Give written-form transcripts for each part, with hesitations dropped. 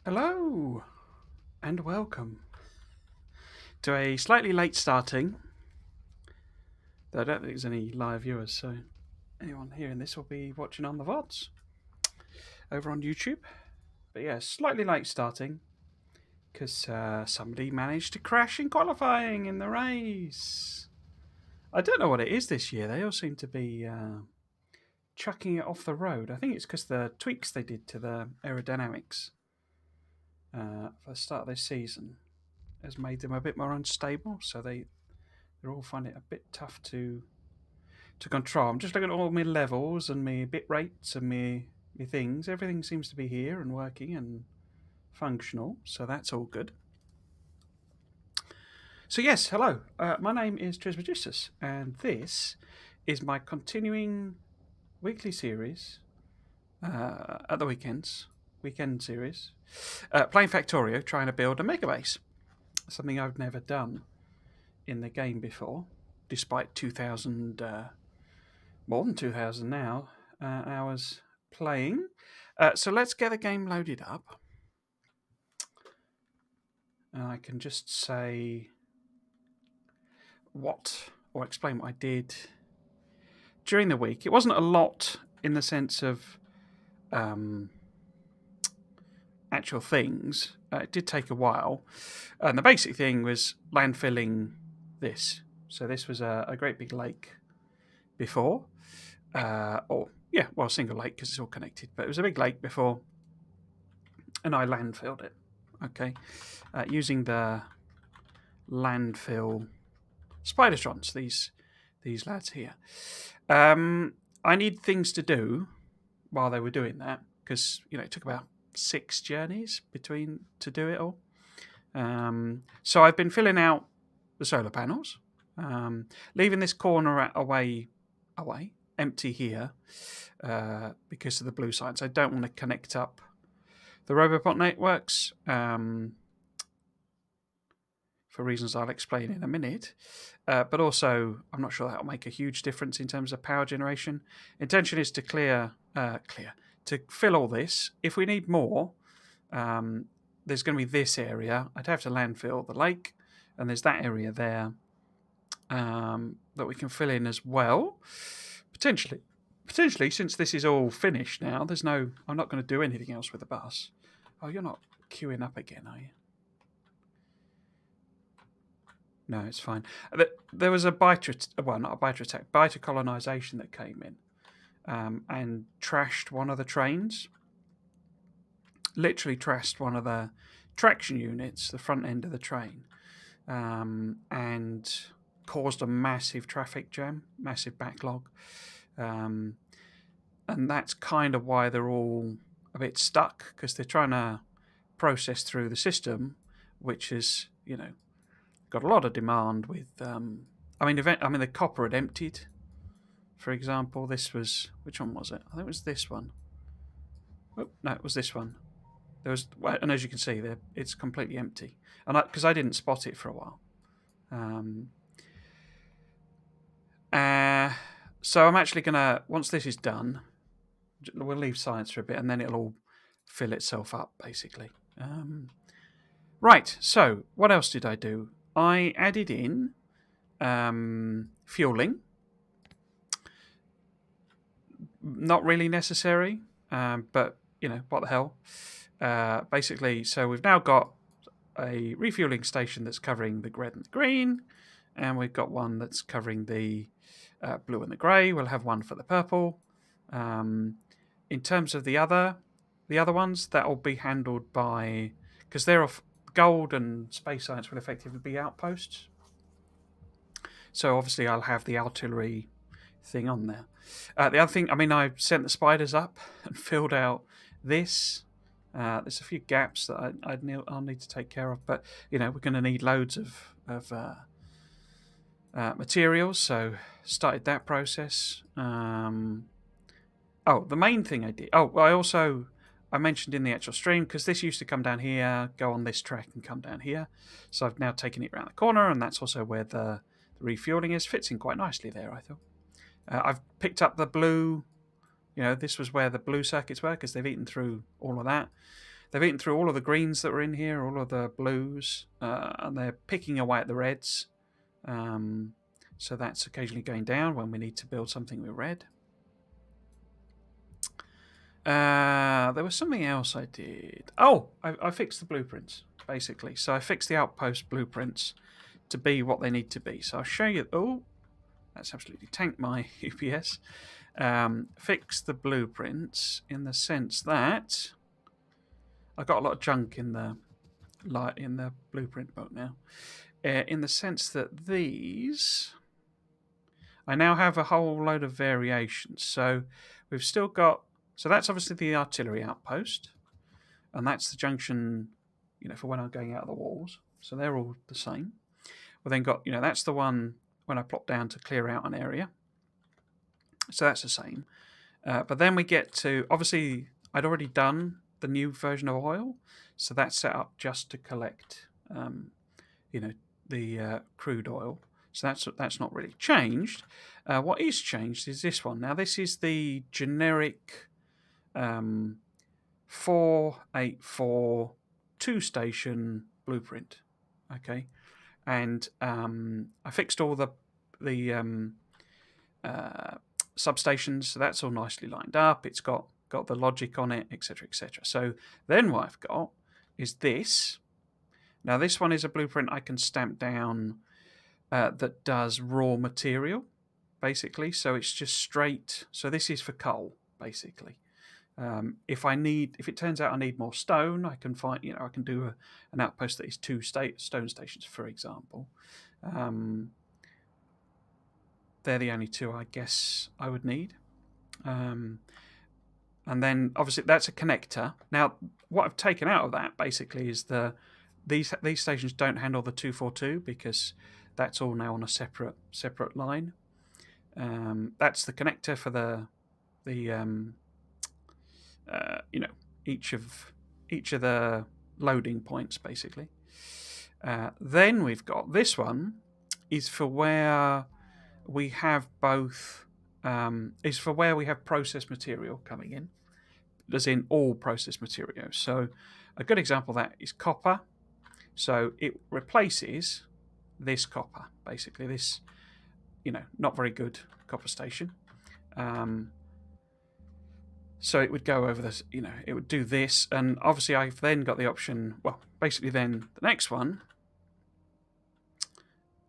Hello and welcome to a slightly late starting, though I don't think there's any live viewers, so anyone hearing this will be watching on the VODs over on YouTube. But yeah, slightly late starting because somebody managed to crash in qualifying in the race. I don't know what it is this year. They all seem to be chucking it off the road. I think it's because the tweaks they did to the aerodynamics for the start of this season has made them a bit more unstable, so they all find it a bit tough to control. I'm just looking at all my levels and my bit rates and my things. Everything seems to be here and working and functional, so that's all good. So yes, hello. My name is Trismegistus, and this is my continuing weekly series at the weekend series, playing Factorio, trying to build a Megabase. Something I've never done in the game before, despite 2,000, more than 2,000 now, hours playing. So let's get the game loaded up. And I can just say or explain what I did during the week. It wasn't a lot in the sense of actual things. It did take a while. And the basic thing was landfilling this. So this was a great big lake before. Single lake because it's all connected. But it was a big lake before. And I landfilled it. Okay. Using the landfill spidertrons, these lads here. I need things to do while they were doing that because it took about 6 journeys to do it all. So I've been filling out the solar panels, leaving this corner away, empty here because of the blue signs. I don't want to connect up the Robopot networks for reasons I'll explain in a minute. But also, I'm not sure that'll make a huge difference in terms of power generation. Intention is to to fill all this. If we need more, there's going to be this area. I'd have to landfill the lake, and there's that area there that we can fill in as well. Potentially, since this is all finished now, I'm not going to do anything else with the bus. Oh, you're not queuing up again, are you? No, it's fine. There was not a biter attack, biter colonization that came in and trashed one of the trains. Literally trashed one of the traction units, the front end of the train, and caused a massive traffic jam, massive backlog. And that's kind of why they're all a bit stuck, because they're trying to process through the system, which is, got a lot of demand with. The copper had emptied. For example, this was, which one was it? I think it was this one. Oh no, it was this one. And as you can see, it's completely empty, and because I didn't spot it for a while. So I'm actually gonna, once this is done, we'll leave science for a bit, and then it'll all fill itself up, basically. Right. So what else did I do? I added in fueling. Not really necessary, but what the hell. Basically, so we've now got a refueling station that's covering the red and the green, and we've got one that's covering the blue and the grey. We'll have one for the purple. In terms of the other ones, that will be handled by, because they're off. Gold and space science will effectively be outposts. So obviously I'll have the artillery thing on there. The other thing, I sent the spiders up and filled out this. There's a few gaps that I'll need to take care of, but we're going to need loads of materials. So started that process. The main thing I did. I mentioned in the actual stream, because this used to come down here, go on this track and come down here. So I've now taken it around the corner, and that's also where the refueling is. Fits in quite nicely there, I thought. I've picked up the blue. This was where the blue circuits were, because they've eaten through all of that. they've eaten through all of the greens that were in here, all of the blues, and they're picking away at the reds. So that's occasionally going down when we need to build something with red. There was something else I did. Oh, I fixed the blueprints, basically. So I fixed the outpost blueprints to be what they need to be. So I'll show you. Oh, that's absolutely tanked my UPS. Fix the blueprints in the sense that I've got a lot of junk in the blueprint book now. In the sense that these, I now have a whole load of variations. So we've still got. So that's obviously the artillery outpost, and that's the junction, for when I'm going out of the walls. So they're all the same. We've then got, that's the one when I plop down to clear out an area. So that's the same. But then we get to, obviously, I'd already done the new version of oil, so that's set up just to collect, the crude oil. So that's not really changed. What is changed is this one. Now this is the generic 484 2-station blueprint. Okay, and I fixed all the substations, so that's all nicely lined up. It's got the logic on it, etc., etc. So then what I've got is this. Now this one is a blueprint I can stamp down that does raw material, basically. So it's just straight. So this is for coal, basically. If it turns out I need more stone, I can find. I can do an outpost that is 2 stone stations, for example. They're the only 2 I guess I would need. And then obviously that's a connector. Now what I've taken out of that basically is these stations don't handle the 242 because that's all now on a separate line. That's the connector for the each of the loading points basically. Then we've got this one is for where we have both. Is for where we have processed material coming in, as in all processed materials. So a good example of that is copper. So it replaces this copper, basically this, not very good copper station. So it would go over this, it would do this, and obviously I've then got the option. Well, basically then the next one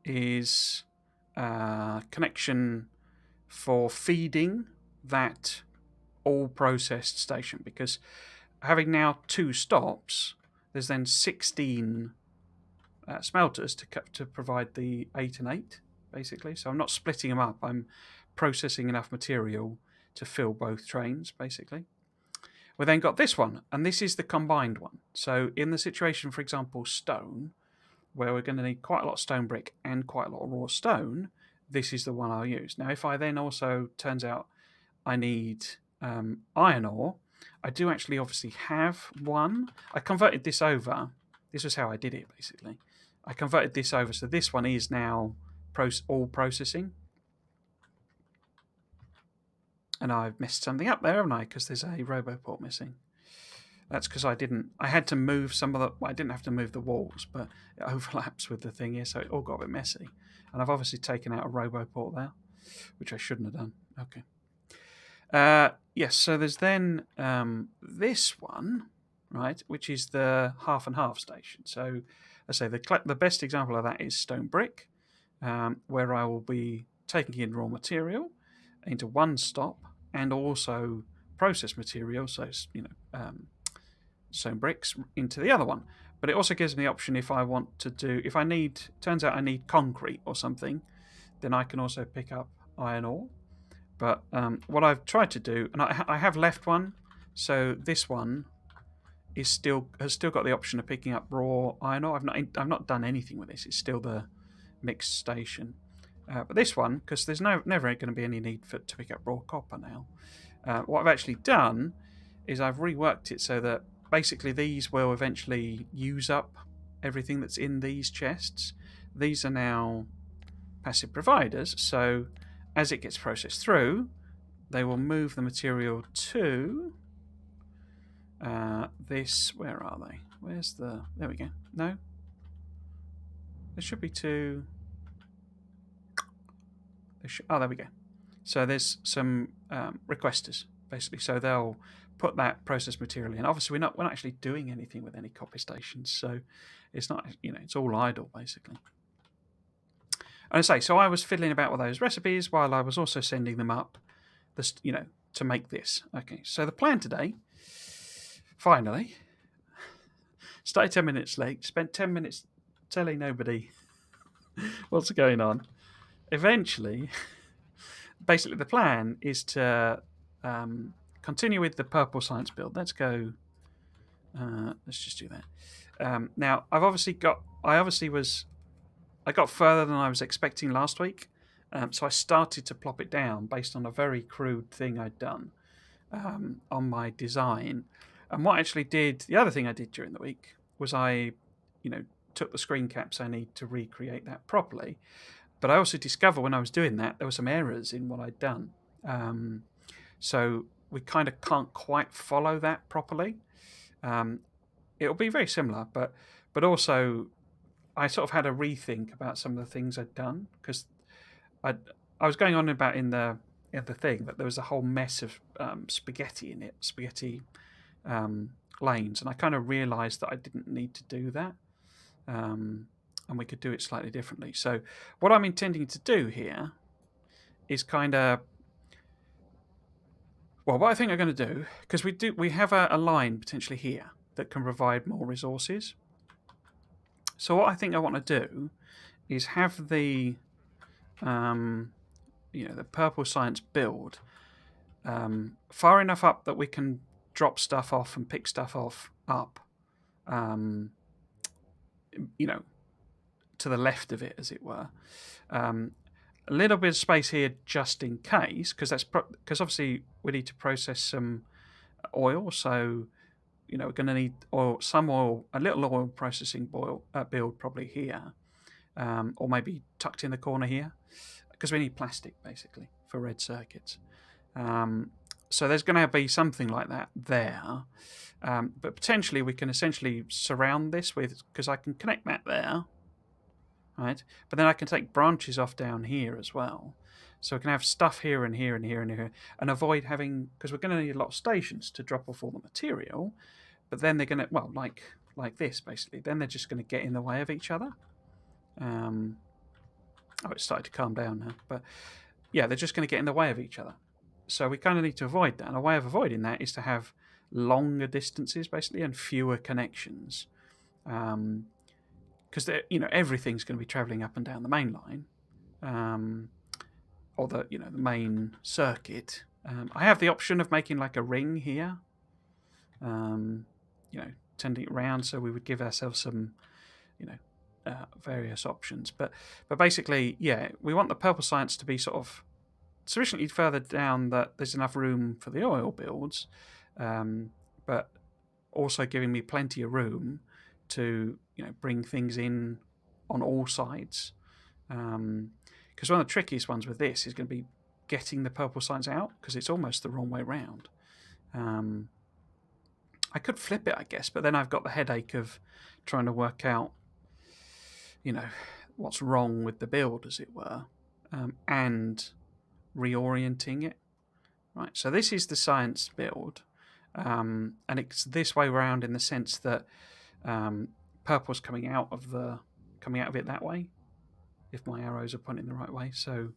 is connection for feeding that all processed station, because having now 2 stops, there's then 16 smelters to provide the 8 and 8 basically. So I'm not splitting them up, I'm processing enough material to fill both trains basically. We then got this one, and this is the combined one. So in the situation, for example, stone, where we're going to need quite a lot of stone brick and quite a lot of raw stone, this is the one I'll use. Now if I then also turns out I need iron ore, I do actually obviously have one. I converted this over. This was how I did it basically. I converted this over, so this one is now all processing. And I've messed something up there, haven't I? Because there's a roboport missing. That's because I had to move some of the. Well, I didn't have to move the walls, but it overlaps with the thing here, so it all got a bit messy. And I've obviously taken out a roboport there, which I shouldn't have done. Okay. Yes, so there's then this one, right, which is the half and half station. So I say the best example of that is stone brick, where I will be taking in raw material into one stop and also processed material, so stone bricks into the other one. But it also gives me the option if I want to do, turns out I need concrete or something, then I can also pick up iron ore. But what I've tried to do, and I have left one, so this one has still got the option of picking up raw iron ore. I've not done anything with this. It's still the mixed station. But this one, because there's never going to be any need to pick up raw copper now. What I've actually done is I've reworked it so that basically these will eventually use up everything that's in these chests. These are now passive providers, so as it gets processed through, they will move the material to This, where are they? Where's the? There we go. No, there should be two. Oh, there we go. So there's some requesters basically. So they'll put that process material in. Obviously, we're not actually doing anything with any copy stations, so it's not, it's all idle basically. And I say, so I was fiddling about with those recipes while I was also sending them up, to make this. Okay, so the plan today, finally, started 10 minutes late, spent 10 minutes telling nobody what's going on. Eventually, basically the plan is to continue with the purple science build. Let's go. Let's just do that. Now, I got further than I was expecting last week. So I started to plop it down based on a very crude thing I'd done on my design. And the other thing I did during the week was I took the screen caps I need to recreate that properly. But I also discovered when I was doing that, there were some errors in what I'd done. So we kind of can't quite follow that properly. It'll be very similar, but also I sort of had a rethink about some of the things I'd done, because I was going on about in the thing that there was a whole mess of spaghetti in it, lanes, and I kind of realised that I didn't need to do that, and we could do it slightly differently. So what I'm intending to do here is kind of, well, what I think I'm going to do, because we have a line potentially here that can provide more resources. So what I think I want to do is have the the purple science build far enough up that we can drop stuff off and pick stuff up, to the left of it, as it were. A little bit of space here just in case, because obviously we need to process some oil, so we're going to need some oil, a little oil processing build probably here, or maybe tucked in the corner here, because we need plastic basically for red circuits. So there's going to be something like that there, but potentially we can essentially surround this because I can connect that there, right? But then I can take branches off down here as well. So we can have stuff here and here and here and here, and avoid having, because we're going to need a lot of stations to drop off all the material. But then they're going to, well, like this basically. Then they're just going to get in the way of each other. It started to calm down now, but yeah, they're just going to get in the way of each other. So we kind of need to avoid that. And a way of avoiding that is to have longer distances basically and fewer connections, because everything's going to be traveling up and down the main line, or the main circuit. I have the option of making like a ring here, tending it around, so we would give ourselves some various options, but basically, yeah, we want the purple science to be sort of sufficiently further down that there's enough room for the oil builds, but also giving me plenty of room to bring things in on all sides, because one of the trickiest ones with this is going to be getting the purple science out, because it's almost the wrong way round. I could flip it, I guess, but then I've got the headache of trying to work out what's wrong with the build, as it were, and reorienting it. Right, so this is the science build, and it's this way round in the sense that purple's coming out of it that way, if my arrows are pointing the right way. So,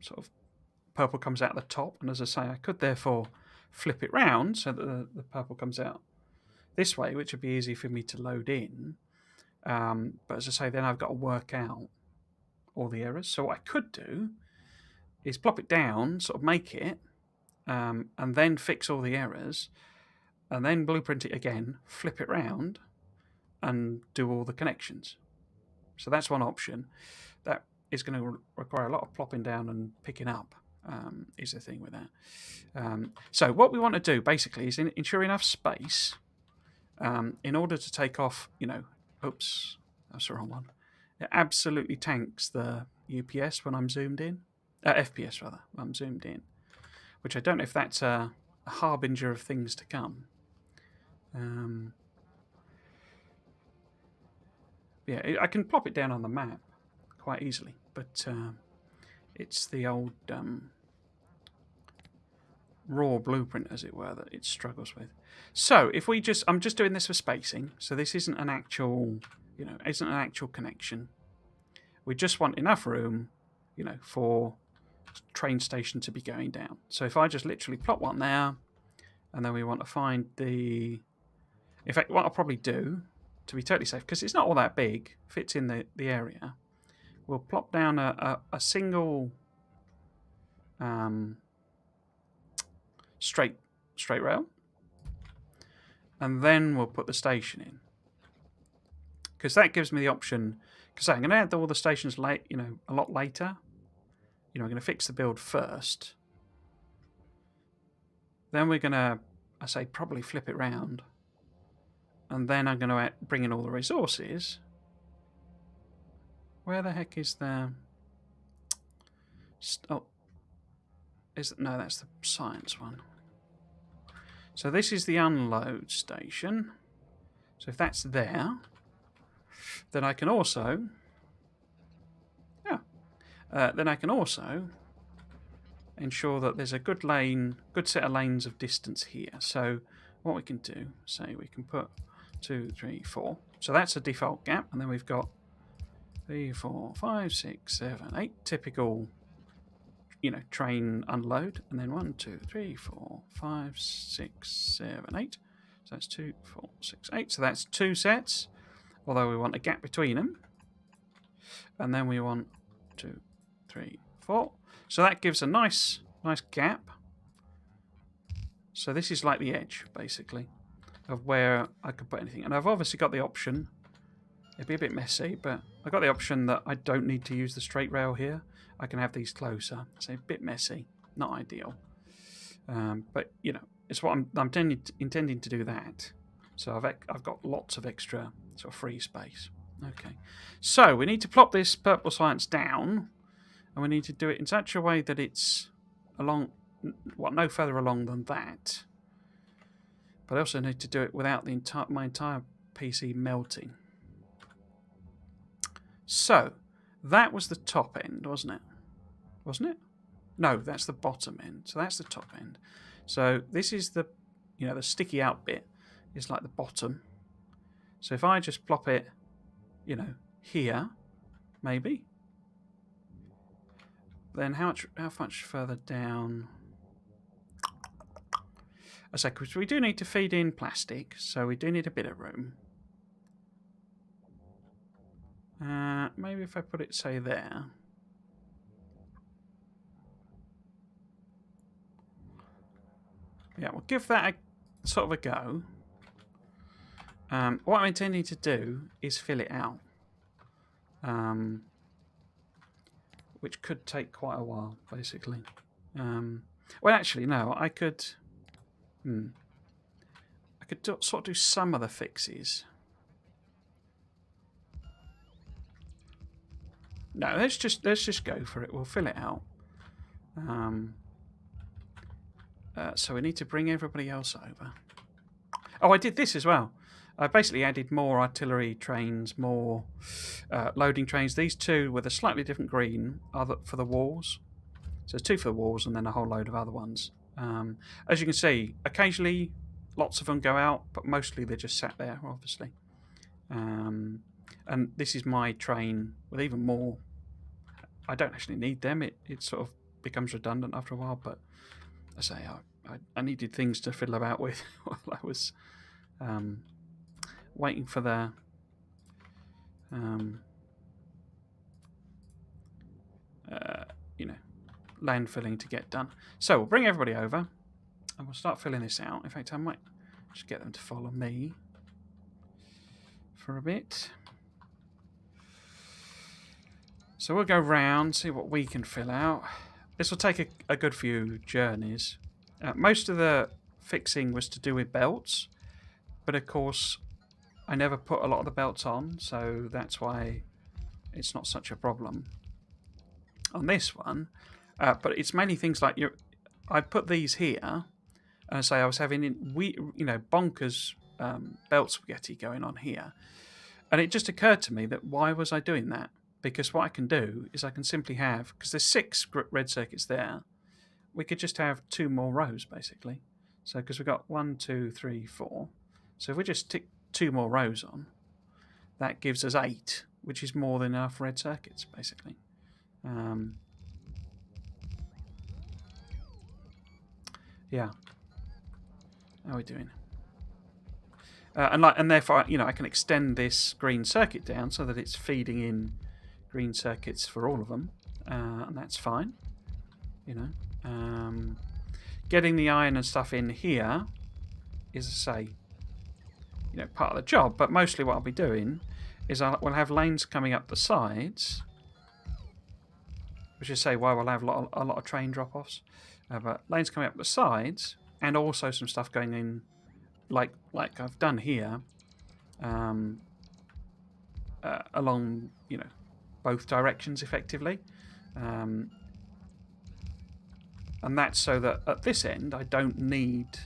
sort of purple comes out the top, and as I say, I could therefore flip it round so that the purple comes out this way, which would be easy for me to load in. But as I say, then I've got to work out all the errors. So what I could do is plop it down, sort of make it, and then fix all the errors, and then blueprint it again, flip it round, and do all the connections. So that's one option. That is going to require a lot of plopping down and picking up, is the thing with that. So what we want to do basically is ensure enough space in order to take off, oops, that's the wrong one. It absolutely tanks the UPS when I'm zoomed in. FPS rather, when I'm zoomed in. Which I don't know if that's a a harbinger of things to come. Yeah, I can plop it down on the map quite easily, but it's the old raw blueprint, as it were, that it struggles with. So if we just, I'm just doing this for spacing, so this isn't an actual, isn't an actual connection. We just want enough room, for train station to be going down. So if I just literally plot one there, and then we want to find the... In fact, what I'll probably do, to be totally safe, because it's not all that big, fits in the area, we'll plop down a single straight rail, and then we'll put the station in. Because that gives me the option, because I'm going to add all the stations late, a lot later. I'm going to fix the build first. Then we're going to, I say, probably flip it round. And then I'm going to bring in all the resources. Where the heck is the... Oh. No, that's the science one. So this is the unload station. So if that's there, then I can also... then I can also ensure that there's a good set of lanes of distance here. So what we can do, say we can put 2, 3, 4. So that's a default gap, and then we've got 3, 4, 5, 6, 7, 8 typical, train unload, and then 1, 2, 3, 4, 5, 6, 7, 8. So that's 2, 4, 6, 8. So that's 2 sets, although we want a gap between them. And then we want 2, 3, 4. So that gives a nice gap. So this is like the edge, basically, of where I could put anything. And I've obviously got the option. It'd be a bit messy, but I've got the option that I don't need to use the straight rail here. I can have these closer. So a bit messy, not ideal. But it's what I'm intending to do that. So I've got lots of extra sort of free space. Okay, so we need to plop this purple science down, and we need to do it in such a way that it's along, no further along than that. But I also need to do it without my entire PC melting. So that was the top end, wasn't it? Wasn't it? No, that's the bottom end. So that's the top end. So this is the, the sticky out bit is like the bottom. So if I just plop it, here, maybe, then how much further down? I say, because we do need to feed in plastic, so we do need a bit of room. Maybe if I put it, say, there. Yeah, we'll give that a sort of a go. What I'm intending to do is fill it out. Which could take quite a while, basically. Well, actually, no, I could... I could sort of do some of the fixes. No, let's just go for it. We'll fill it out. So we need to bring everybody else over. Oh, I did this as well. I basically added more artillery trains, more loading trains. These two with a slightly different green are for the walls. So there's 2 for the walls and then a whole load of other ones. As you can see, occasionally lots of them go out, but mostly they're just sat there, obviously. And this is my train with even more. I don't actually need them. It sort of becomes redundant after a while, but I say I needed things to fiddle about with while I was waiting for the landfilling to get done. So we'll bring everybody over and we'll start filling this out. In fact, I might just get them to follow me for a bit. So we'll go round, see what we can fill out. This will take a good few journeys. Most of the fixing was to do with belts, but of course I never put a lot of the belts on, so that's why it's not such a problem on this one. But it's mainly things like I put these here, say I was having bonkers belt spaghetti going on here, and it just occurred to me that why was I doing that? Because what I can do is I can simply have, because there's 6 red circuits there, we could just have 2 more rows basically. So because we've got 1, 2, 3, 4, so if we just tick 2 more rows on, that gives us 8, which is more than enough red circuits basically. Yeah. How are we doing? And therefore, I can extend this green circuit down so that it's feeding in green circuits for all of them, and that's fine. Getting the iron and stuff in here is, say, part of the job. But mostly, what I'll be doing is we'll have lanes coming up the sides, which is say why we'll have a lot of train drop-offs. But lanes coming up the sides, and also some stuff going in, like I've done here, along both directions effectively, and that's so that at this end I don't need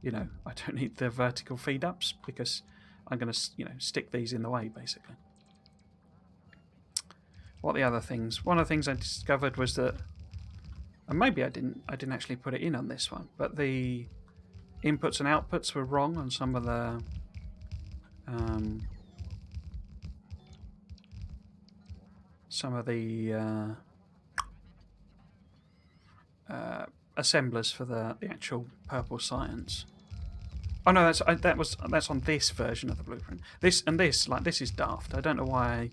the vertical feed ups, because I'm going to stick these in the way basically. What are the other things? One of the things I discovered was that, and maybe I didn't actually put it in on this one, but the inputs and outputs were wrong on some of the assemblers for the actual purple science. Oh no, that's on this version of the blueprint. This is daft. I don't know why I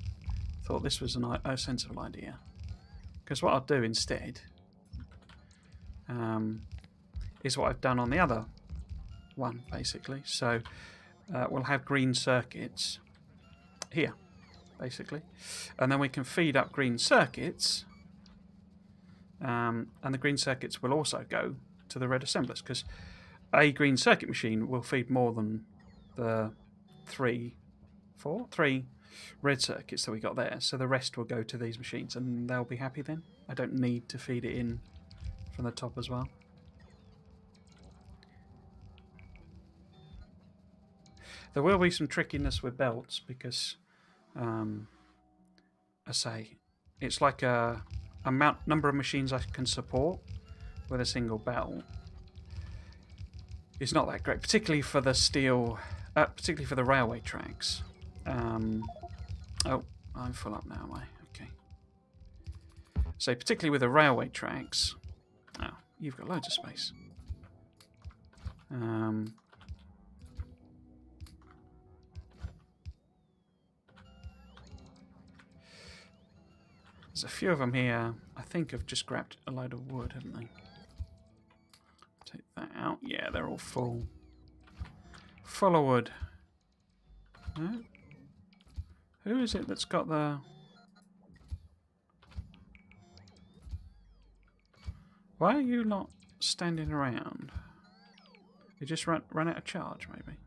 thought this was a sensible idea. Because what I'll do instead is what I've done on the other one, basically. So we'll have green circuits here, basically, and then we can feed up green circuits, and the green circuits will also go to the red assemblers, because a green circuit machine will feed more than the 3 red circuits that we got there. So the rest will go to these machines, and they'll be happy then. I don't need to feed it in from the top as well. There will be some trickiness with belts, because, I say, it's like a number of machines I can support with a single belt. It's not that great, particularly for the steel, particularly for the railway tracks. Oh, I'm full up now, am I? Okay. So particularly with the railway tracks, oh, you've got loads of space. There's a few of them here. I think have just grabbed a load of wood, haven't they? Take that out. Yeah, they're all full. Full of wood. No? Who is it that's got the... Why are you not standing around? You just run out of charge, maybe?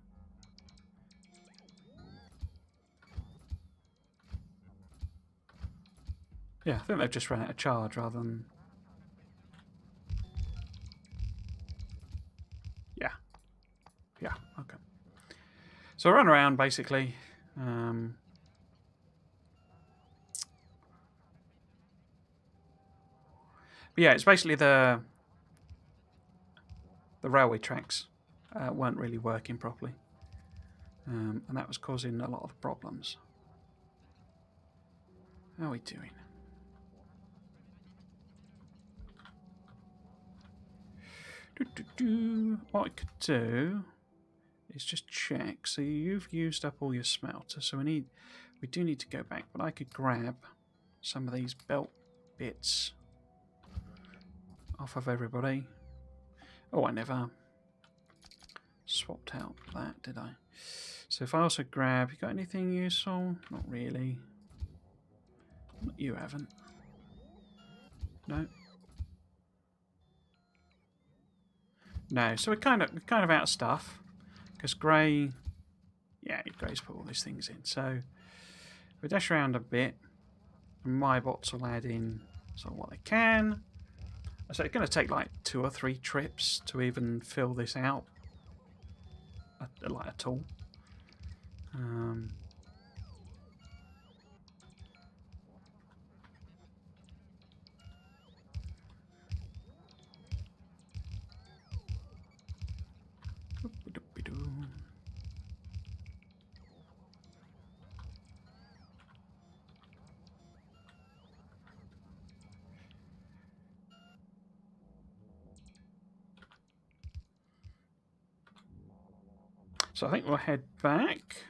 Yeah, I think they've just run out of charge rather than... Yeah, okay. So I run around, basically. But yeah, it's basically the railway tracks weren't really working properly. And that was causing a lot of problems. How are we doing? What I could do is just check. So you've used up all your smelter, so we do need to go back, but I could grab some of these belt bits off of everybody. Oh, I never swapped out that, did I? So if I also grab, you got anything useful? Not really. You haven't. No. No, so we're kind of out of stuff, because Grey, yeah, Grey's put all these things in. So we dash around a bit, and my bots will add in sort of what they can. So it's going to take like 2 or 3 trips to even fill this out, like at all. So I think we'll head back.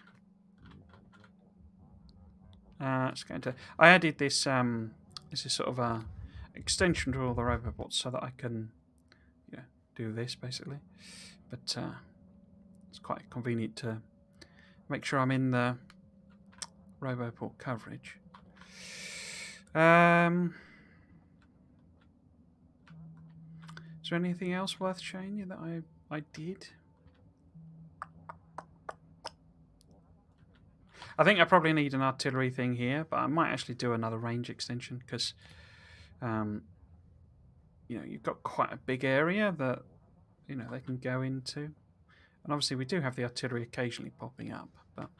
It's going to. I added this. This is sort of a extension to all the robots so that I can, do this basically. But it's quite convenient to make sure I'm in the Roboport coverage. Is there anything else worth showing you that I did? I think I probably need an artillery thing here, but I might actually do another range extension because, you've got quite a big area that, they can go into. And obviously we do have the artillery occasionally popping up, but,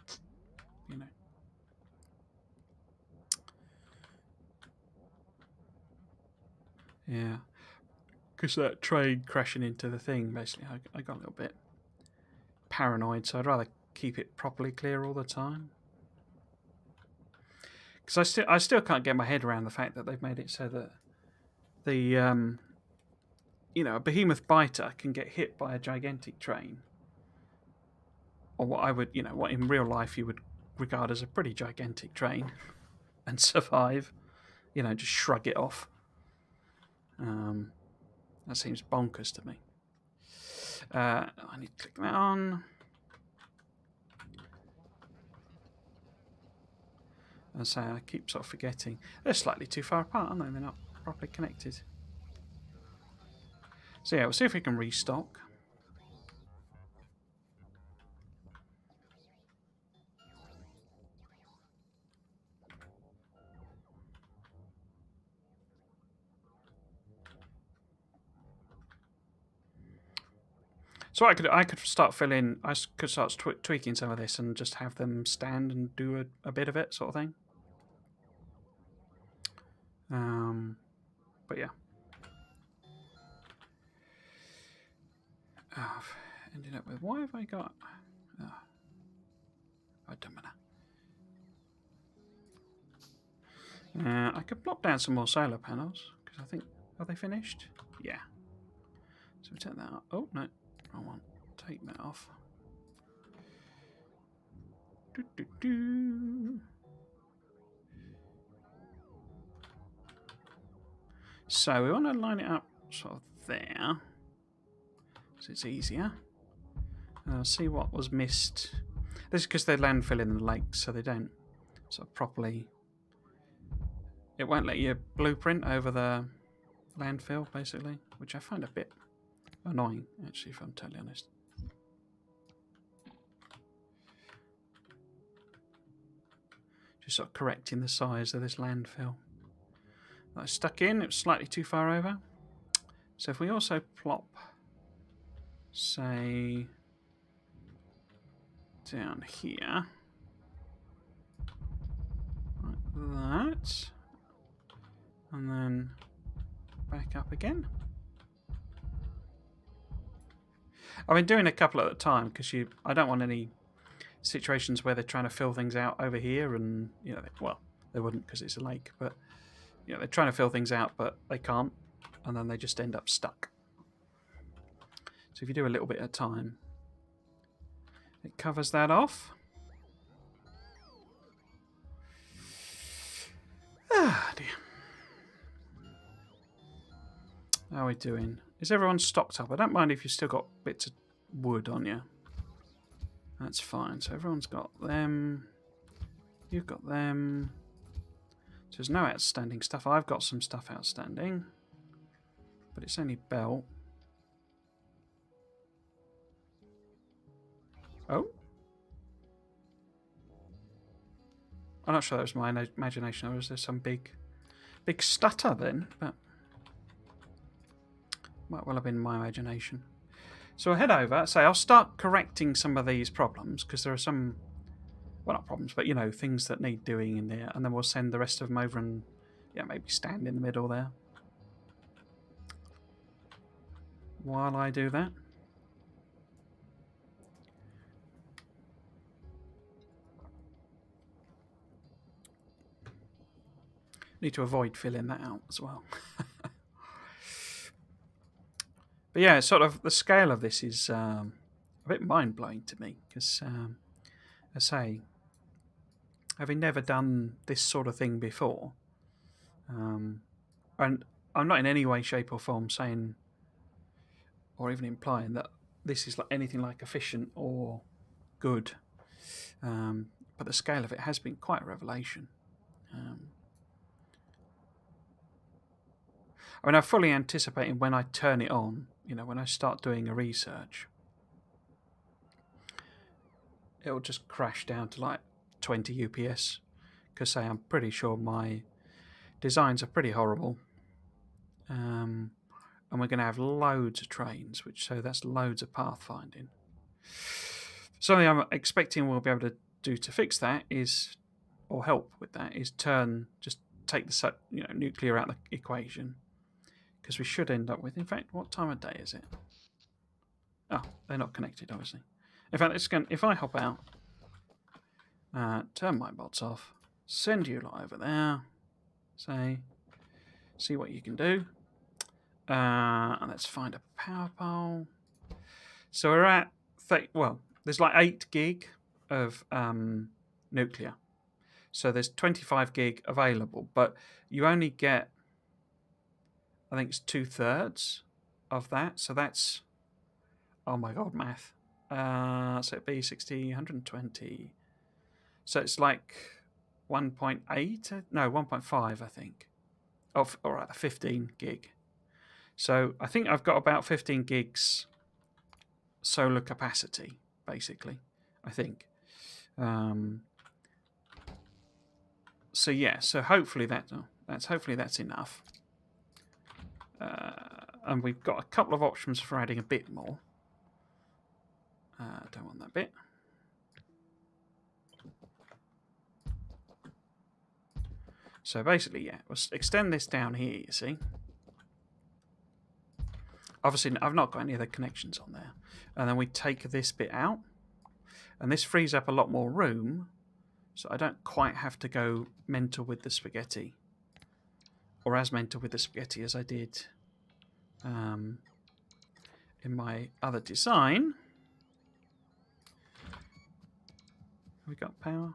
Yeah. Because that train crashing into the thing, basically, I got a little bit paranoid, so I'd rather keep it properly clear all the time. Because I still can't get my head around the fact that they've made it so that the a behemoth biter can get hit by a gigantic train, or what I would what in real life you would regard as a pretty gigantic train, and survive. Just shrug it off. That seems bonkers to me. I need to click that on. And so I keep sort of forgetting. They're slightly too far apart, aren't they? They're not properly connected. So yeah, we'll see if we can restock. So I could start filling. I could start tweaking some of this and just have them stand and do a bit of it, sort of thing. But yeah. I've ended up with. Why have I got? I don't know. I could plop down some more solar panels because I think are they finished? Yeah. So we take that out. Oh no, wrong one. Take that off. So we want to line it up sort of there, so it's easier. See what was missed. This is because they're landfilling in the lakes, so they don't sort of properly. It won't let you blueprint over the landfill, basically, which I find a bit annoying, actually, if I'm totally honest. Just sort of correcting the size of this landfill that I stuck in. It was slightly too far over. So if we also plop, say, down here, like that, and then back up again. I've been doing a couple at a time because I don't want any situations where they're trying to fill things out over here, and they wouldn't because it's a lake, but they're trying to fill things out, but they can't, and then they just end up stuck. So if you do a little bit at a time, it covers that off. Ah, dear. How are we doing? Is everyone stocked up? I don't mind if you've still got bits of wood on you. That's fine. So everyone's got them. You've got them. So there's no outstanding stuff. I've got some stuff outstanding. But it's only belt. Oh. I'm not sure that was my imagination, or was there some big stutter then? But Might well have been my imagination. So I'll head over. So I'll start correcting some of these problems, because there are some, well, not problems, but, you know, things that need doing in there. And then we'll send the rest of them over and, yeah, maybe stand in the middle there while I do that. Need to avoid filling that out as well. But yeah, sort of the scale of this is a bit mind-blowing to me, because, I say, having never done this sort of thing before, and I'm not in any way, shape or form saying or even implying that this is like anything like efficient or good, but the scale of it has been quite a revelation. I mean, I'm fully anticipating when I turn it on, you know, when I start doing a research, it'll just crash down to like 20 UPS, because, say, I'm pretty sure my designs are pretty horrible. And we're going to have loads of trains, so that's loads of pathfinding. Something I'm expecting we'll be able to do to fix that is, or help with that, is just take the nuclear out of the equation, because we should end up with, in fact, what time of day is it? Oh, they're not connected, obviously. In fact, if I hop out, turn my bots off, send you lot over there, say, see what you can do, and let's find a power pole. So we're at, there's like 8 gig of nuclear. So there's 25 gig available, but you only get, I think it's 2/3 of that. So that's, oh my god, math. So it'd be 60, 120. So it's like 1.8, no, 1.5, I think. All right, 15 gig. So I think I've got about 15 gigs solar capacity, basically, I think. So yeah, so hopefully that's enough. And we've got a couple of options for adding a bit more. Don't want that bit. So basically, yeah, we'll extend this down here, you see. Obviously, I've not got any other connections on there. And then we take this bit out. And this frees up a lot more room, so I don't quite have to go mental with the spaghetti. Or as mental with the spaghetti as I did in my other design. Have we got power?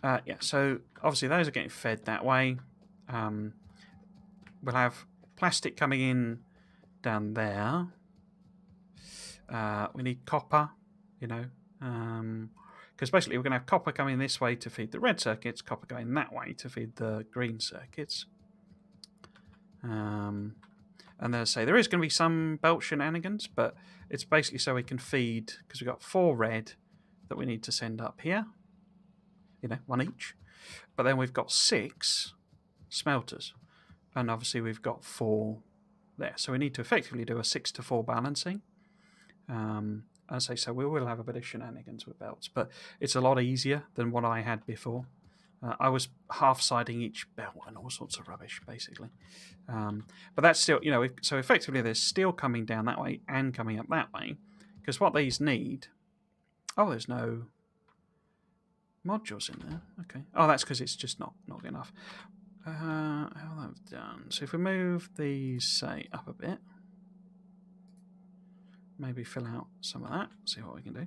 Yeah, so obviously those are getting fed that way. We'll have plastic coming in down there. We need copper, you know, because basically we're going to have copper coming this way to feed the red circuits, copper going that way to feed the green circuits. And then say there is going to be some belt shenanigans, but it's basically so we can feed, because we've got 4 red that we need to send up here, you know, 1 each. But then we've got 6 smelters, and obviously we've got 4 there. So we need to effectively do a 6-to-4 balancing. I say, so we will have a bit of shenanigans with belts, but it's a lot easier than what I had before. I was half-siding each belt and all sorts of rubbish, basically. But that's still, you know, so effectively there's steel coming down that way and coming up that way, because what these need... Oh, there's no modules in there. Okay. Oh, that's because it's just not good enough. How I've done. So if we move these, say, up a bit, maybe fill out some of that, see what we can do.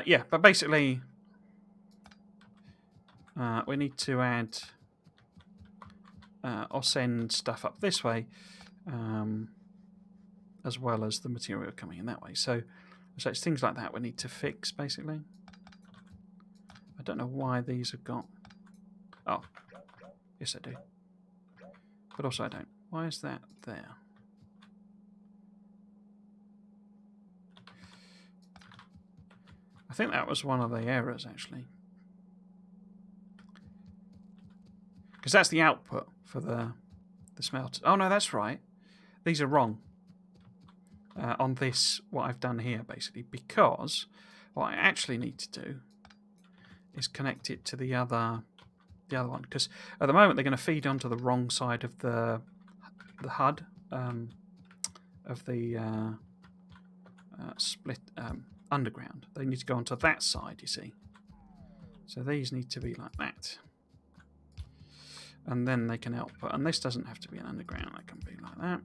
Yeah, but basically, we need to add or send stuff up this way, as well as the material coming in that way. So it's things like that we need to fix, basically. I don't know why these have got... Oh, yes I do. But also I don't. Why is that there? I think that was one of the errors, actually. Because that's the output for the the smelters. Oh no, that's right. These are wrong. On this, what I've done here, basically, because what I actually need to do is connect it to the other one, because at the moment they're going to feed onto the wrong side of the HUD of the split underground. They need to go onto that side, you see. So these need to be like that, and then they can output. And this doesn't have to be an underground; it can be like that.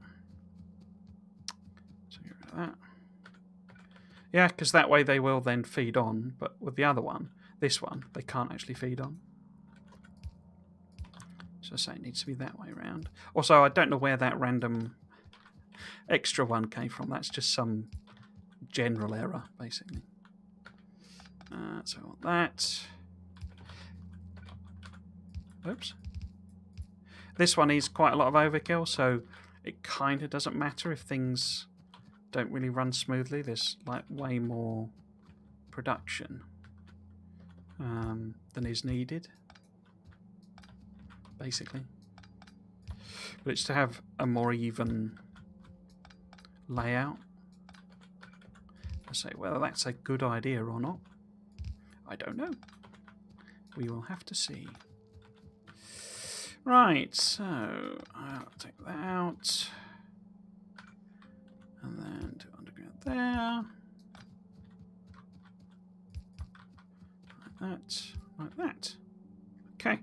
So get rid of that. Yeah, because that way they will then feed on. But with the other one, this one, they can't actually feed on. So I say it needs to be that way around. Also, I don't know where that random extra one came from. That's just some general error, basically. So I want that. Oops. This one is quite a lot of overkill, so it kind of doesn't matter if things don't really run smoothly. There's like way more production than is needed, basically. But it's to have a more even layout. I say whether that's a good idea or not, I don't know. We will have to see. Right, so I'll take that out. And then do underground there. Like that. Okay.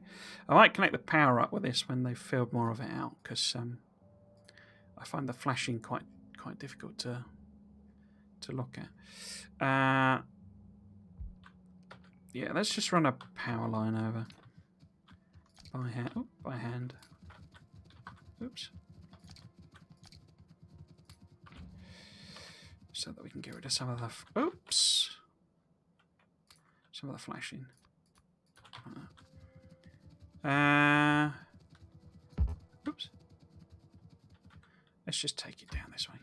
I might connect the power up with this when they've filled more of it out, because I find the flashing quite difficult to look at. Yeah, let's just run a power line over by hand. Oh, by hand. Oops. So that we can get rid of some of the some of the flashing. Oops. Let's just take it down this way.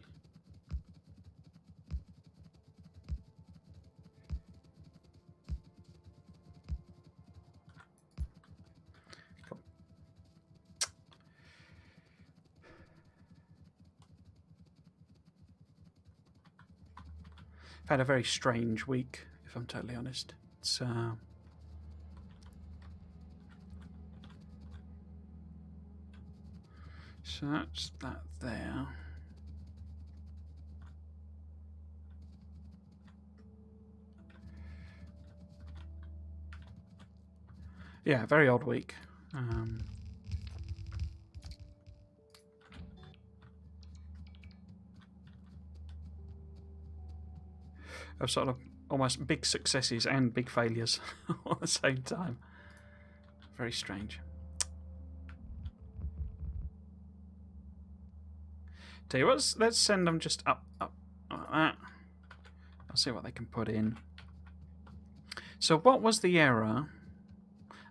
Cool. I've had a very strange week, if I'm totally honest. It's so that's that there. Yeah, very odd week. Of sort of almost big successes and big failures all at the same time. Very strange. Tell you what, let's send them just up like that. I'll see what they can put in. So what was the error?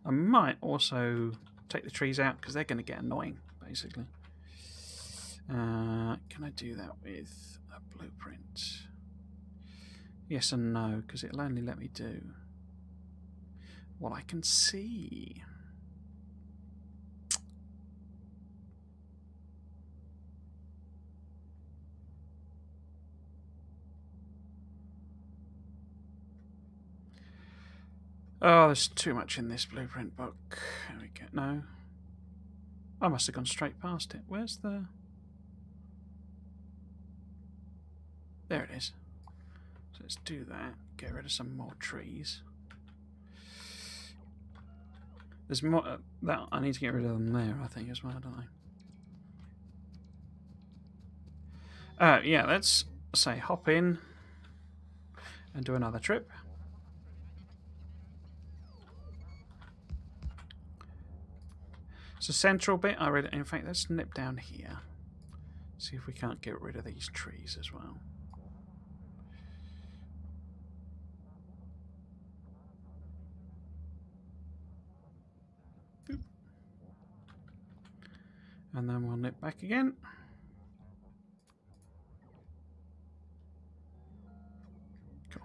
I might also take the trees out because they're going to get annoying, basically. Can I do that with a blueprint? Yes and no, because it'll only let me do what I can see. Oh, there's too much in this blueprint book. There we go. No. I must have gone straight past it. Where's the... There it is. So let's do that. Get rid of some more trees. There's more... that I need to get rid of them there, I think, as well, don't I? Yeah, let's say hop in and do another trip. It's a central bit. I read it. In fact, let's nip down here. See if we can't get rid of these trees as well. Boop. And then we'll nip back again. Cool.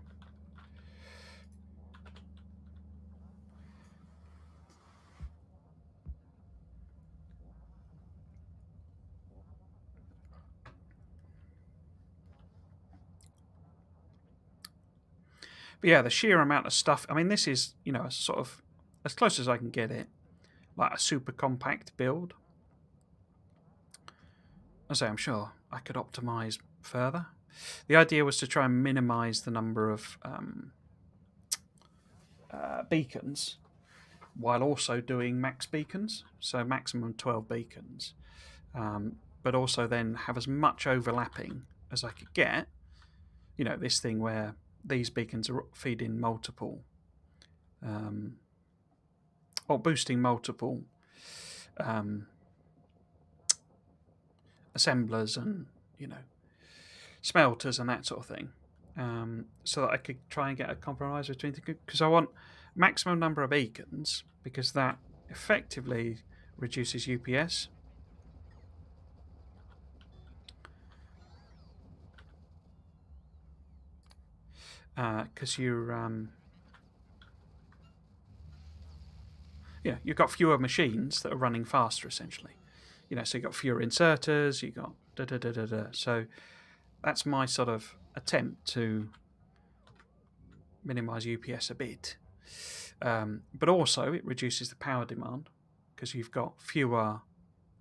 But yeah, the sheer amount of stuff. I mean, this is, you know, a sort of as close as I can get it, like a super compact build. I say, I'm sure I could optimize further. The idea was to try and minimize the number of beacons while also doing max beacons, so maximum 12 beacons, but also then have as much overlapping as I could get. You know, this thing where these beacons are feeding multiple, or boosting multiple assemblers and, you know, smelters and that sort of thing, so that I could try and get a compromise between the, because I want maximum number of beacons, because that effectively reduces UPS. Because you've got fewer machines that are running faster, essentially. You know, so you've got fewer inserters, you've got da. So that's my sort of attempt to minimize UPS a bit. But also it reduces the power demand, because you've got fewer.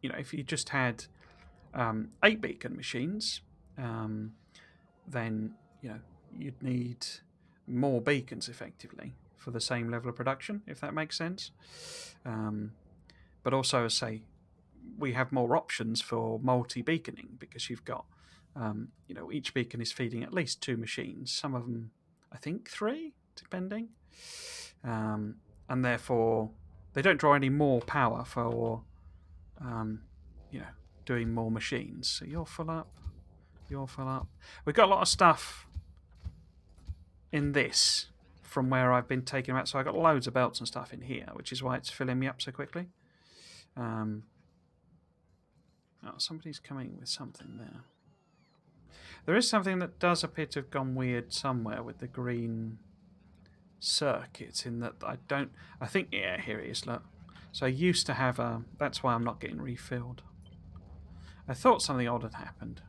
You know, if you just had 8 beacon machines, then, you know, you'd need more beacons effectively for the same level of production, if that makes sense. But also, as say, we have more options for multi-beaconing, because you've got, you know, each beacon is feeding at least 2 machines. Some of them, I think, 3, depending. And therefore, they don't draw any more power for, you know, doing more machines. So you're full up. You're full up. We've got a lot of stuff in this from where I've been taking them out. So I've got loads of belts and stuff in here, which is why it's filling me up so quickly. Oh, somebody's coming with something there. There is something that does appear to have gone weird somewhere with the green circuits, in that I think, yeah, here it is, look. So I used to have a, that's why I'm not getting refilled. I thought something odd had happened.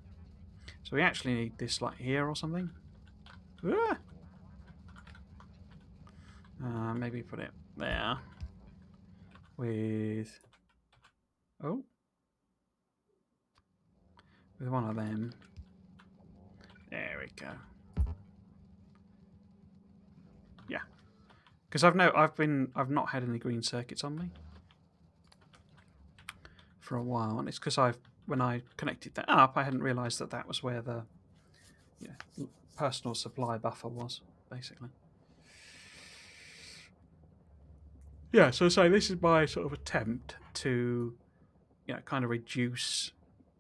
So we actually need this like here or something. Maybe put it there with, with one of them. There we go. Yeah, because I've not had any green circuits on me for a while, and it's because when I connected that up, I hadn't realised that that was where the personal supply buffer was, basically. Yeah, so this is my sort of attempt to, you know, kind of reduce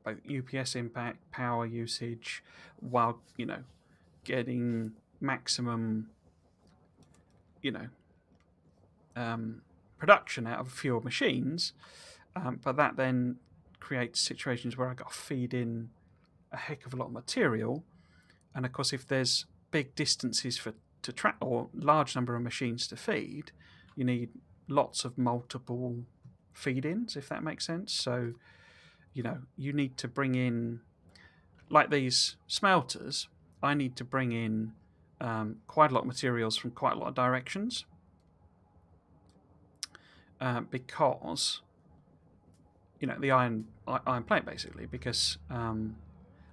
both UPS impact, power usage, while, you know, getting maximum, you know, production out of fewer machines. But that then creates situations where I got to feed in a heck of a lot of material, and of course, if there's big distances to track, or large number of machines to feed, you need lots of multiple feed-ins, if that makes sense. So, you know, you need to bring in, like these smelters, I need to bring in quite a lot of materials from quite a lot of directions, because, you know, the iron plate, basically, because the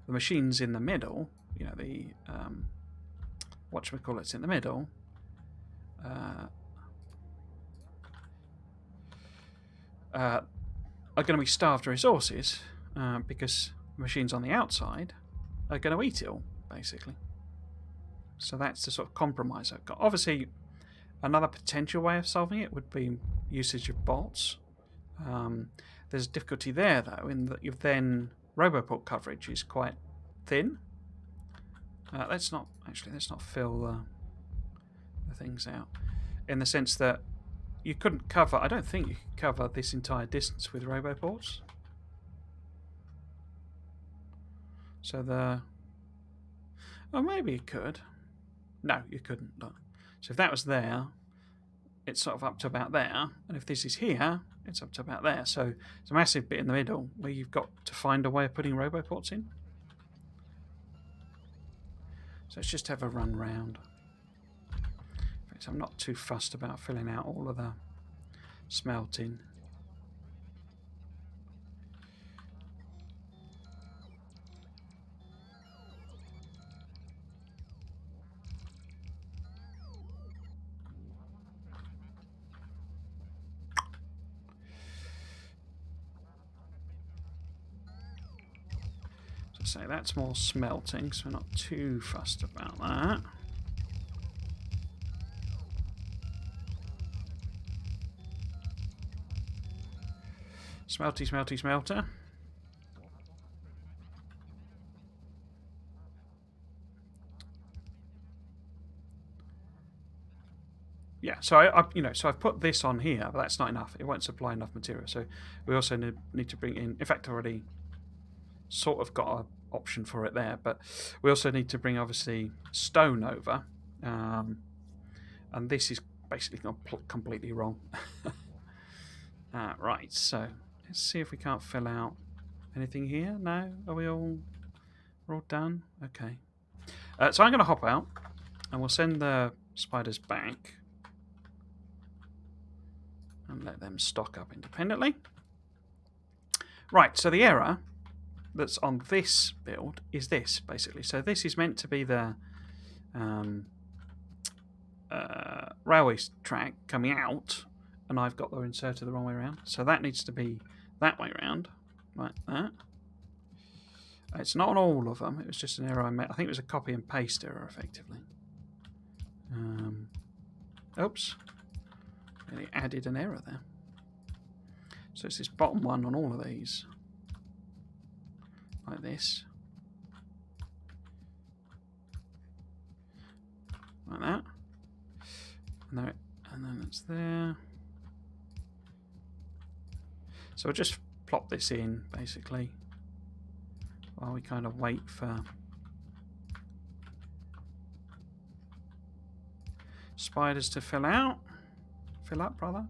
machines in the middle, you know, the whatchamacallit's in the middle, are going to be starved of resources, because machines on the outside are going to eat it all, basically. So that's the sort of compromise I've got. Obviously, another potential way of solving it would be usage of bots. There's a difficulty there, though, in that you've then Roboport coverage is quite thin. Let's not fill the things out, in the sense that you couldn't cover. I don't think you could cover this entire distance with Roboports. So maybe you could. No, you couldn't. Look. So if that was there, it's sort of up to about there, and if this is here, it's up to about there. So it's a massive bit in the middle where you've got to find a way of putting Roboports in. So let's just have a run round. So I'm not too fussed about filling out all of the smelting. So that's more smelting, so we're not too fussed about that. Smelty, smelty, smelter. Yeah, so I've put this on here, but that's not enough. It won't supply enough material. So we also need to bring in fact, I already sort of got an option for it there, but we also need to bring obviously stone over, and this is basically completely wrong. Right, so let's see if we can't fill out anything here. No, are we all done? Okay. So I'm going to hop out, and we'll send the spiders back and let them stock up independently. Right, so the error that's on this build is this, basically. So this is meant to be the railway track coming out, and I've got the inserter the wrong way around. So that needs to be that way around, like that. It's not on all of them. It was just an error I made. I think it was a copy and paste error, effectively. Oops. Really added an error there. So it's this bottom one on all of these. Like this. Like that. And then it's there. So we'll just plop this in, basically, while we kind of wait for spiders to fill up, brother.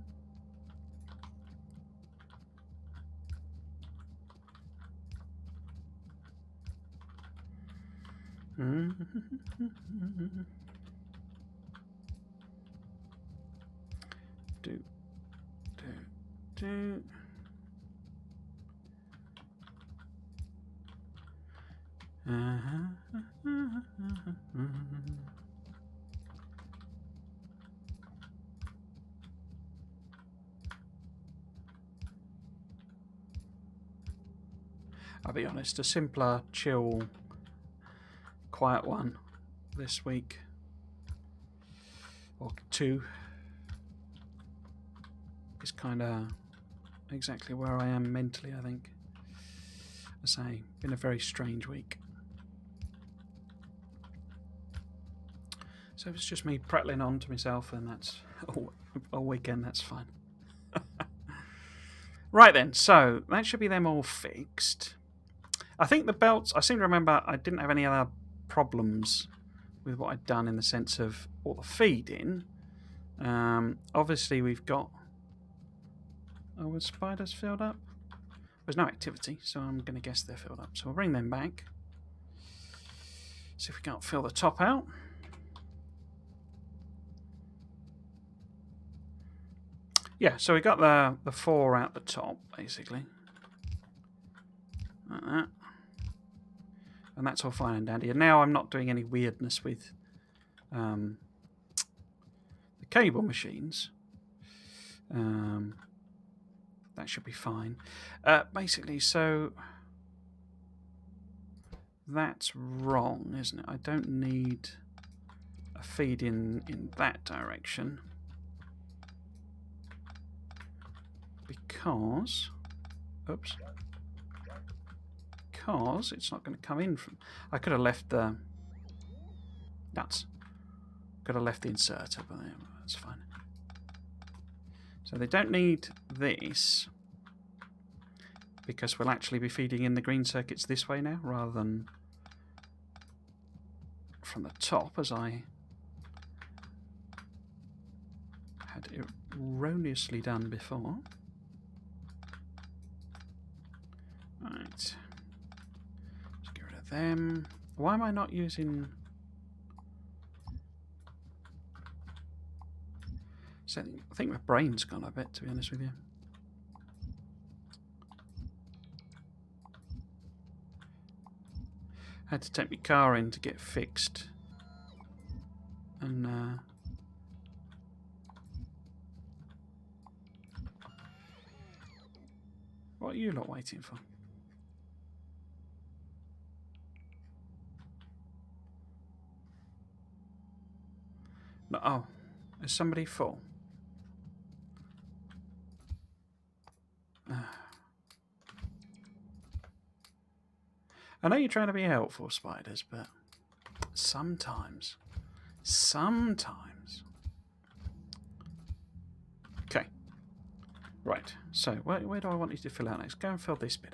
Do. I'll be honest, a simpler, chill, quiet one this week, or two, is kind of exactly where I am mentally, I think. I say, been a very strange week. So if it's just me prattling on to myself, and that's all weekend, that's fine. Right then, so that should be them all fixed. I think the belts, I seem to remember I didn't have any other problems with what I'd done in the sense of all the feeding. Obviously we've got... Oh, were spiders filled up? There's no activity, so I'm going to guess they're filled up. So we'll bring them back. See if we can't fill the top out. Yeah, so we got the 4 out the top, basically. Like that. And that's all fine and dandy. And now I'm not doing any weirdness with the cable machines. That should be fine. Basically, so that's wrong, isn't it? I don't need a feed in that direction. Because... Oops. Because it's not going to come in from... I could have left the... Nuts. Could have left the inserter, but that's fine. So they don't need this, because we'll actually be feeding in the green circuits this way now, rather than from the top, as I had erroneously done before. Right. Let's get rid of them. Why am I not using... So I think my brain's gone a bit, to be honest with you. I had to take my car in to get fixed. And what are you lot waiting for? No, oh, is somebody full? I know you're trying to be helpful, spiders, but sometimes. Okay. Right, so where do I want you to fill out next? Go and fill this bit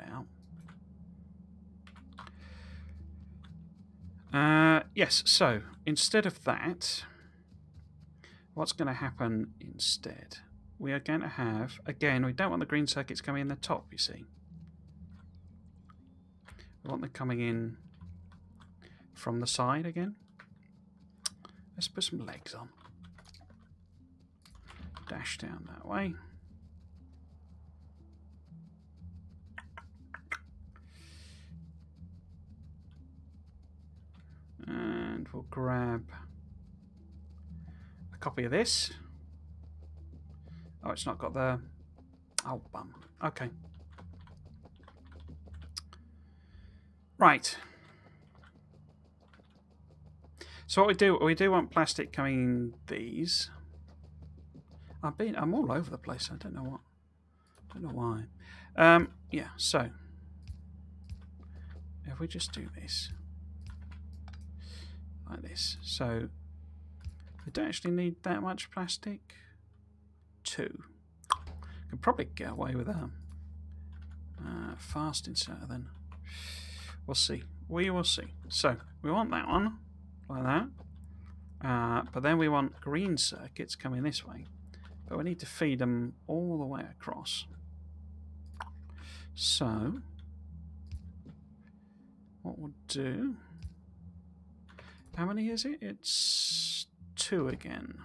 out. Yes, so instead of that, what's going to happen instead? We are going to have, again, we don't want the green circuits coming in the top, you see. We want them coming in from the side again. Let's put some legs on. Dash down that way. And we'll grab a copy of this. Oh, it's not got the... Oh, bum. Okay. Right. So what we do want plastic coming in these. I'm all over the place. I don't know why. Yeah, so if we just do this like this. So we don't actually need that much plastic. 2. Can probably get away with that. Fast inserter then. We'll see. We will see. So we want that one like that. But then we want green circuits coming this way. But we need to feed them all the way across. So what we'll do... How many is it? It's 2 again.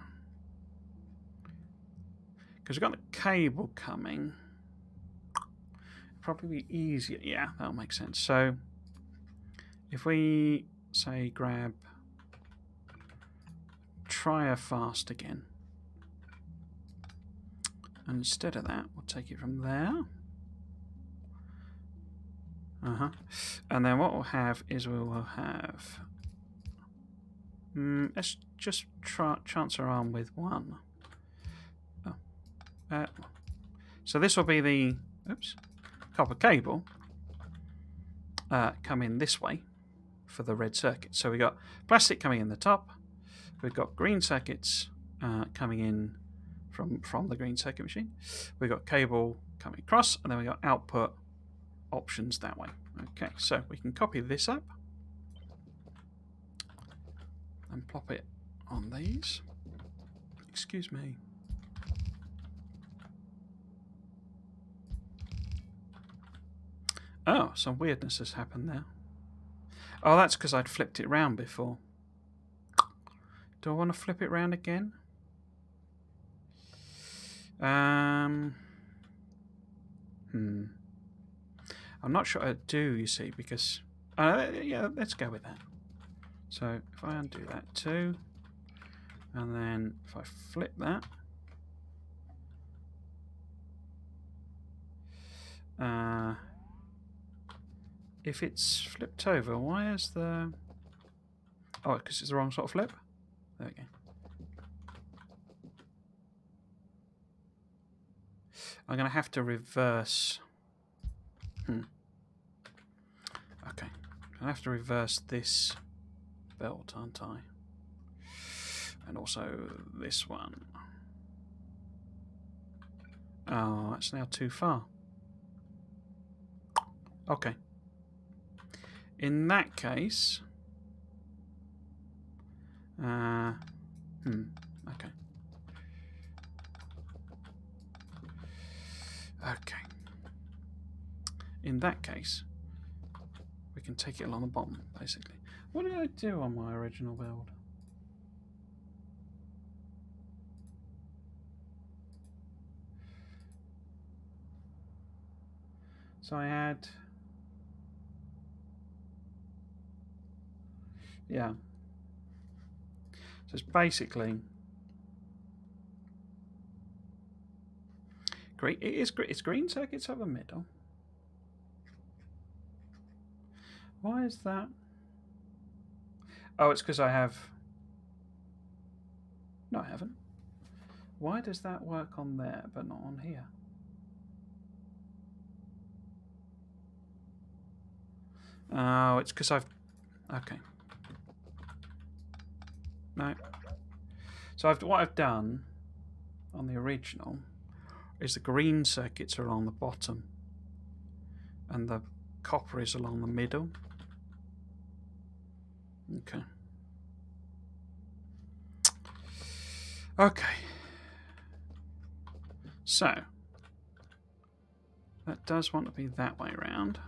Because we've got the cable coming. Probably be easier. Yeah, that'll make sense. So if we say grab try a fast again, and instead of that we'll take it from there. And then what we'll have is we will have let's just chance our arm with 1. So this will be the copper cable coming this way for the red circuit. So we've got plastic coming in the top, we've got green circuits coming in from the green circuit machine, we've got cable coming across, and then we've got output options that way. Okay, so we can copy this up and plop it on these. Excuse me. Oh, some weirdness has happened there. Oh, that's because I'd flipped it round before. Do I want to flip it round again? I'm not sure I do, you see, because... yeah, let's go with that. So if I undo that too, and then if I flip that... if it's flipped over, why is the... Oh, because it's the wrong sort of flip? There we go. I'm going to have to reverse... Okay. I have to reverse this belt, aren't I? And also this one. Oh, that's now too far. Okay. In that case... Okay. Okay. In that case, we can take it along the bottom, basically. What did I do on my original build? So I had, yeah. So it's basically green. It's green circuits over the middle. Why is that? Oh, it's because I have. No, I haven't. Why does that work on there but not on here? Oh, it's because I've. Okay. No. So what I've done on the original is the green circuits are along the bottom and the copper is along the middle. Okay. Okay. So that does want to be that way round.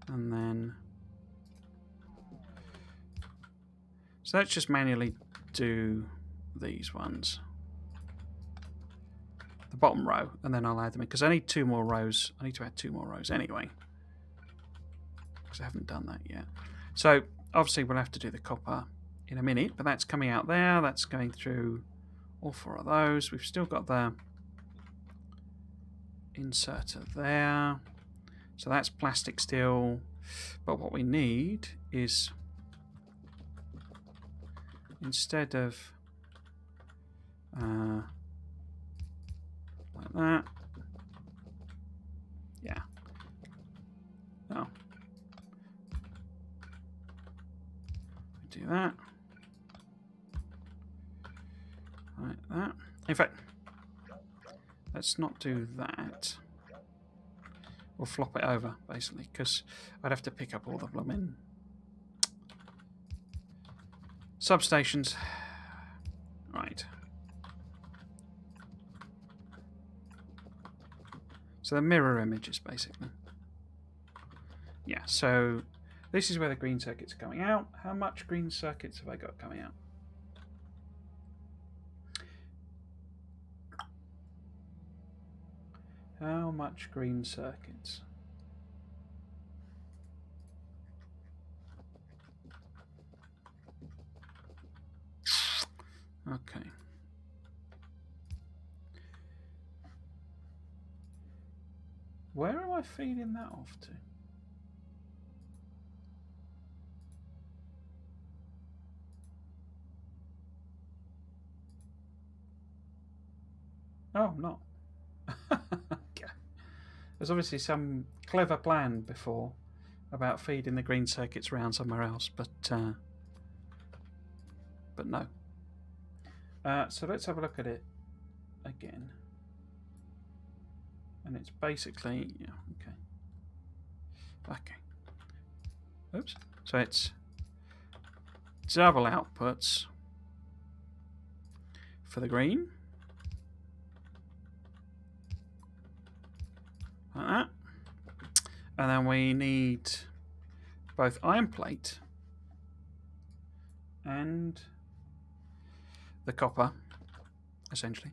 And then so let's just manually do these ones. The bottom row, and then I'll add them in because I need 2 more rows. I need to add 2 more rows anyway because I haven't done that yet. So obviously we'll have to do the copper in a minute, but that's coming out there. That's going through all 4 of those. We've still got the inserter there. So that's plastic still. But what we need is, instead of like that, yeah. Oh, we do that like that. In fact, let's not do that. We'll flop it over basically because I'd have to pick up all the blooming substations. Right. So the mirror images basically. Yeah, so this is where the green circuits are coming out. How much green circuits have I got coming out? How much green circuits? Okay. Where am I feeding that off to? Oh, I'm not. Okay. There's obviously some clever plan before about feeding the green circuits around somewhere else, but no. So let's have a look at it again. And it's basically, yeah, okay. Okay. Oops. So it's double outputs for the green. Like that. And then we need both iron plate and the copper, essentially.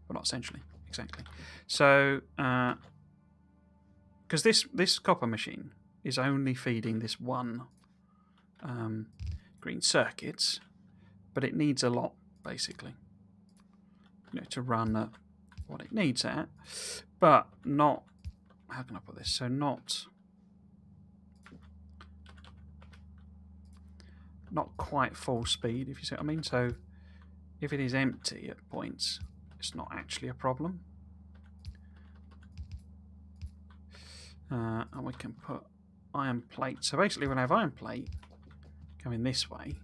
Well, not essentially, exactly. So, because this copper machine is only feeding this one green circuits, but it needs a lot, basically, to run what it needs at, but not, how can I put this? So not quite full speed, if you see what I mean. So if it is empty at points, it's not actually a problem. And we can put iron plate. So basically when I have iron plate coming this way,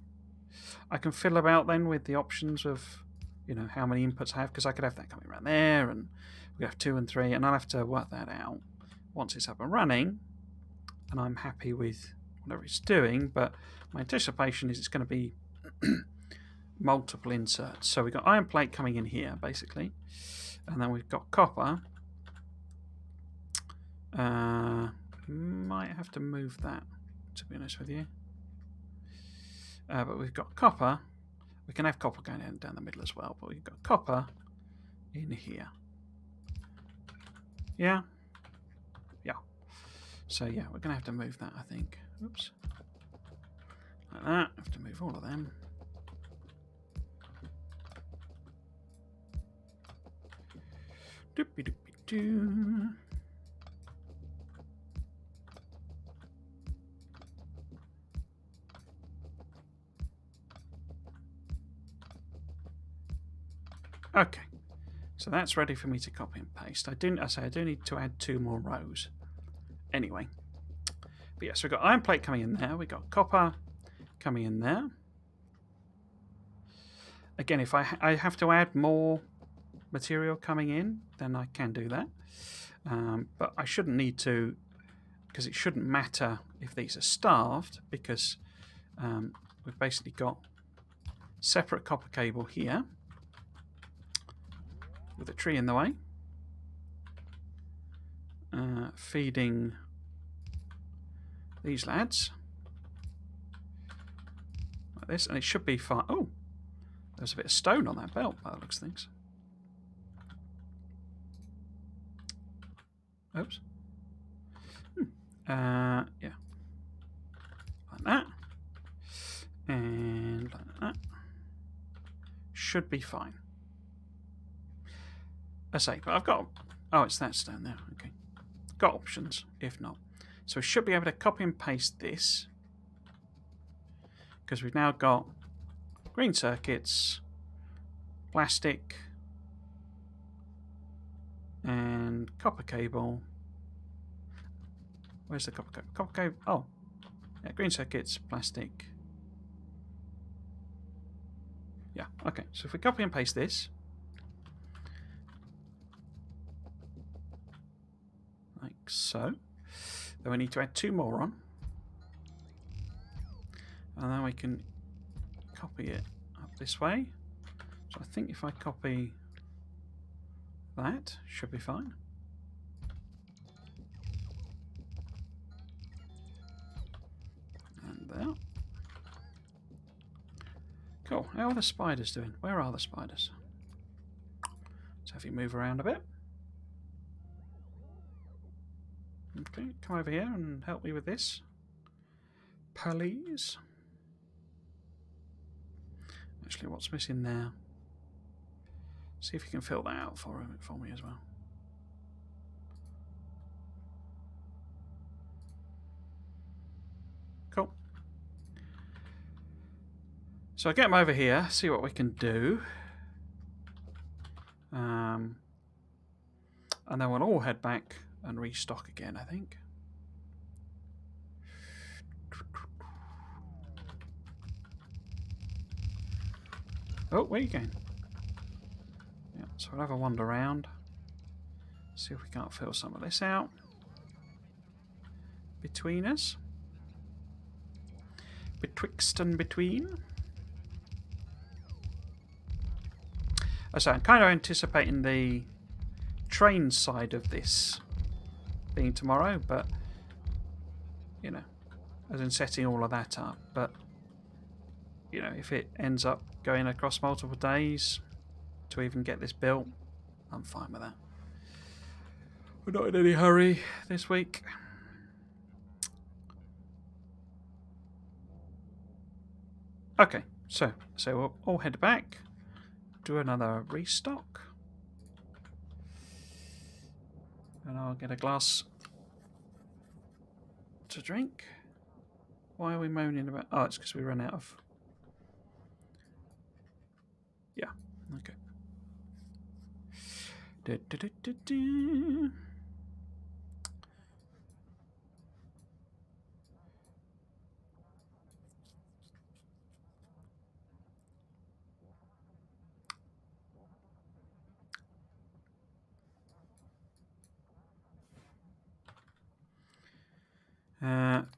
I can fill about then with the options of, how many inputs I have, because I could have that coming around there, and we have 2 and 3, and I'll have to work that out once it's up and running, and I'm happy with whatever it's doing, but my anticipation is it's going to be multiple inserts. So we've got iron plate coming in here, basically, and then we've got copper. Might have to move that, to be honest with you. But we've got copper. We can have copper going down the middle as well, but we've got copper in here. Yeah. Yeah. So yeah, we're going to have to move that, I think. Oops. Like that. Have to move all of them. Doopy doopy doo. Okay. So that's ready for me to copy and paste. I do need to add 2 more rows. Anyway. But yes, we've got iron plate coming in there. We've got copper coming in there. Again, if I have to add more material coming in, then I can do that. But I shouldn't need to, because it shouldn't matter if these are starved, because we've basically got separate copper cable here with a tree in the way, feeding these lads like this, and it should be fine. Oh, there's a bit of stone on that belt by the looks of things. Oops. Yeah. Like that. And like that. Should be fine. I say, but I've got... Oh, it's that stone there. Okay. Got options, if not. So we should be able to copy and paste this. Because we've now got green circuits, plastic, and copper cable. Where's the copper cable? Copper cable. Oh, yeah, green circuits, plastic. Yeah, okay. So if we copy and paste this, like so, then we need to add 2 more on, and then we can copy it up this way. So I think if I copy that, should be fine. And there. Cool. How are the spiders doing? Where are the spiders? So if you move around a bit. Okay, come over here and help me with this, please. Actually, what's missing there? See if you can fill that out for me as well. Cool. So I get them over here, see what we can do. And then we'll all head back and restock again, I think. Oh, where are you going? Yeah, so we'll have a wander around. See if we can't fill some of this out between us. Betwixt and between. So I'm kind of anticipating the train side of this being tomorrow, but you know, as in setting all of that up. But you know, if it ends up going across multiple days to even get this built, I'm fine with that. We're not in any hurry this week. Okay, so we'll all head back, do another restock, and I'll get a glass to drink. Why are we moaning about... Oh, it's because we ran out of... Yeah, okay.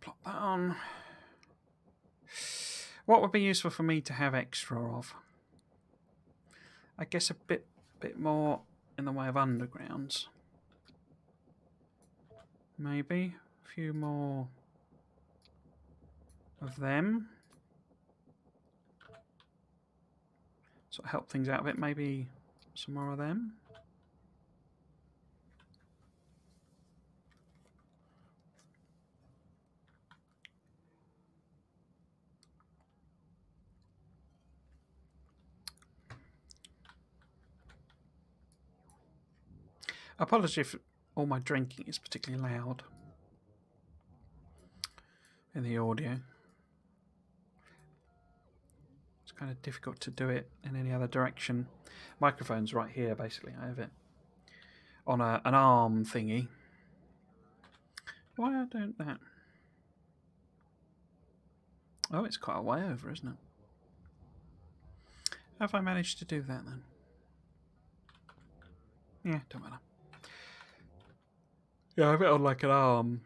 Plop that on. What would be useful for me to have extra of? I guess a bit more in the way of undergrounds. Maybe a few more of them. Sort of help things out a bit. Maybe some more of them. Apology if all my drinking is particularly loud in the audio. It's kind of difficult to do it in any other direction. Microphone's right here, basically. I have it on an arm thingy. Why don't that? Oh, it's quite a way over, isn't it? Have I managed to do that then? Yeah, don't matter. Yeah, I have it on like an arm,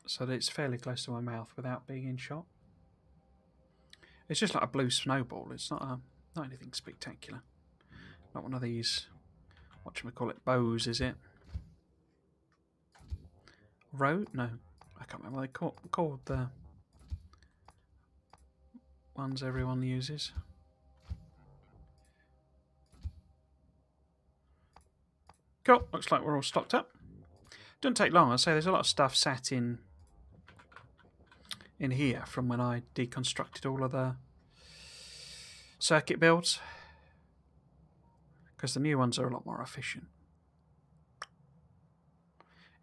so that it's fairly close to my mouth without being in shot. It's just like a blue snowball. It's not anything spectacular. Not one of these, whatchamacallit, bows, is it? Rode? No, I can't remember what they called the ones everyone uses. Cool, looks like we're all stocked up. Doesn't take long. I say there's a lot of stuff sat in here from when I deconstructed all of the circuit builds, because the new ones are a lot more efficient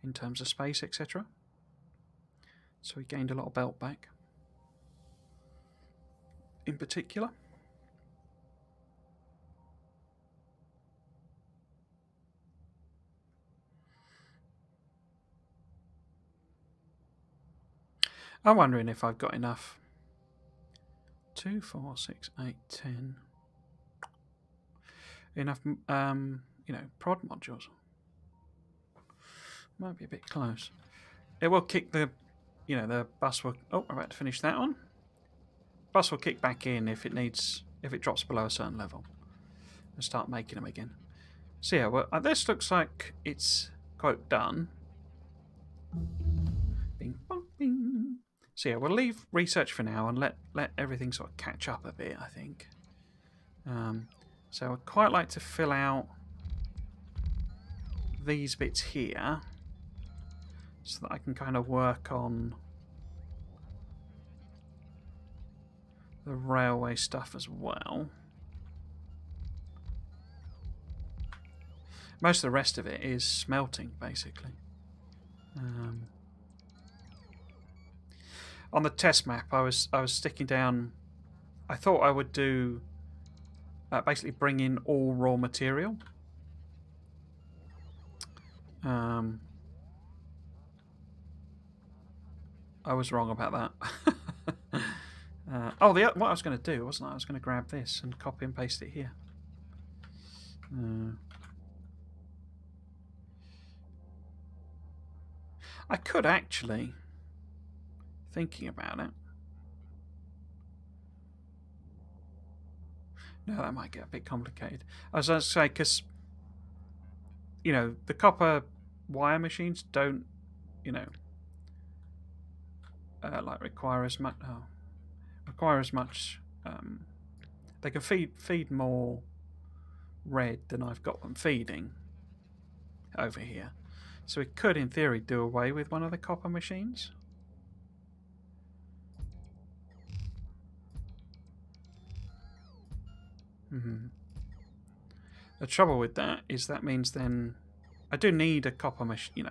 in terms of space, etc. So we gained a lot of belt back in particular. I'm wondering if I've got enough. 2, 4, 6, 8, 10. Enough, prod modules. Might be a bit close. It will kick the, the bus will. Oh, I'm about to finish that one. Bus will kick back in if it drops below a certain level, and start making them again. So yeah, well, this looks like it's quote done. Bing, bong, bing. So yeah, we'll leave research for now and let everything sort of catch up a bit, I think. So I'd quite like to fill out these bits here so that I can kind of work on the railway stuff as well. Most of the rest of it is smelting, basically. On the test map, I was sticking down. I thought I would do basically bring in all raw material. I was wrong about that. What I was going to do, wasn't I? I was going to grab this and copy and paste it here. I could actually, thinking about it. No, that might get a bit complicated. I was going to say, because, the copper wire machines don't, require as much. They can feed more red than I've got them feeding over here. So we could, in theory, do away with one of the copper machines. The trouble with that is that means then I do need a copper machine.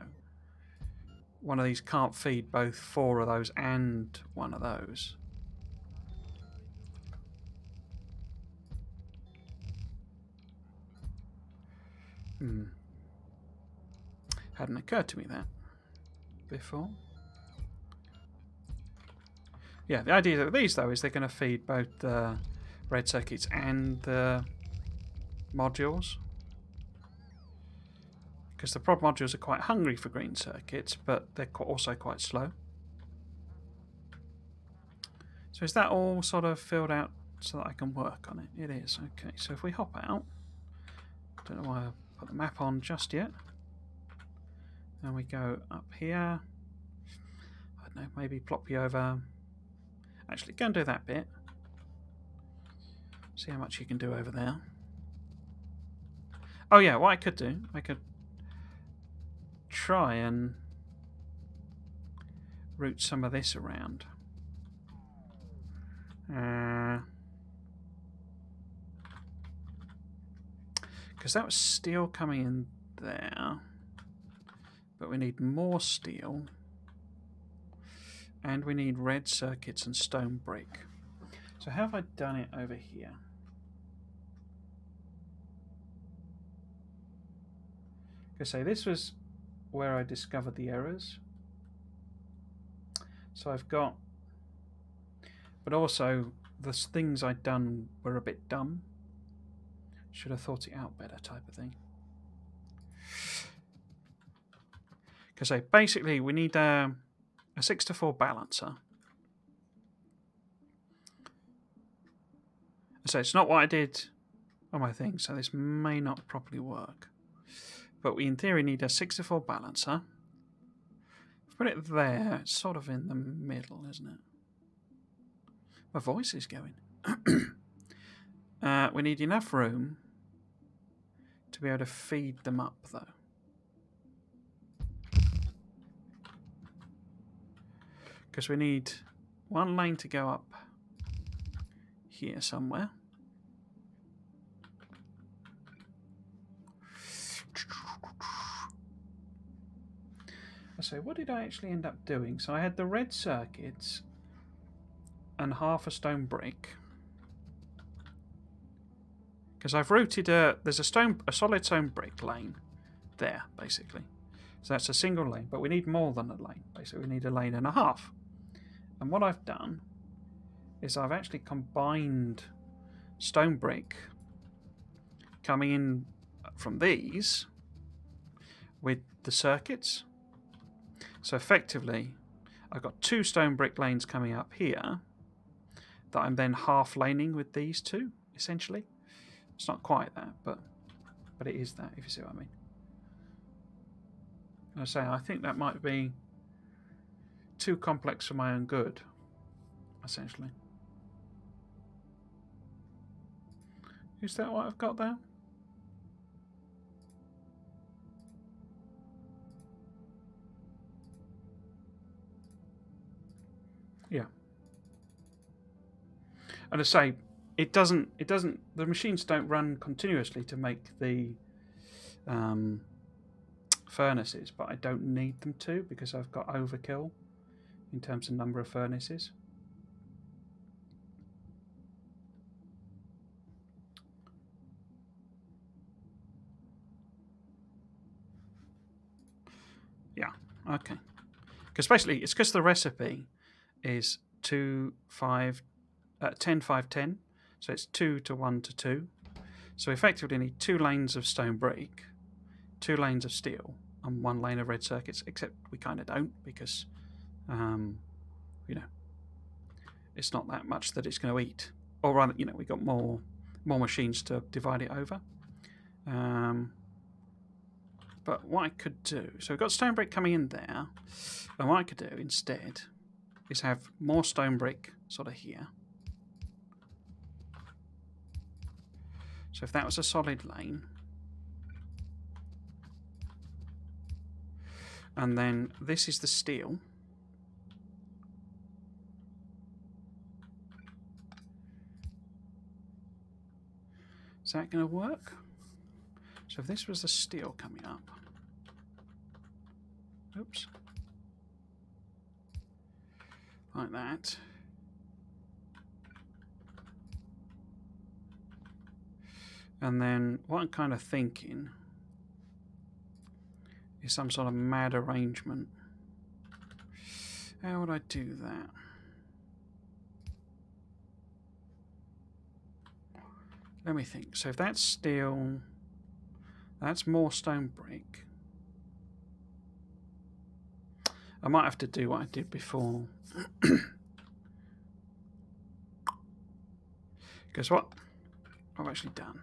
One of these can't feed both 4 of those and one of those. Hadn't occurred to me that before. Yeah, the idea of these, though, is they're going to feed both the red circuits and the modules. Because the prod modules are quite hungry for green circuits, but they're also quite slow. So is that all sort of filled out so that I can work on it? It is. Okay, so if we hop out, don't know why I put the map on just yet. And we go up here. I don't know, maybe plop you over. Actually, go and do that bit. See how much you can do over there. Oh yeah, what I could do, I could try and route some of this around. Because that was steel coming in there, but we need more steel, and we need red circuits and stone brick. So how have I done it over here? So this was where I discovered the errors. So I've got, but also the things I'd done were a bit dumb. Should have thought it out better, type of thing. Because basically we need a 6-to-4 balancer. So it's not what I did on my thing, so this may not properly work. But we in theory need a 6-to-4 balancer. Put it there, it's sort of in the middle, isn't it? My voice is going. We need enough room to be able to feed them up, though. Because we need one lane to go up here somewhere. So what did I actually end up doing? So I had the red circuits and half a stone brick. Because I've routed there's a solid stone brick lane there, basically. So that's a single lane, but we need more than a lane. Basically, we need a lane and a half. And what I've done is I've actually combined stone brick coming in from these with the circuits. So effectively, I've got 2 stone brick lanes coming up here that I'm then half laning with these 2, essentially. It's not quite that, but it is that, if you see what I mean. I think that might be too complex for my own good, essentially. Is that what I've got there? Yeah. And I say, it doesn't, the machines don't run continuously to make the furnaces, but I don't need them to because I've got overkill in terms of number of furnaces. Yeah, okay. Because basically, it's because the recipe is 2, 5, 10, 5, 10. So it's 2 to 1 to 2. So effectively, you need 2 lanes of stone brick, 2 lanes of steel, and 1 lane of red circuits. Except we kind of don't because, you know, it's not that much that it's going to eat. Or rather, you know, we got more machines to divide it over. But what I could do, so we've got stone brick coming in there, and what I could do instead is have more stone brick sort of here. So if that was a solid lane, and then this is the steel. Is that going to work? So if this was the steel coming up, oops, like that. And then what I'm kind of thinking is some sort of mad arrangement. How would I do that? Let me think. So if that's steel, that's more stone brick. I might have to do what I did before. Because what I've actually done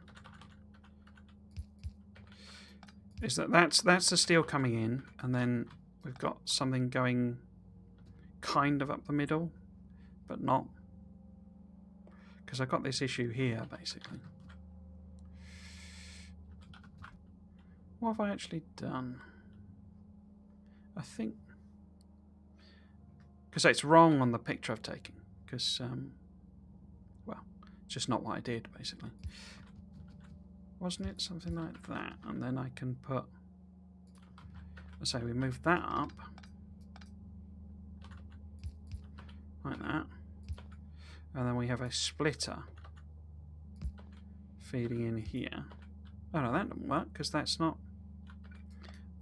is that's the steel coming in, and then we've got something going kind of up the middle, but not. Because I've got this issue here, basically. What have I actually done? I think... Because it's wrong on the picture I've taken. Because, well, it's just not what I did, basically. Wasn't it something like that? And then I can put So we move that up. Like that. And then we have a splitter feeding in here. Oh no, that didn't work because that's not...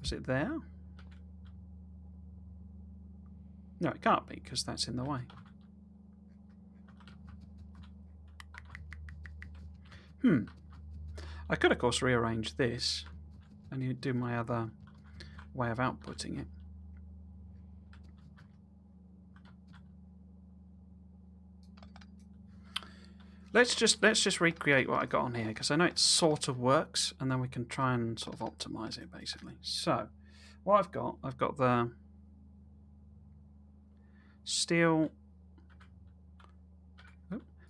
Was it there? No, it can't be because that's in the way. I could, of course, rearrange this and you do my other way of outputting it. Let's just recreate what I got on here because I know it sort of works, and then we can try and sort of optimize it basically. So, what I've got the steel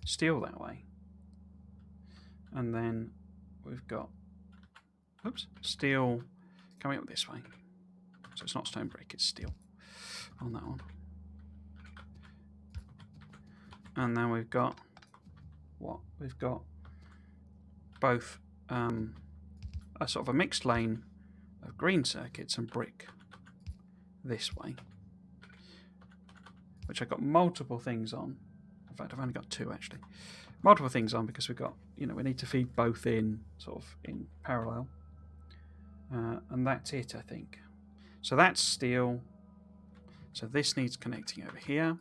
that way, and then we've got steel coming up this way. So it's not stone brick, it's steel on that one. And then we've got what? We've got both a sort of a mixed lane of green circuits and brick this way, which I've got multiple things on. In fact, I've only got two actually. Multiple things on because we've got, we need to feed both in sort of in parallel. And that's it, I think. So that's steel. So this needs connecting over here.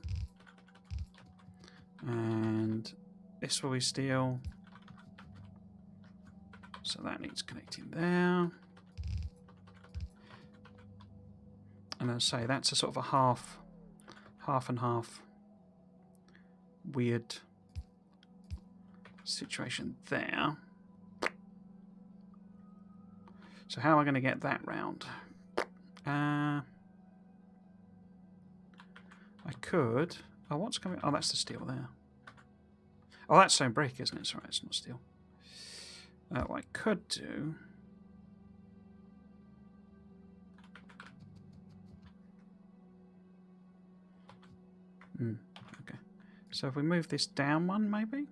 And this will be steel. So that needs connecting there. And as I say, that's a sort of a half and half weird situation there. So how am I going to get that round? I could... Oh, what's coming... Oh, that's the steel there. Oh, that's stone brick, isn't it? Sorry, it's not steel. What I could do... Okay. So if we move this down one, maybe?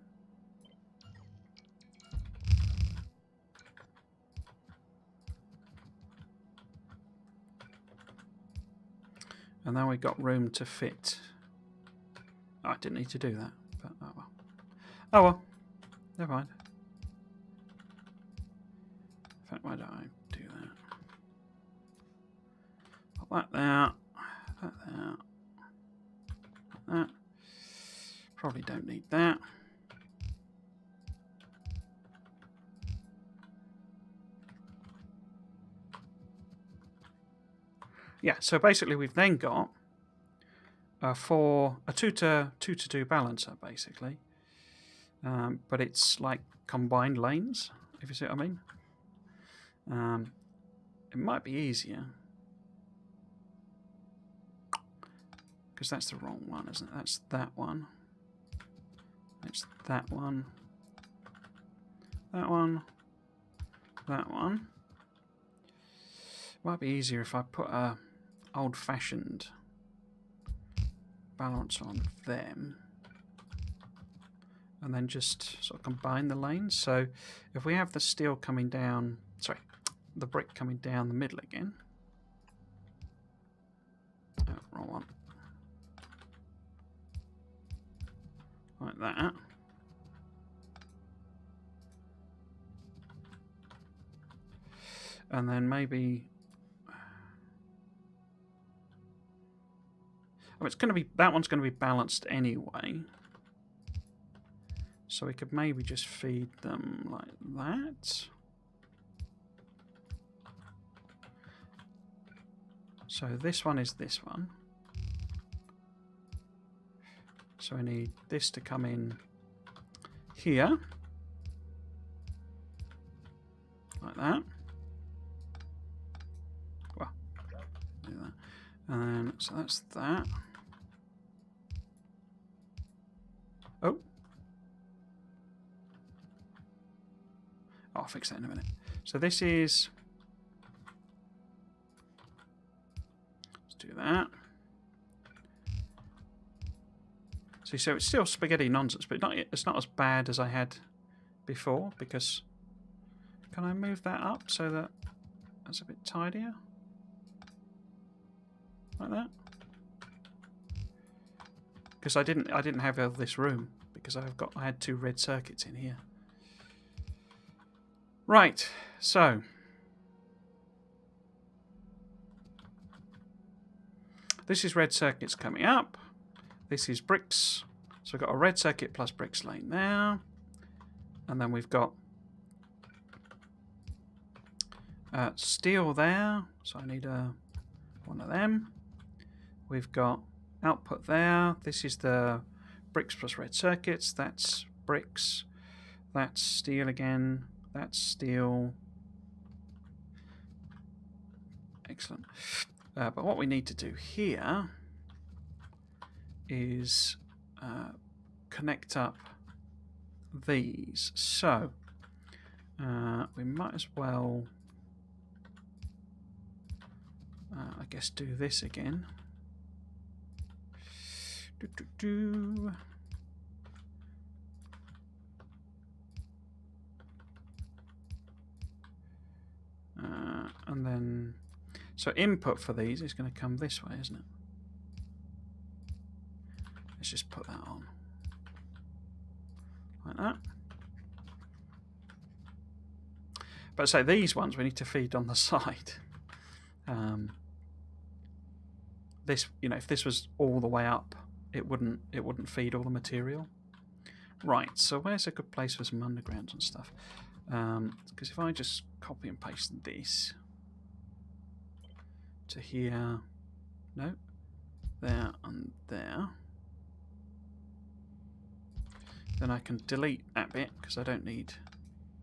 And then we got room to fit. Oh, I didn't need to do that, but oh well. Oh well, never mind. In fact, why don't I do that? Put that there, that there, that. Probably don't need that. Yeah, so basically we've then got a 2 to 2 balancer basically, but it's like combined lanes, if you see what I mean. It might be easier because that's the wrong one, isn't it? That's that one. It's that one. That one. That one. Might be easier if I put a old-fashioned balance on them and then just sort of combine the lanes. So if we have the steel coming down, sorry, the brick coming down the middle again. Oh, wrong one. Like that. And then maybe... it's going to be, that one's going to be balanced anyway. So we could maybe just feed them like that. So this one is this one. So I need this to come in here. Like that. Well, do that. And then, so that's that. Oh. I'll fix that in a minute. So this is... Let's do that. So it's still spaghetti nonsense, but it's not as bad as I had before, because... Can I move that up so that that's a bit tidier? like that. Because I didn't have all this room because I had 2 red circuits in here. Right, so this is red circuits coming up. This is bricks. So we've got a red circuit plus bricks lane there. And then we've got steel there. So I need one of them. We've got output there. This is the bricks plus red circuits. That's bricks. That's steel again. That's steel. Excellent. But what we need to do here is connect up these. So we might as well, I guess, do this again. And then, so input for these is going to come this way, isn't it? Let's just put that on like that. But so these ones we need to feed on the side. This, you know, if this was all the way up, it wouldn't feed all the material. Right. So where's a good place for some undergrounds and stuff? Because if I just copy and paste this to here, no, there and there, then I can delete that bit because I don't need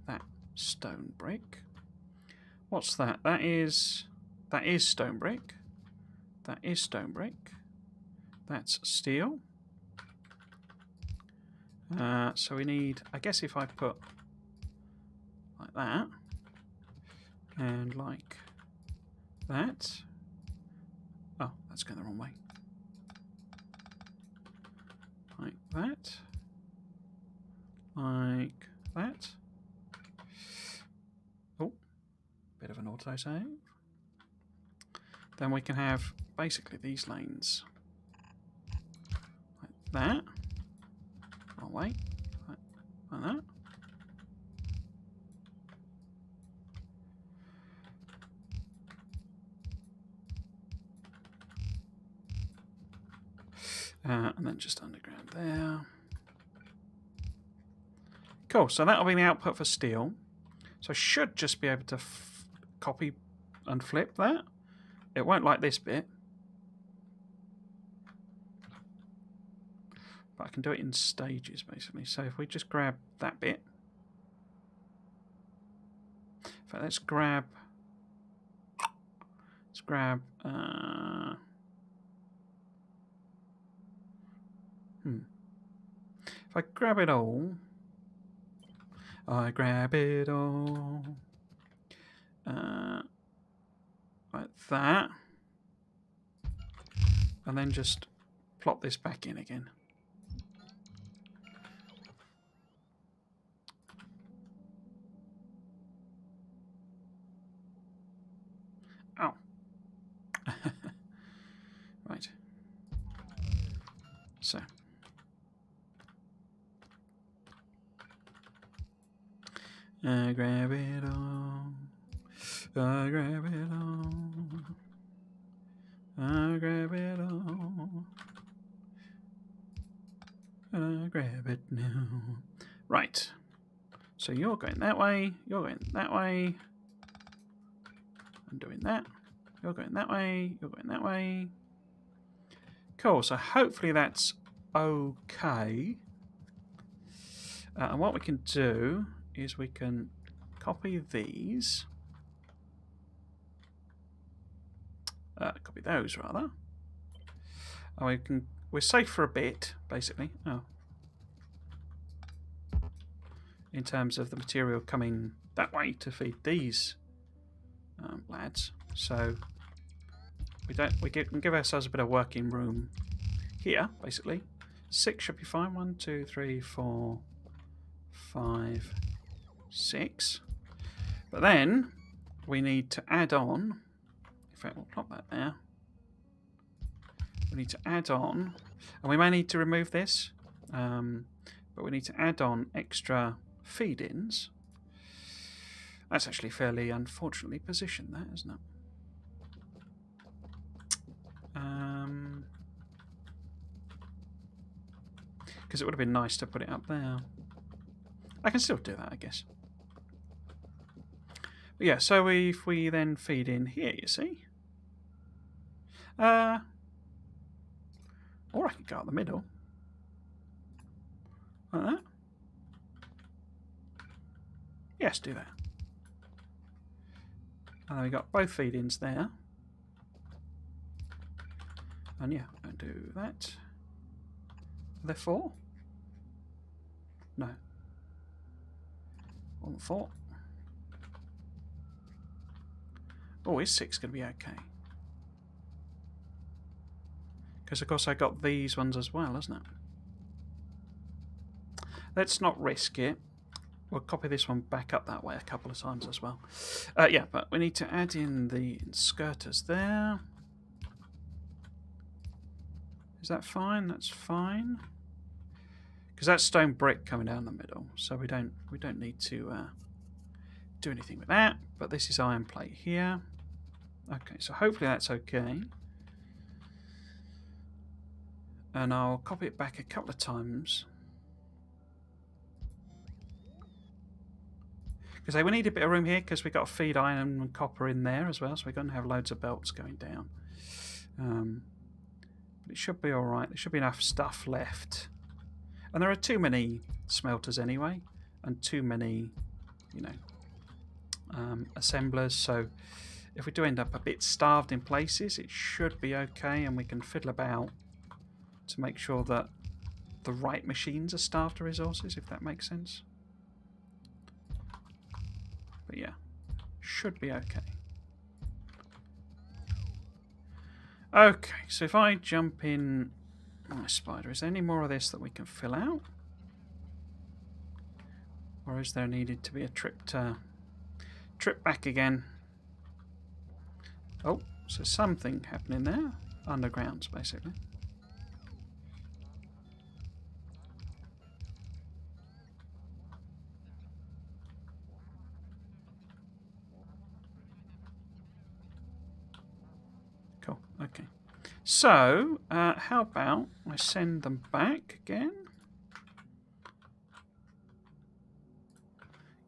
that stone brick. What's that? That is stone brick. That is stone brick. That's steel. So we need, I guess if I put like that and like that. Oh, that's going the wrong way. Like that. Like that. Oh, bit of an autosave. Then we can have basically these lanes like that. Wrong way. Like that. And then just underground there. Cool, so that'll be the output for steel. So I should just be able to copy and flip that. It won't like this bit. But I can do it in stages, basically. So if we just grab that bit. In fact, let's grab... If I grab it all... I grab it all... like that. And then just plop this back in again. Oh. Right. So. I grab it all. I grab it all. I grab it all. I grab it now. Right. So you're going that way. You're going that way. I'm doing that. You're going that way. You're going that way. Cool. So hopefully that's okay. And what we can do is we can copy these. Copy those rather. And we're safe for a bit, basically. Oh. In terms of the material coming that way to feed these lads. So we can give ourselves a bit of working room here, basically. 6 should be fine. 1, 2, 3, 4, 5, 6. But then we need to add on. In fact, we'll plop that there. we need to add on, and we may need to remove this, but we need to add on extra feed-ins. That's actually fairly unfortunately positioned, that, isn't it? Because it would have been nice to put it up there. I can still do that, I guess. But yeah, so if we then feed in here, you see. Or I could go out the middle. Like that. Yes, do that. And then we got both feed-ins there. And yeah, I'll do that. Are there 4? No. 1, 4. Oh, is 6 going to be okay? Because of course I got these ones as well, isn't it? Let's not risk it. We'll copy this one back up that way a couple of times as well. Yeah, but we need to add in the inserters there. Is that fine? That's fine. Because that's stone brick coming down the middle, so we don't need to do anything with that. But this is iron plate here. Okay, so hopefully that's okay. And I'll copy it back a couple of times. Because we need a bit of room here because we've got to feed iron and copper in there as well, so we're going to have loads of belts going down. But it should be alright. There should be enough stuff left. And there are too many smelters anyway, and too many, you know, assemblers. So if we do end up a bit starved in places, it should be okay, and we can fiddle about to make sure that the right machines are starved of resources, if that makes sense. But yeah, should be okay. Okay, so if I jump in my spider, is there any more of this that we can fill out? Or is there needed to be a trip back again? Oh, so something happening there. Undergrounds, basically. Cool, okay. So, how about I send them back again?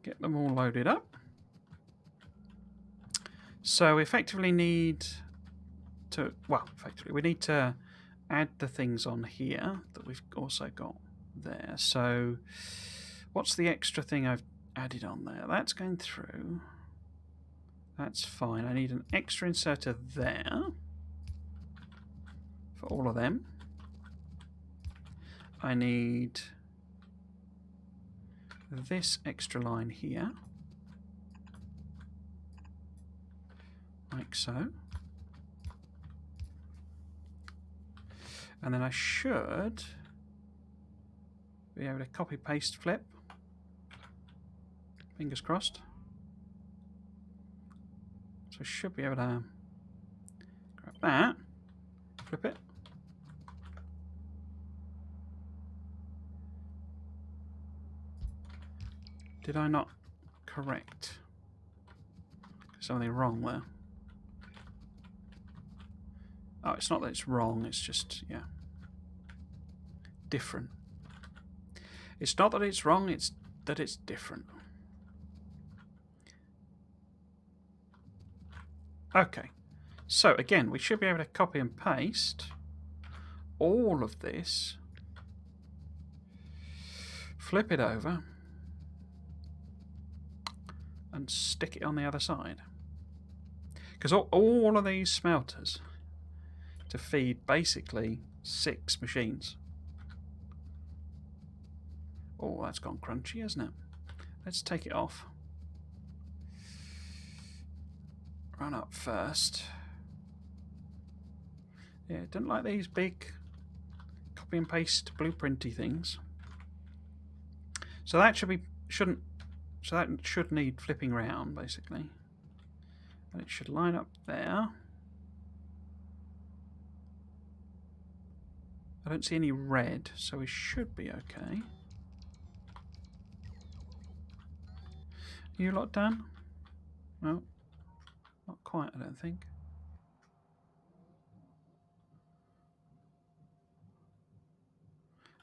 Get them all loaded up. So we effectively need to, well, effectively, we need to add the things on here that we've also got there. So what's the extra thing I've added on there? That's going through. That's fine. I need an extra inserter there for all of them. I need this extra line here, like so. And then I should be able to copy paste flip. Fingers crossed. So I should be able to grab that, flip it. Did I not correct? Something wrong there. Oh, it's not that it's wrong, it's just, yeah, different. It's not that it's wrong, it's that it's different. Okay, so again, we should be able to copy and paste all of this, flip it over, and stick it on the other side. Because all of these smelters to feed basically 6 machines. Oh, that's gone crunchy, hasn't it? Let's take it off. Run up first. Yeah, don't like these big copy and paste blueprinty things. So that should need flipping round basically. And it should line up there. I don't see any red, so we should be okay. You lot done? No, not quite, I don't think.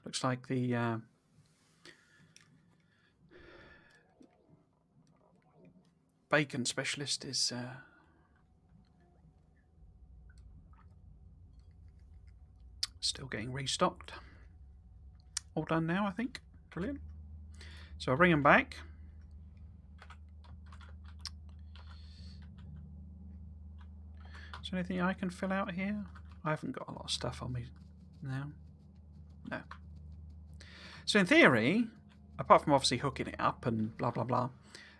Looks like the bacon specialist is still getting restocked. All done now, I think. Brilliant. So I'll bring them back. Is there anything I can fill out here? I haven't got a lot of stuff on me now. No. So in theory, apart from obviously hooking it up and blah blah blah,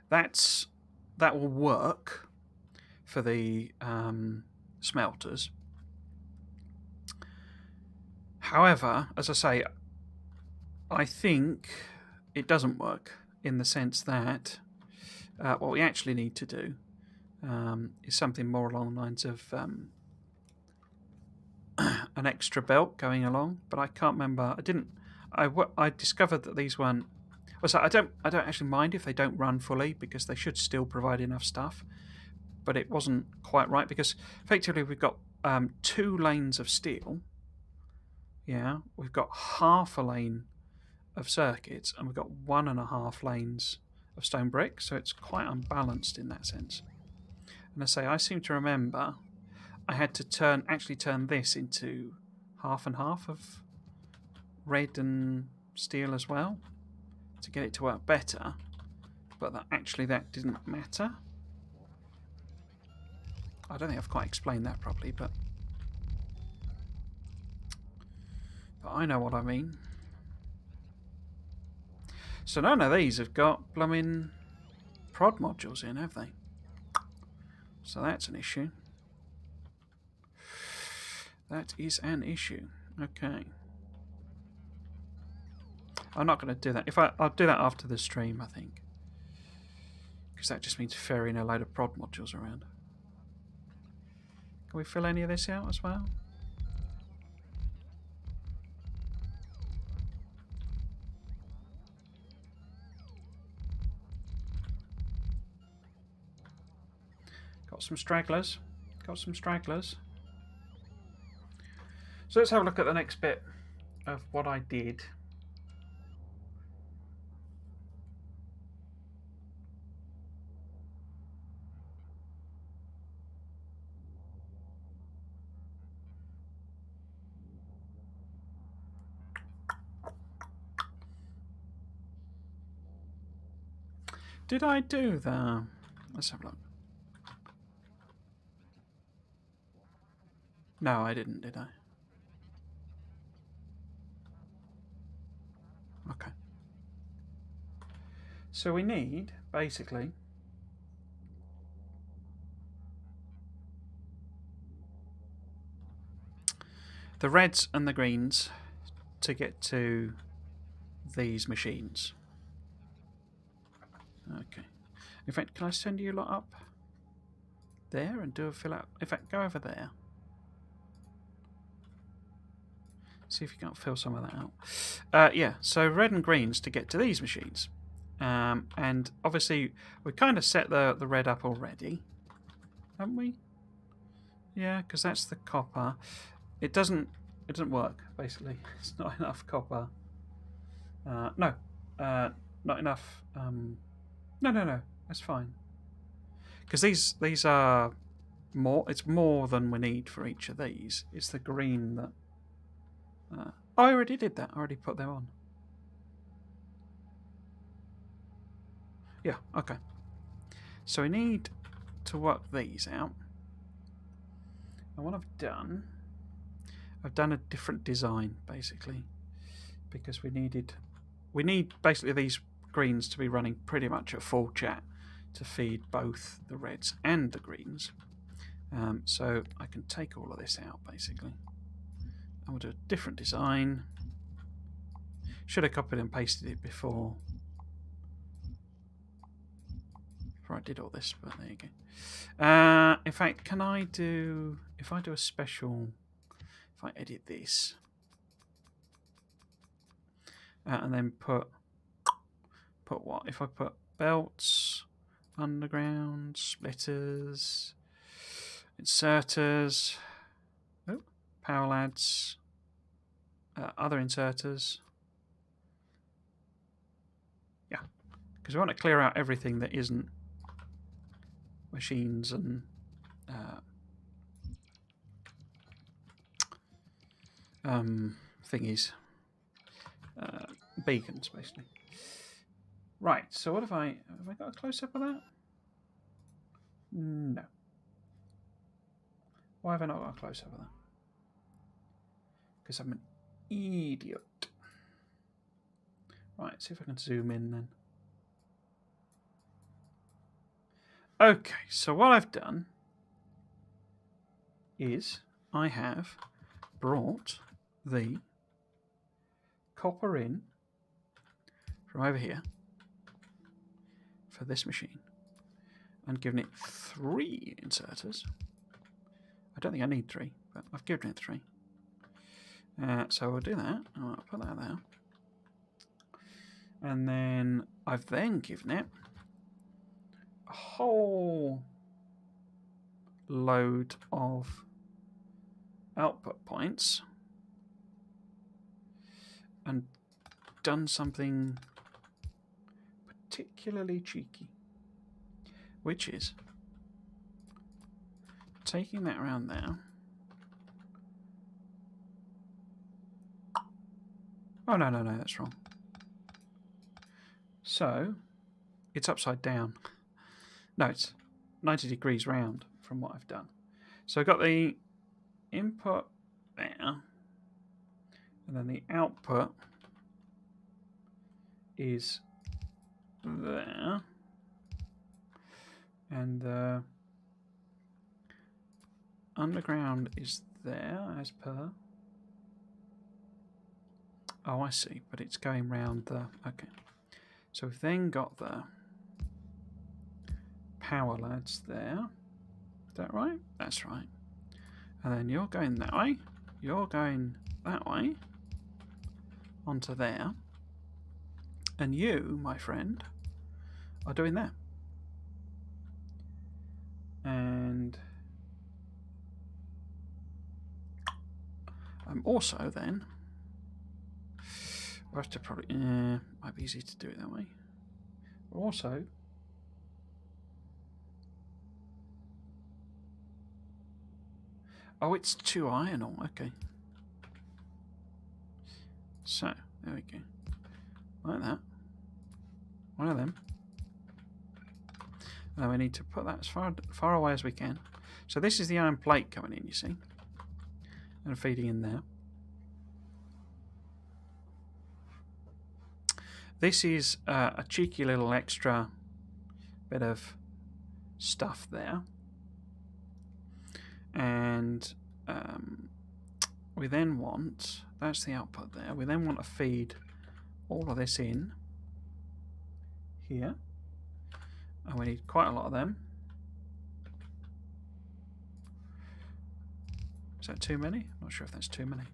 that will work for the smelters. However, as I say, I think it doesn't work in the sense that what we actually need to do is something more along the lines of an extra belt going along. But I can't remember. I discovered that these weren't. So I don't actually mind if they don't run fully because they should still provide enough stuff. But it wasn't quite right because effectively we've got 2 lanes of steel. Yeah, we've got half a lane of circuits and we've got 1.5 lanes of stone brick, so it's quite unbalanced in that sense. And I seem to remember I had to actually turn this into half and half of red and steel as well to get it to work better, but that didn't matter. I don't think I've quite explained that properly, but I know what I mean. So none of these have got blooming prod modules in, have they? So that's an issue. That is an issue. Okay. I'm not going to do that. I'll do that after the stream, I think. Because that just means ferrying a load of prod modules around. Can we fill any of this out as well? Got some stragglers. So let's have a look at the next bit of what I did. Did I do the... Let's have a look. No, I didn't, did I? Okay. So we need, basically, the reds and the greens to get to these machines. Okay. In fact, can I send you lot up there and do a fill out? In fact, go over there. See if you can't fill some of that out. Yeah, so red and greens to get to these machines. And obviously, we kind of set the red up already, haven't we? Yeah, because that's the copper. It doesn't work, basically. It's not enough copper. No, not enough. No, that's fine. Because these are more. It's more than we need for each of these. It's the green that. Oh, I already did that. I already put them on. Yeah, okay. So we need to work these out. And what I've done a different design, basically. Because we need basically these greens to be running pretty much at full chat to feed both the reds and the greens. So I can take all of this out, basically. And we'll do a different design. Should have copied and pasted it before I did all this, but there you go. In fact, if I do a special, if I edit this, and then put what? If I put belts, underground, splitters, inserters, power lads, other inserters. Yeah, because we want to clear out everything that isn't machines and thingies, beacons, basically. Right, so what have I got a close-up of that? No. Why have I not got a close-up of that? Because I'm an idiot. Right, see if I can zoom in then. Okay, so what I've done is I have brought the copper in from over here for this machine and given it 3 inserters. I don't think I need 3, but I've given it 3. So we'll do that. I'll put that there. And then I've then given it a whole load of output points and done something particularly cheeky, which is taking that around there. Oh, no, that's wrong. So it's upside down. No, it's 90 degrees round from what I've done. So I've got the input there, and then the output is there, and the underground is there as per. Oh, I see, but it's going round the. Okay. So we've then got the power lads there. Is that right? That's right. And then you're going that way. You're going that way. Onto there. And you, my friend, are doing that. And I'm also then. We'll have to probably. Might be easy to do it that way. We're also. Oh, it's 2 iron ore. Okay. So, there we go. Like that. One of them. And then we need to put that as far away as we can. So this is the iron plate coming in, you see. And feeding in there. This is a cheeky little extra bit of stuff there. And we then want, that's the output there, we then want to feed all of this in here. And we need quite a lot of them. Is that too many? I'm not sure if that's too many.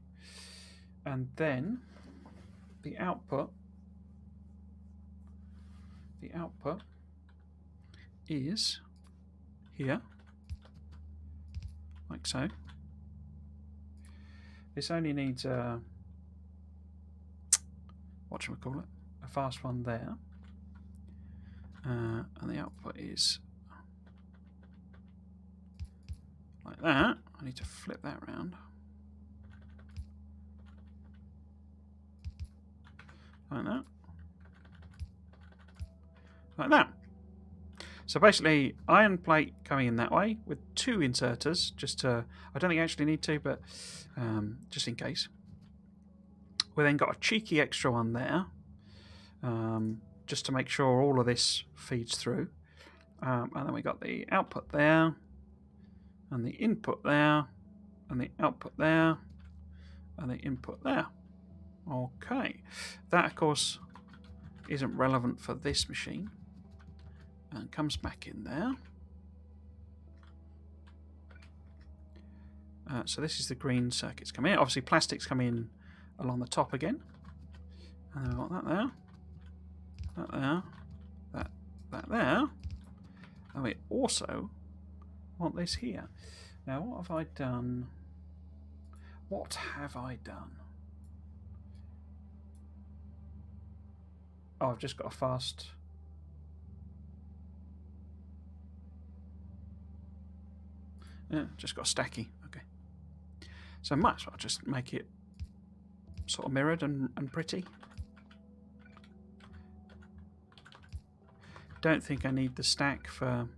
And then the output is here, like so. This only needs a whatchamacallit, a fast one there. And the output is like that. I need to flip that around. Like that. Like that. So basically, iron plate coming in that way with 2 inserters, just to, I don't think I actually need to, but just in case. We then got a cheeky extra one there, just to make sure all of this feeds through. And then we got the output there, and the input there, and the output there, and the input there. Okay. That, of course, isn't relevant for this machine. And comes back in there. So this is the green circuits coming in. Obviously, plastics come in along the top again. And then we want that there. That there. That there. And we also want this here. Now, what have I done? What have I done? Oh, I've just got a fast... Yeah, just got a stacky. Okay. So I might as well just make it sort of mirrored and pretty. Don't think I need the stack for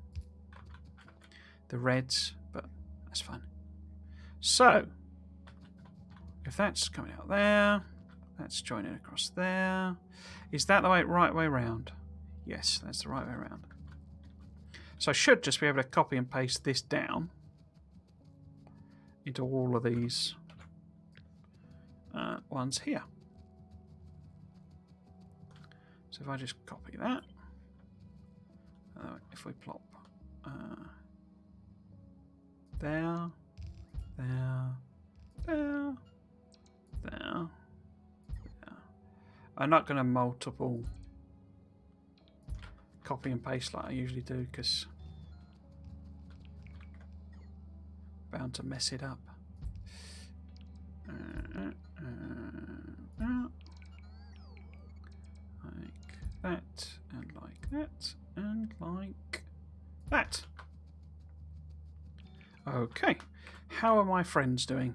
the reds, but that's fine. So, if that's coming out there, that's joining across there. Is that the right way round? Yes, that's the right way around. So I should just be able to copy and paste this down into all of these ones here. So if I just copy that, if we plop there, there, there, there. I'm not going to multiple copy and paste like I usually do because bound to mess it up. Like that, and like that, and like that. Okay, how are my friends doing?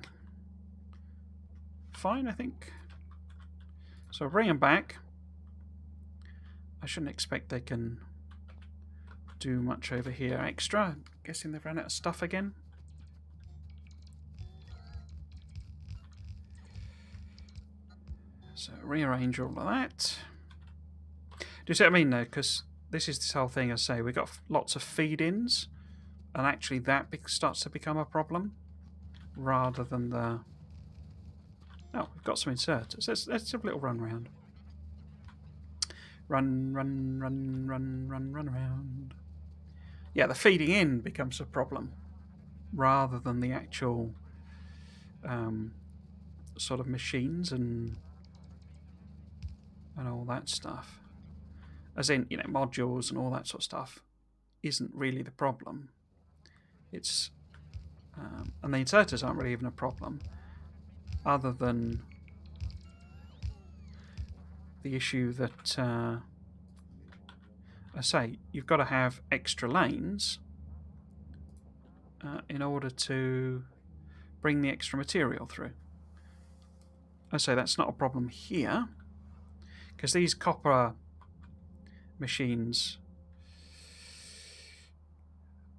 Fine, I think. So bring them back. I shouldn't expect they can do much over here extra. I'm guessing they've run out of stuff again. So rearrange all of that. Do you see what I mean though? Because this is this whole thing I say. We've got lots of feed-ins, and actually that starts to become a problem rather than the... Oh, we've got some inserters. Let's have a little run round. Run around. Yeah, the feeding in becomes a problem rather than the actual sort of machines and all that stuff. As in, you know, modules and all that sort of stuff isn't really the problem. It's and the inserters aren't really even a problem, other than the issue that I say you've got to have extra lanes in order to bring the extra material through. I say that's not a problem here because these copper machines,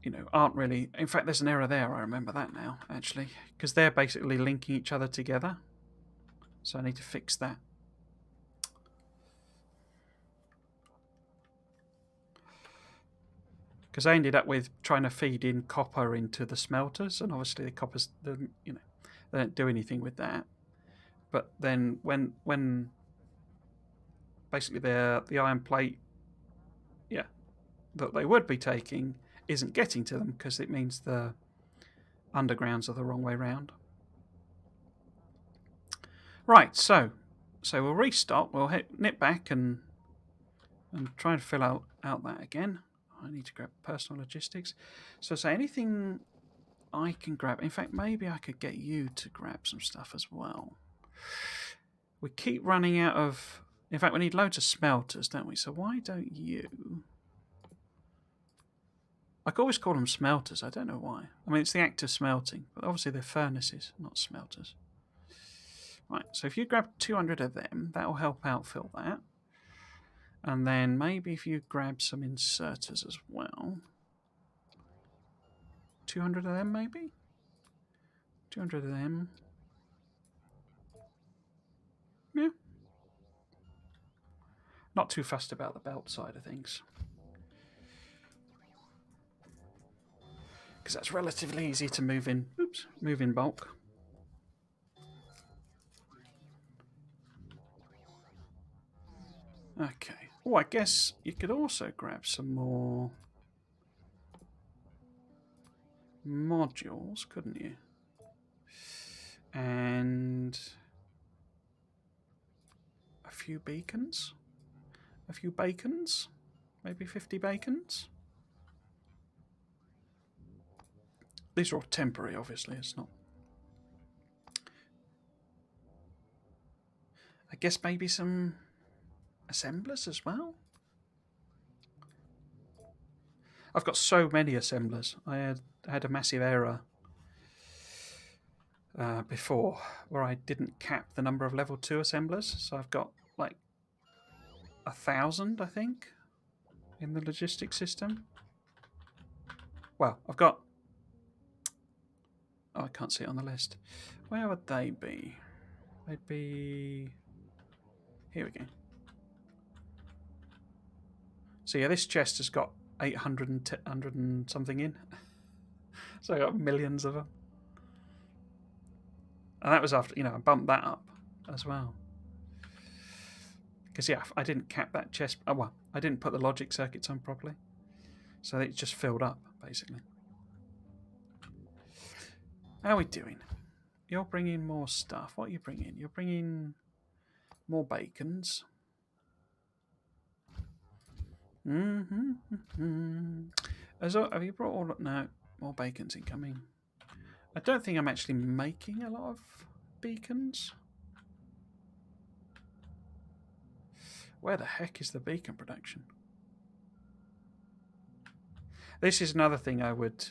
you know, aren't really... In fact, there's an error there. I remember that now, actually, because they're basically linking each other together. So I need to fix that. Because I ended up with trying to feed in copper into the smelters, and obviously the copper's, you know, they don't do anything with that. But then when basically the iron plate, yeah, that they would be taking isn't getting to them because it means the undergrounds are the wrong way round. Right, so we'll restart. We'll nip back and try and fill out that again. I need to grab personal logistics. So say anything I can grab. In fact, maybe I could get you to grab some stuff as well. We keep running out of... In fact, we need loads of smelters, don't we? So why don't you... I could always call them smelters. I don't know why. I mean, it's the act of smelting, but obviously they're furnaces, not smelters. Right, so if you grab 200 of them, that will help out fill that. And then maybe if you grab some inserters as well. 200 of them, maybe? 200 of them. Yeah. Not too fussed about the belt side of things. Because that's relatively easy to move in. Oops, move in bulk. Okay. Oh, I guess you could also grab some more modules, couldn't you? And I few beacons. A few bacons. Maybe 50 bacons. These are all temporary, obviously. It's not. I guess maybe some assemblers as well. I've got so many assemblers. I had a massive error before where I didn't cap the number of level 2 assemblers. So I've got like 1,000, I think, in the logistics system. Well, I've got... Oh, I can't see it on the list. Where would they be? They'd be... Here we go. So yeah, this chest has got 800 and something in. So I got millions of them. And that was after, I bumped that up as well. Because, yeah, I didn't cap that chest. Oh, well, I didn't put the logic circuits on properly. So it just filled up, basically. How are we doing? You're bringing more stuff. What are you bringing? You're bringing more bacons. Have you brought all... No, more bacons incoming. I don't think I'm actually making a lot of beacons. Where the heck is the beacon production? This is another thing I would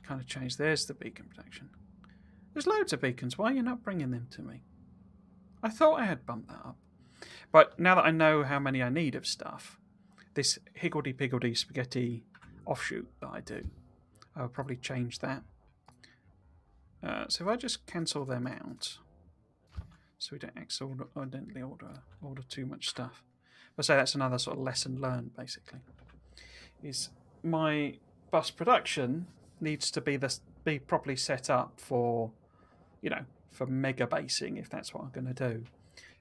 kind of change. There's the beacon production. There's loads of beacons. Why are you not bringing them to me? I thought I had bumped that up. But now that I know how many I need of stuff, this higgledy-piggledy spaghetti offshoot that I do, I'll probably change that. So if I just cancel them out, so we don't accidentally order too much stuff. But say that's another sort of lesson learned, basically. Is my bus production needs to be properly set up for, for megabasing, if that's what I'm going to do.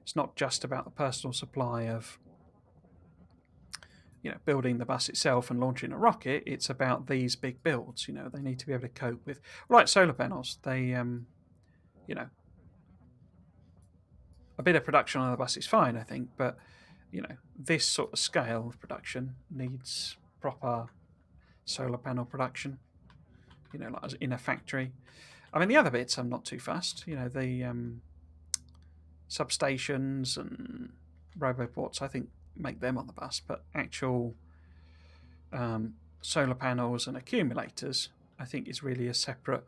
It's not just about the personal supply of, building the bus itself and launching a rocket. It's about these big builds. They need to be able to cope with, like solar panels. They, a bit of production on the bus is fine, I think, but this sort of scale of production needs proper solar panel production. Like in a factory. I mean, the other bits I'm not too fussed. The substations and roboports, I think, make them on the bus, but actual solar panels and accumulators, I think, is really a separate.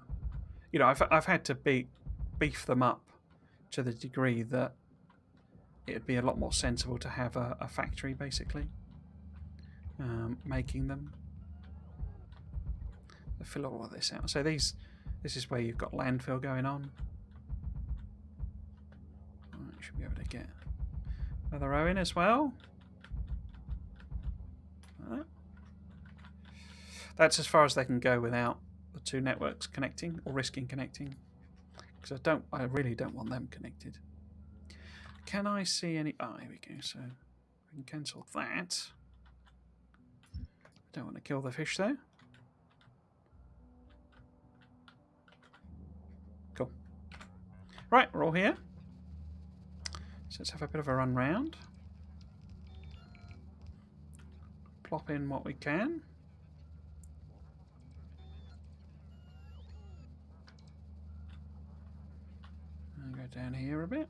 I've had to beef them up to the degree that it'd be a lot more sensible to have a factory, basically, making them. They fill all of this out. So this is where you've got landfill going on. Right, should be able to get another row in as well. That's as far as they can go without the two networks connecting or risking connecting, because I really don't want them connected. Can I see any? Oh, here we go. So we can cancel that. Don't want to kill the fish though. Cool. Right, we're all here. So let's have a bit of a run round. Plop in what we can. And go down here a bit.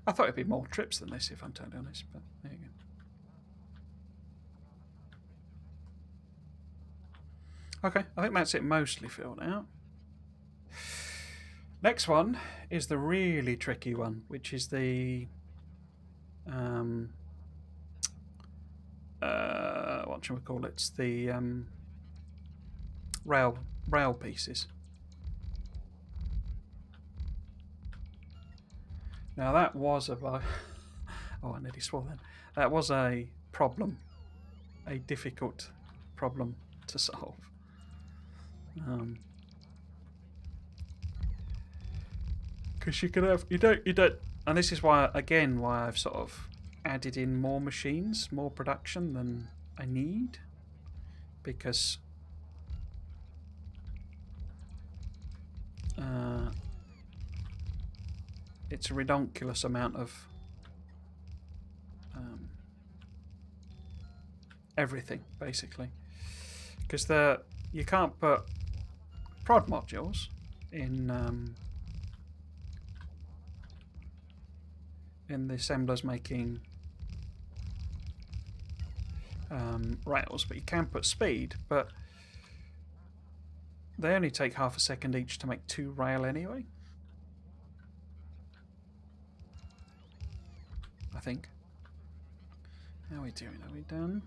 I thought it'd be more trips than this, if I'm totally honest, but there you go. Okay, I think that's it mostly filled out. Next one is the really tricky one, which is the what shall we call it? It's the rail pieces. Now that was oh, I nearly swore then. That was a problem, a difficult problem to solve. Because you don't, and this is why I've sort of added in more machines, more production than I need, because it's a redonkulous amount of everything, basically. Because you can't put prod modules in the assemblers making rails, but you can put speed, but they only take half a second each to make 2 rail anyway. I think. How are we doing? Are we done?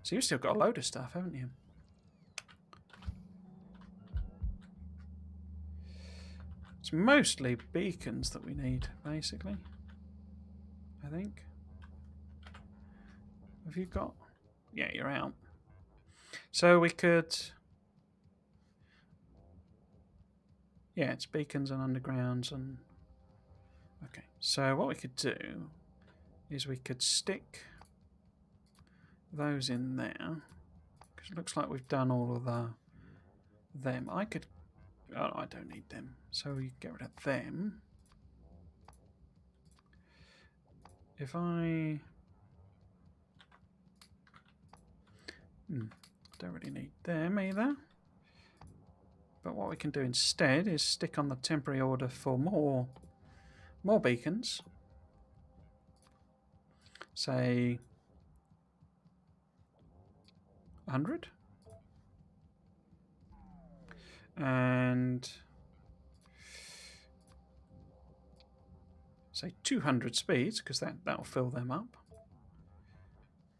So you've still got a load of stuff, haven't you? It's mostly beacons that we need, basically. I think. Have you got? Yeah, you're out. So we could... Yeah, it's beacons and undergrounds and... Okay, so what we could do is we could stick those in there. Because it looks like we've done all of them. I could... Oh, I don't need them. So we get rid of them. If I... don't really need them either. But what we can do instead is stick on the temporary order for more beacons. Say 100. And say 200 speeds, because that'll fill them up.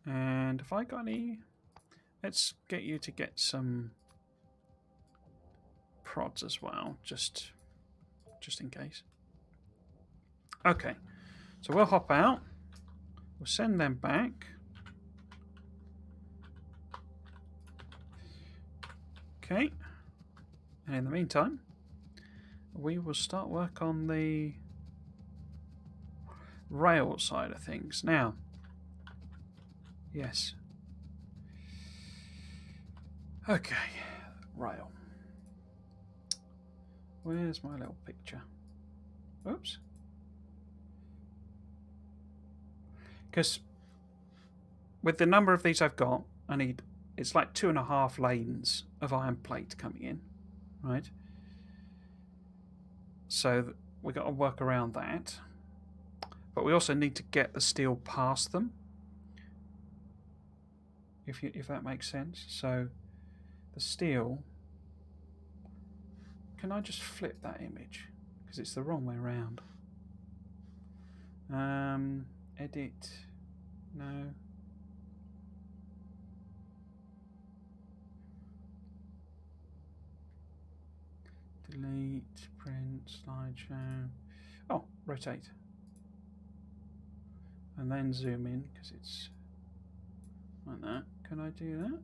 And if I got any... Let's get you to get some prods as well, just in case. Okay, so we'll hop out. We'll send them back. Okay, and in the meantime, we will start work on the rail side of things. Now, yes. Okay, rail. Where's my little picture? Oops. Because with the number of these I've got, I need... It's like 2.5 lanes of iron plate coming in, right? So we've got to work around that. But we also need to get the steel past them, if that makes sense. So the steel... Can I just flip that image? Because it's the wrong way around. Edit. No. Delete, print, slideshow. Oh, rotate. And then zoom in, because it's like that. Can I do that?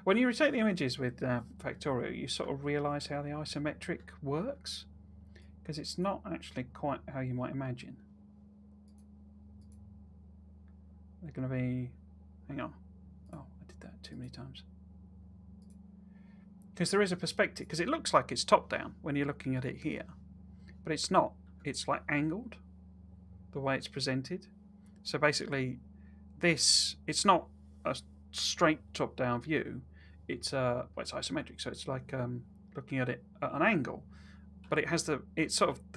When you rotate the images with Factorio, you sort of realise how the isometric works, because it's not actually quite how you might imagine. They're going to be... Hang on. Oh, I did that too many times. Because there is a perspective, because it looks like it's top down when you're looking at it here, but it's not. It's like angled, the way it's presented. So basically, it's not a straight top down view. It's it's isometric, so it's like looking at it at an angle, but it has the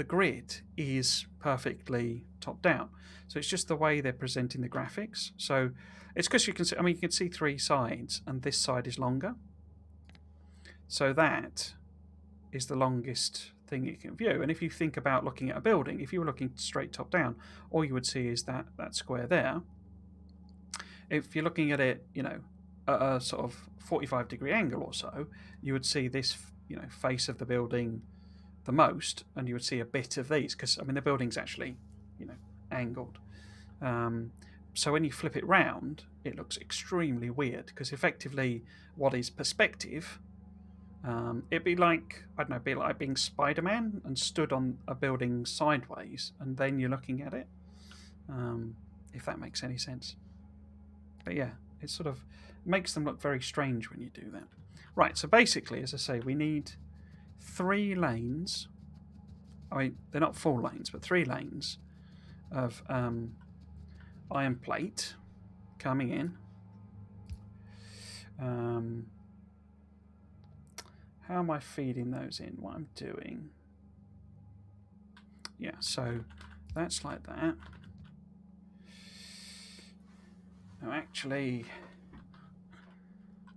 grid is perfectly top down. So it's just the way they're presenting the graphics. So it's because you can see, I mean, you can see 3 sides, and this side is longer. So that is the longest thing you can view. And if you think about looking at a building, if you were looking straight top down, all you would see is that square there. If you're looking at it, at a sort of 45-degree angle or so, you would see this, face of the building the most, and you would see a bit of these, because I mean the building's actually, angled. So when you flip it round, it looks extremely weird, because effectively, what is perspective? It'd be like, I don't know, be like being Spider-Man and stood on a building sideways, and then you're looking at it. If that makes any sense. But yeah, it sort of makes them look very strange when you do that. Right, so basically, as I say, we need 3 lanes. I mean, they're not 4 lanes, but 3 lanes of iron plate coming in. How am I feeding those in? What I'm doing? Yeah, so that's like that. No, actually,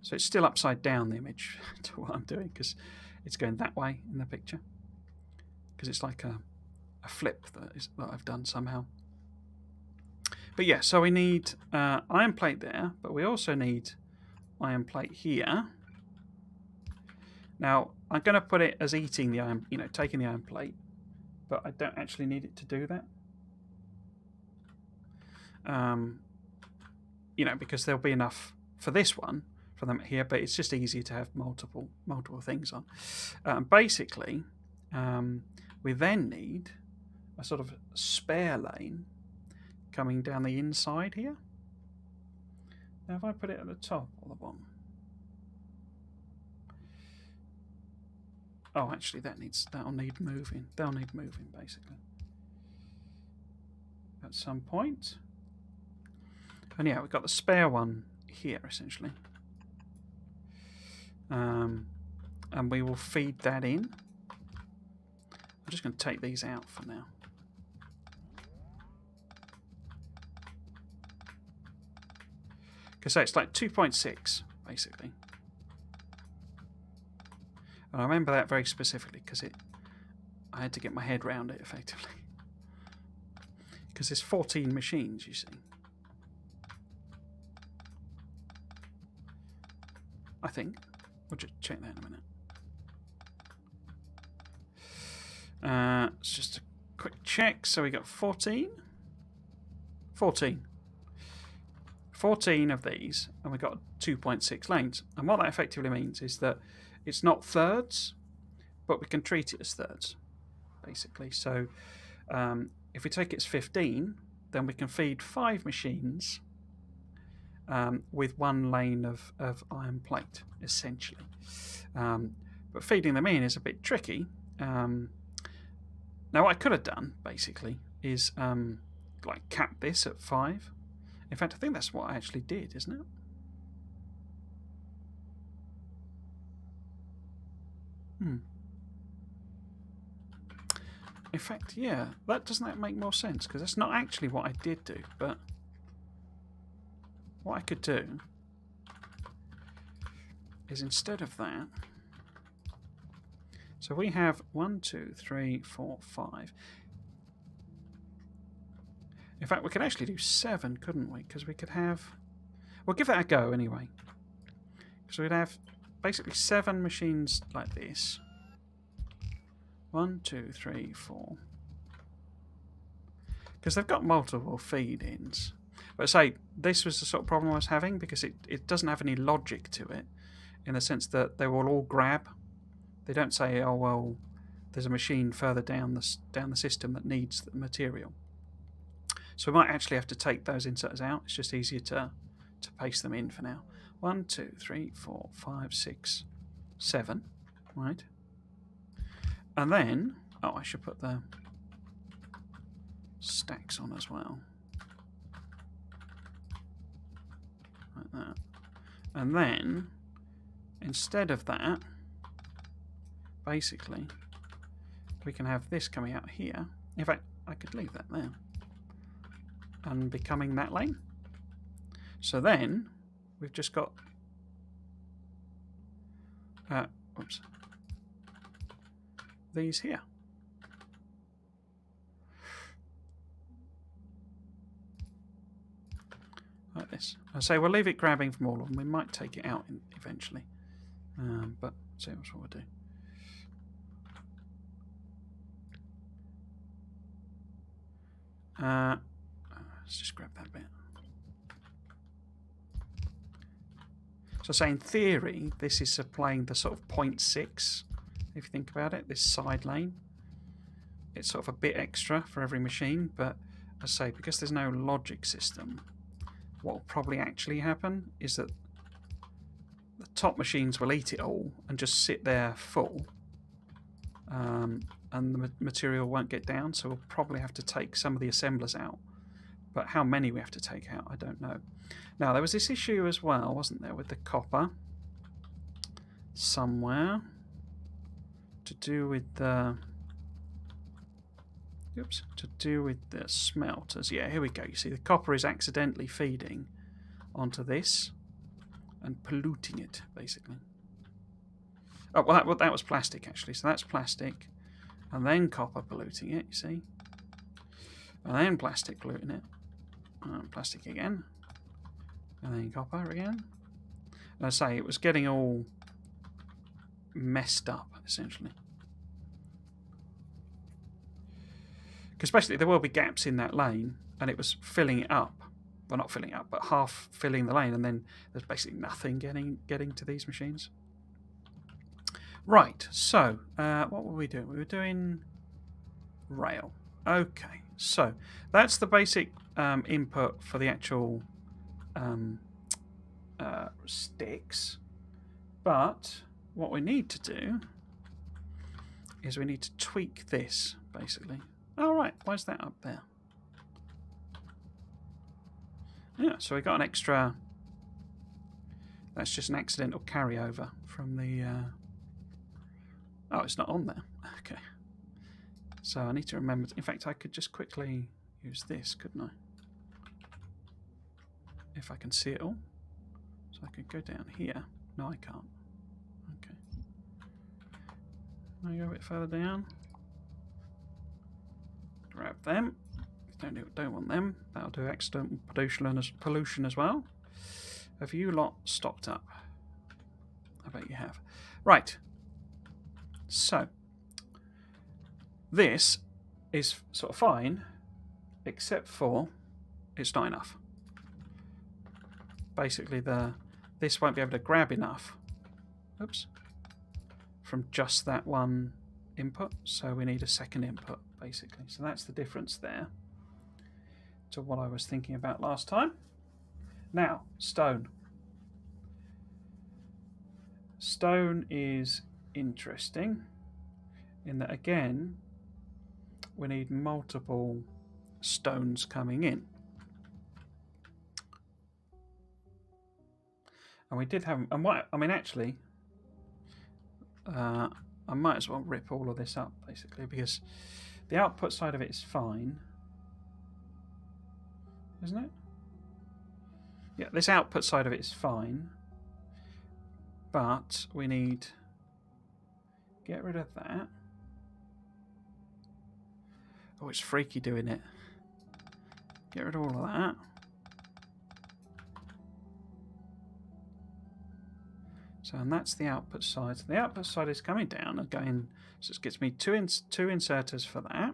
so it's still upside down, the image, to what I'm doing, because it's going that way in the picture. Because it's like a flip that I've done somehow. But yeah, so we need iron plate there, but we also need iron plate here. Now, I'm going to put it as eating the iron, taking the iron plate, but I don't actually need it to do that. Because there'll be enough for this one for them here, but it's just easier to have multiple things on. Basically, we then need a sort of spare lane coming down the inside here. Now, if I put it at the top or the bottom. Oh, actually, that'll need moving. They'll need moving, basically, at some point. And yeah, we've got the spare one here, essentially. And we will feed that in. I'm just going to take these out for now. Because so it's like 2.6, basically. And I remember that very specifically because I had to get my head around it effectively. Because there's 14 machines, you see. I think. We'll just check that in a minute. It's just a quick check. So we got 14. 14 of these, and we got 2.6 lanes. And what that effectively means is that it's not thirds, but we can treat it as thirds, basically. So if we take it as 15, then we can feed 5 machines with 1 lane of iron plate, essentially. But feeding them in is a bit tricky. Now, what I could have done, basically, is cap this at 5. In fact, I think that's what I actually did, isn't it? In fact, yeah, doesn't that make more sense? Because that's not actually what I did do, but what I could do is instead of that, so we have 1, 2, 3, 4, 5. In fact, we could actually do 7, couldn't we? Because we could have... We'll give that a go anyway. So we'd have basically 7 machines like this. 1, 2, 3, 4. Because they've got multiple feed-ins. But say, this was the sort of problem I was having because it doesn't have any logic to it in the sense that they will all grab. They don't say, oh, well, there's a machine further down the system that needs the material. So we might actually have to take those inserters out. It's just easier to paste them in for now. 1, 2, 3, 4, 5, 6, 7. Right. And then, oh, I should put the stacks on as well. Like that. And then, instead of that, basically, we can have this coming out here. In fact, I could leave that there. And becoming that lane. So then, we've just got... Oops. These here. Like this. I say we'll leave it grabbing from all of them. We might take it out eventually. But see what we'll do. Let's just grab that bit. So say in theory, this is supplying the sort of 0.6, if you think about it, this side lane. It's sort of a bit extra for every machine, but as I say, because there's no logic system, what will probably actually happen is that the top machines will eat it all and just sit there full, and the material won't get down, so we'll probably have to take some of the assemblers out. But how many we have to take out, I don't know. Now, there was this issue as well, wasn't there, with the copper somewhere to do with the... Oops, to do with the smelters. Yeah, here we go. You see, the copper is accidentally feeding onto this and polluting it, basically. Oh, well, that was plastic, actually. So that's plastic, and then copper polluting it, you see. And then plastic polluting it. Plastic again. And then copper again. And I say, it was getting all messed up, essentially. Because basically there will be gaps in that lane, and it was filling it up. Well, not filling it up, but half filling the lane, and then there's basically nothing getting to these machines. Right, so what were we doing? We were doing rail. Okay, so that's the basic input for the actual sticks. But what we need to do is we need to tweak this, basically. All right, why's that up there? Yeah, so we got an extra... That's just an accidental carryover from the... Oh, it's not on there. Okay. So I need to remember... In fact, I could just quickly use this, couldn't I? If I can see it all. So I could go down here. No, I can't. Okay. I'll go a bit further down. Grab them. Don't want them. That'll do accidental pollution as well. Have you lot stocked up? I bet you have. Right. So this is sort of fine, except for it's not enough. Basically, this won't be able to grab enough. Oops. From just that one input, so we need a second input, basically. So that's the difference there to what I was thinking about last time. Now, stone. Stone is interesting in that, again, we need multiple stones coming in. And we did have, and what I mean, actually, I might as well rip all of this up, basically, because the output side of it is fine, isn't it? Yeah, this output side of it is fine, but we need get rid of that. Oh, it's freaky doing it. Get rid of all of that. So, and that's the output side. So the output side is coming down and going, so it gets me two inserters for that.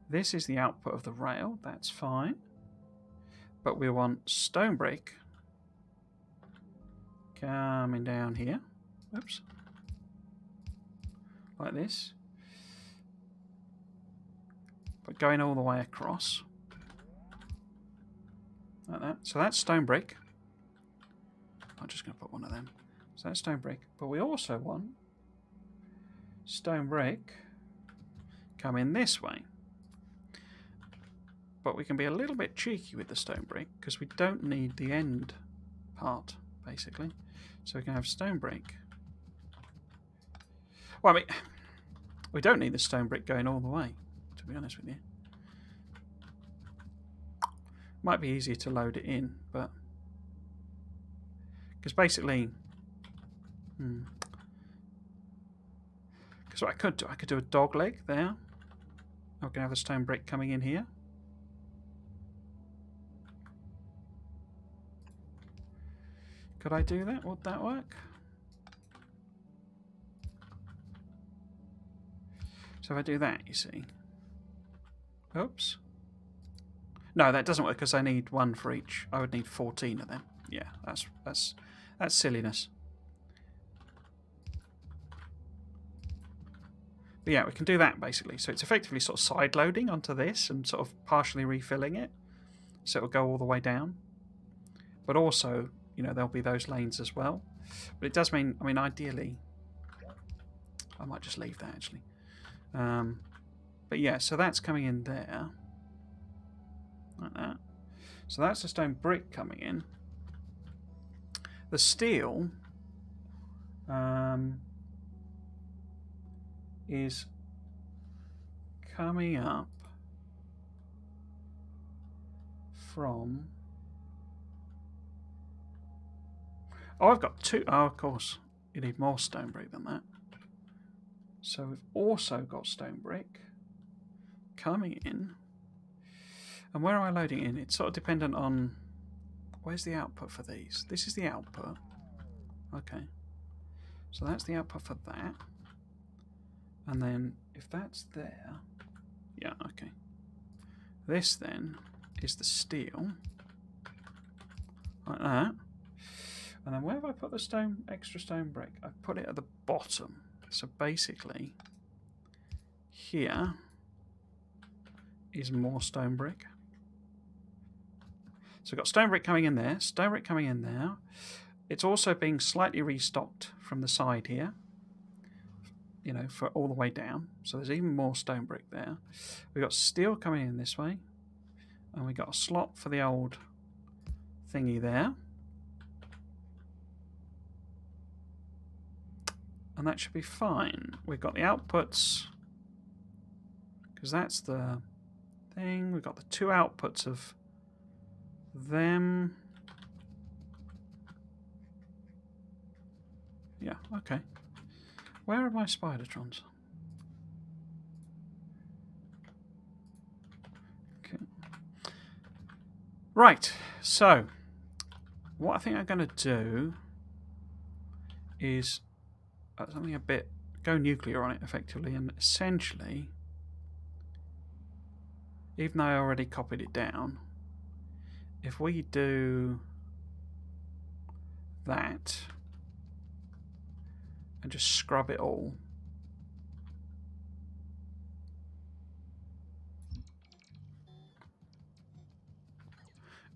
This is the output of the rail, that's fine. But we want stone brick coming down here. Oops. Like this. But going all the way across. Like that. So that's stone brick. I'm just going to put one of them. So that's stone brick. But we also want stone brick coming this way. But we can be a little bit cheeky with the stone brick because we don't need the end part, basically. So we can have stone brick. Well, I mean, we don't need the stone brick going all the way, to be honest with you. Might be easier to load it in, but... Because basically... Because what I could do a dog leg there. I can have the stone brick coming in here. Could I do that? Would that work? So if I do that, you see. Oops. No, that doesn't work because I need one for each. I would need 14 of them. Yeah, that's silliness. But yeah, we can do that basically. So it's effectively sort of side loading onto this and sort of partially refilling it. So it'll go all the way down. But also, you know, there'll be those lanes as well. But it does mean, I mean, ideally, I might just leave that actually. But yeah, so that's coming in there. Like that. So that's the stone brick coming in. The steel is coming up from... Oh, I've got two. Oh, of course. You need more stone brick than that. So we've also got stone brick coming in. And where am I loading in? It's sort of dependent on... Where's the output for these? This is the output. Okay. So that's the output for that. And then if that's there... Yeah, okay. This then is the steel. Like that. And then where have I put the extra stone brick? I've put it at the bottom. So basically, here is more stone brick. So we've got stone brick coming in there, stone brick coming in there. It's also being slightly restocked from the side here, you know, for all the way down. So there's even more stone brick there. We've got steel coming in this way, and we've got a slot for the old thingy there. And that should be fine. We've got the outputs, because that's the thing. We've got the two outputs of them. Yeah, okay. Where are my Spidertrons? Okay. Right, so what I think I'm going to do is something a bit... go nuclear on it, effectively, and essentially, even though I already copied it down, if we do that and just scrub it all,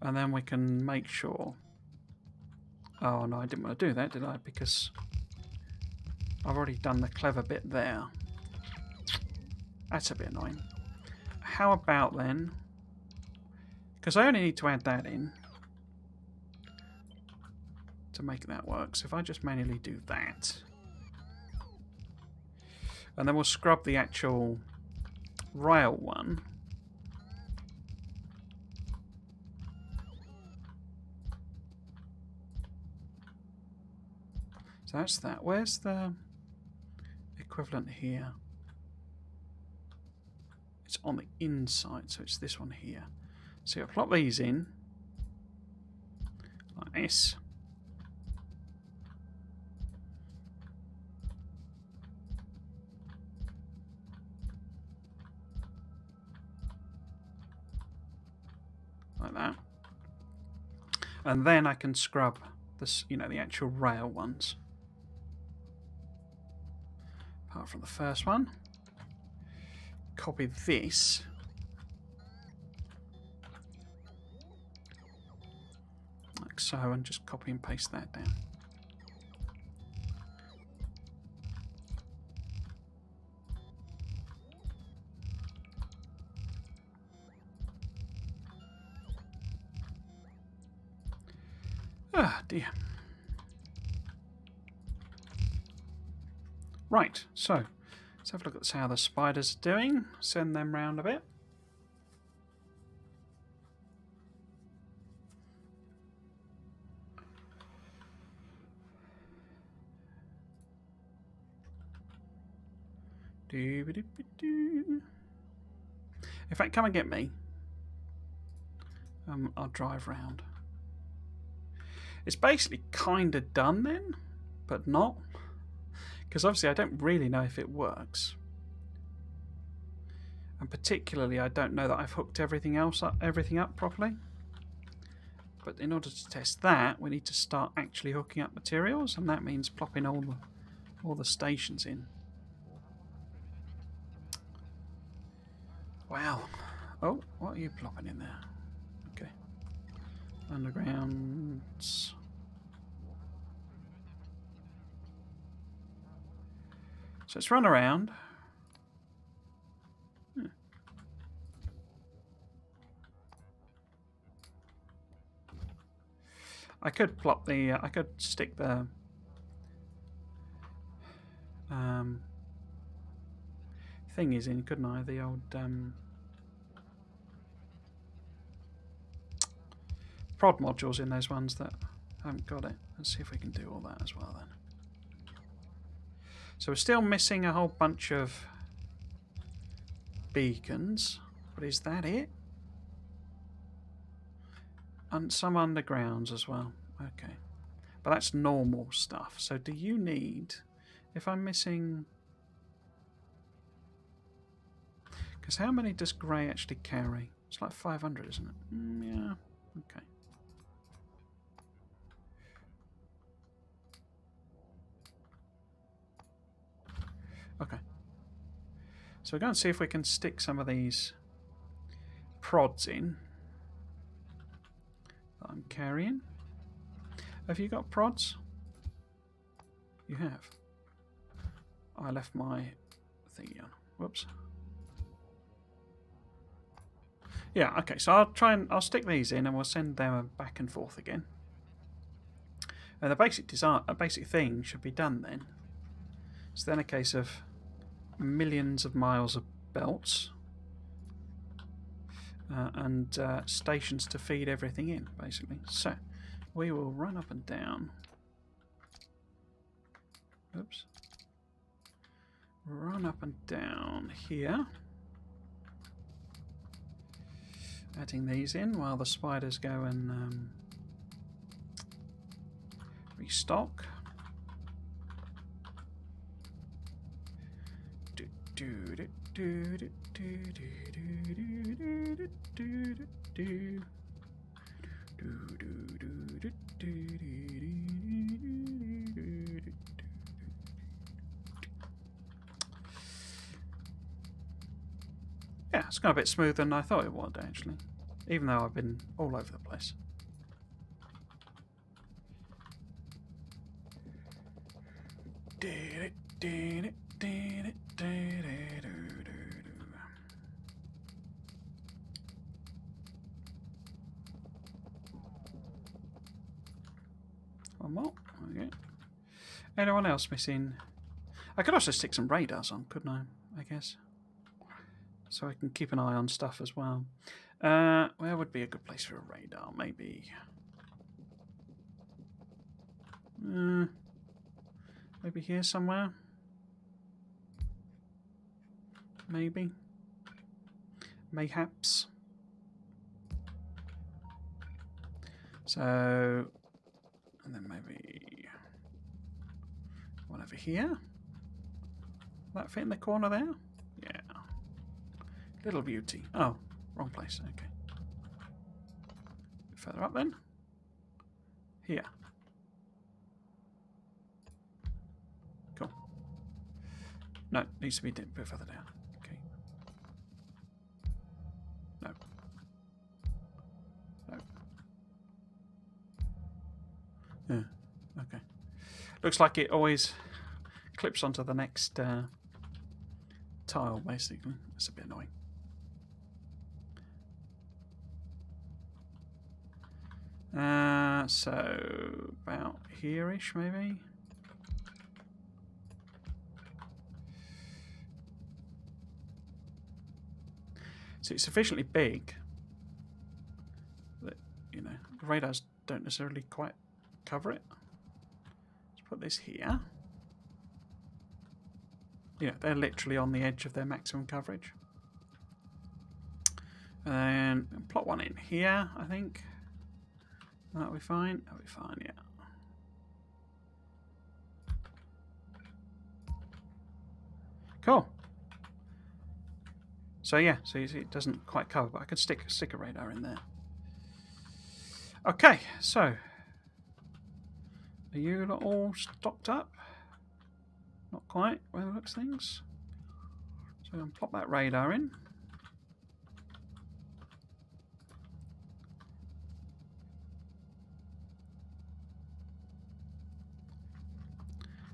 and then we can make sure... Oh no, I didn't want to do that, did I? Because I've already done the clever bit there. That's a bit annoying. How about then... Because I only need to add that in to make that work. So if I just manually do that, and then we'll scrub the actual rail one. So that's that. Where's the equivalent here? It's on the inside, so it's this one here. So I'll plop these in like this. Like that. And then I can scrub this, you know, the actual rail ones. Apart from the first one. Copy this. Like so, and just copy and paste that down. Ah, dear. Right, so let's have a look at how the spiders are doing. Send them round a bit. In fact, come and get me. I'll drive round. It's basically kind of done then, but not. Because obviously I don't really know if it works. And particularly I don't know that I've hooked everything up properly. But in order to test that, we need to start actually hooking up materials, and that means plopping all the stations in. Wow. Oh, what are you plopping in there? Okay. Undergrounds. So let's run around. I could plop the. I could stick the. Thing is in, couldn't I? The old prod modules in those ones that haven't got it. Let's see if we can do all that as well then. So we're still missing a whole bunch of beacons, but is that it? And some undergrounds as well. Okay, but that's normal stuff. So do you need? If I'm missing, because how many does grey actually carry? It's like 500, isn't it? Yeah. Okay. Okay. So we're going to see if we can stick some of these prods in that I'm carrying. Have you got prods? You have. I left my thingy on. Whoops. Yeah, okay, so I'll stick these in and we'll send them back and forth again. And the basic thing should be done then. It's then a case of millions of miles of belts and stations to feed everything in, basically. So we will run up and down. Oops. Run up and down here. Adding these in while the spiders go and restock. Yeah, it's gone a bit smoother than I thought it would, actually. Even though I've been all over the place. One more. Okay. Anyone else missing? I could also stick some radars on, couldn't I guess. So I can keep an eye on stuff as well. Where would be a good place for a radar? Maybe. Maybe here somewhere. Maybe. Mayhaps. So, and then maybe one over here. That fit in the corner there? Yeah. Little beauty. Oh, wrong place. Okay. Further up then. Here. Cool. No, needs to be a bit further down. Okay. No. No. Yeah. Okay. Looks like it always clips onto the next tile, basically. That's a bit annoying. So about here-ish, maybe. So it's sufficiently big that, you know, the radars don't necessarily quite cover it. Let's put this here. Yeah, they're literally on the edge of their maximum coverage. And then plot one in here, I think. That'll be fine. That'll be fine, yeah. Cool. So yeah, so you see it doesn't quite cover, but I could stick a radar in there. Okay, so are you all stocked up? Not quite, by the looks of things. So I'm going to plop that radar in.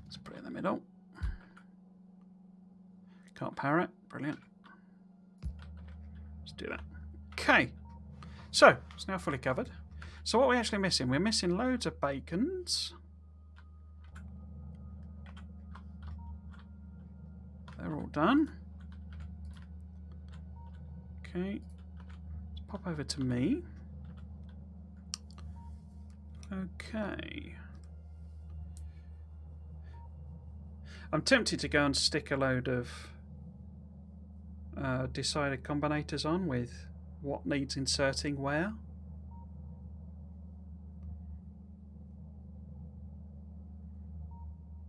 Let's put it in the middle. Can't power it. Brilliant. Let's do that. Okay. So it's now fully covered. So what are we actually missing? We're missing loads of bacons. They're all done. Okay. Let's pop over to me. Okay. I'm tempted to go and stick a load of decided combinators on with what needs inserting where.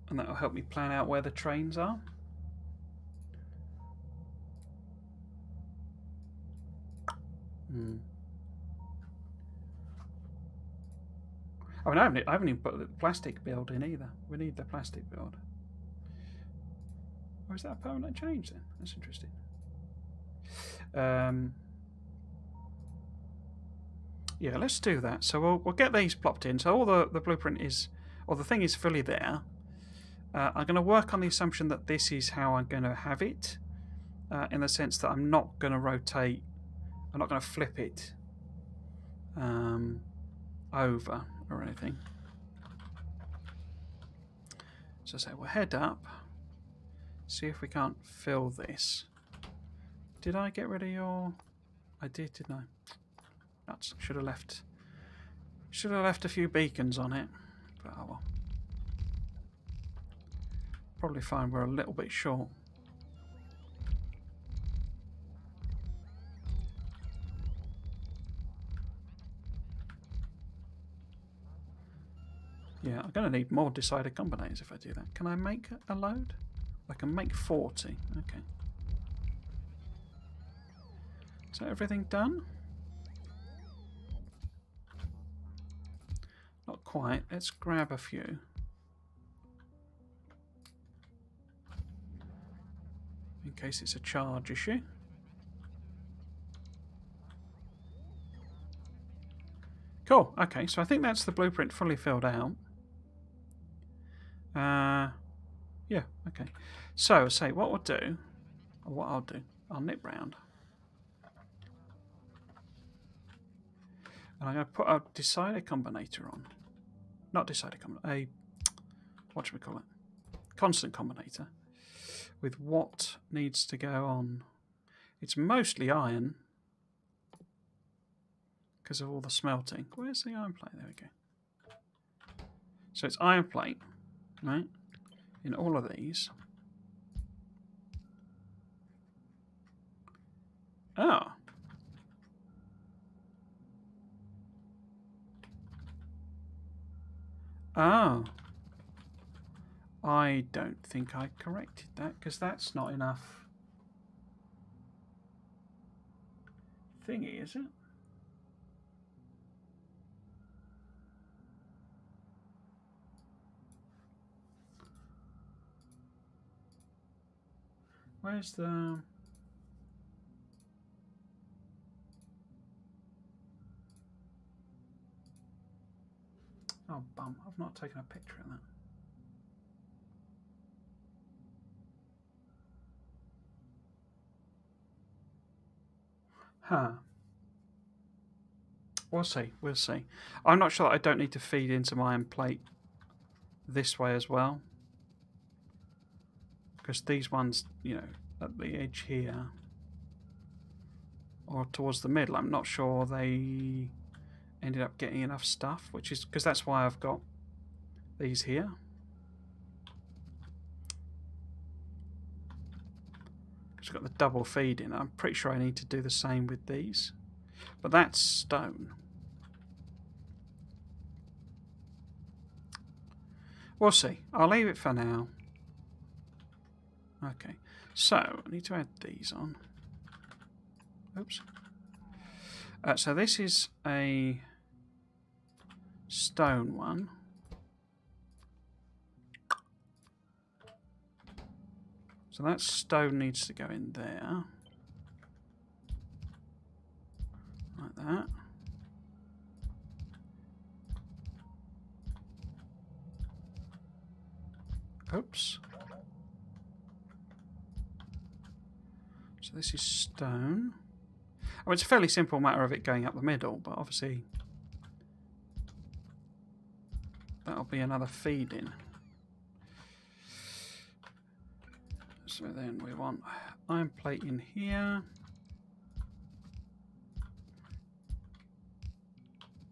And that will help me plan out where the trains are. I mean, I haven't even put the plastic build in either. We need the plastic build. Or is that a permanent change then? That's interesting. Yeah, let's do that. So we'll get these plopped in. So all the blueprint is, or the thing is fully there. I'm going to work on the assumption that this is how I'm going to have it, in the sense that I'm not going to rotate, I'm not going to flip it over or anything. So say we'll head up, see if we can't fill this. Did I get rid of your... I did, didn't I? Nuts. Should have left a few beacons on it. But oh well. Probably find we're a little bit short. Yeah, I'm going to need more decided combinators if I do that. Can I make a load? I can make 40. Okay. Is that everything done? Not quite. Let's grab a few. In case it's a charge issue. Cool. Okay, so I think that's the blueprint fully filled out. Yeah, okay. So, say what we'll do, or what I'll do, I'll nip round. And I'm going to put a decider combinator on. Not decider combinator, what should we call it? Constant combinator. With what needs to go on. It's mostly iron. Because of all the smelting. Where's the iron plate? There we go. So it's iron plate, right? In all of these. Oh. Oh. I don't think I corrected that, because that's not enough thingy, is it? Where's the... Oh, bum. I've not taken a picture of that. Huh. We'll see. We'll see. I'm not sure that I don't need to feed into my iron plate this way as well. Because these ones, you know, at the edge here, or towards the middle, I'm not sure they ended up getting enough stuff, which is because that's why I've got these here. Because I've got the double feed in. I'm pretty sure I need to do the same with these. But that's stone. We'll see. I'll leave it for now. Okay. So, I need to add these on. Oops. So this is a stone one. So that stone needs to go in there. Like that. Oops. So this is stone. Oh, it's a fairly simple matter of it going up the middle, but obviously that'll be another feed in. So then we want iron plate in here.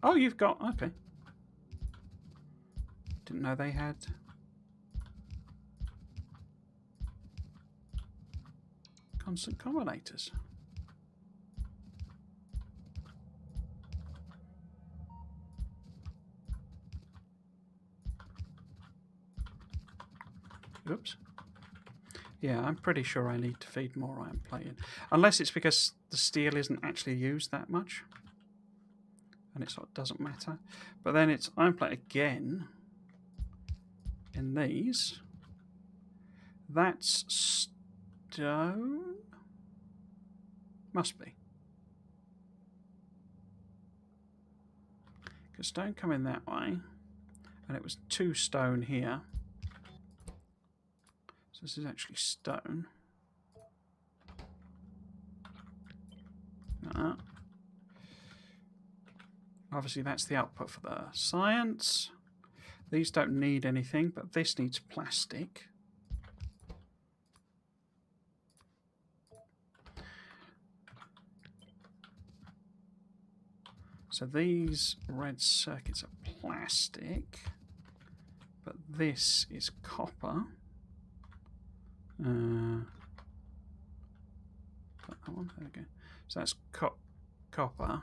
Oh, you've got, okay. Didn't know they had. Constant combinators. Oops. Yeah, I'm pretty sure I need to feed more iron plate in. Unless it's because the steel isn't actually used that much. And it sort of doesn't matter. But then it's iron plate again in these. That's stone? Must be. Because stone come in that way. And it was 2 stone here. So this is actually stone. Obviously that's the output for the science. These don't need anything, but this needs plastic. So these red circuits are plastic, but this is copper. Put that one, there we go. So that's copper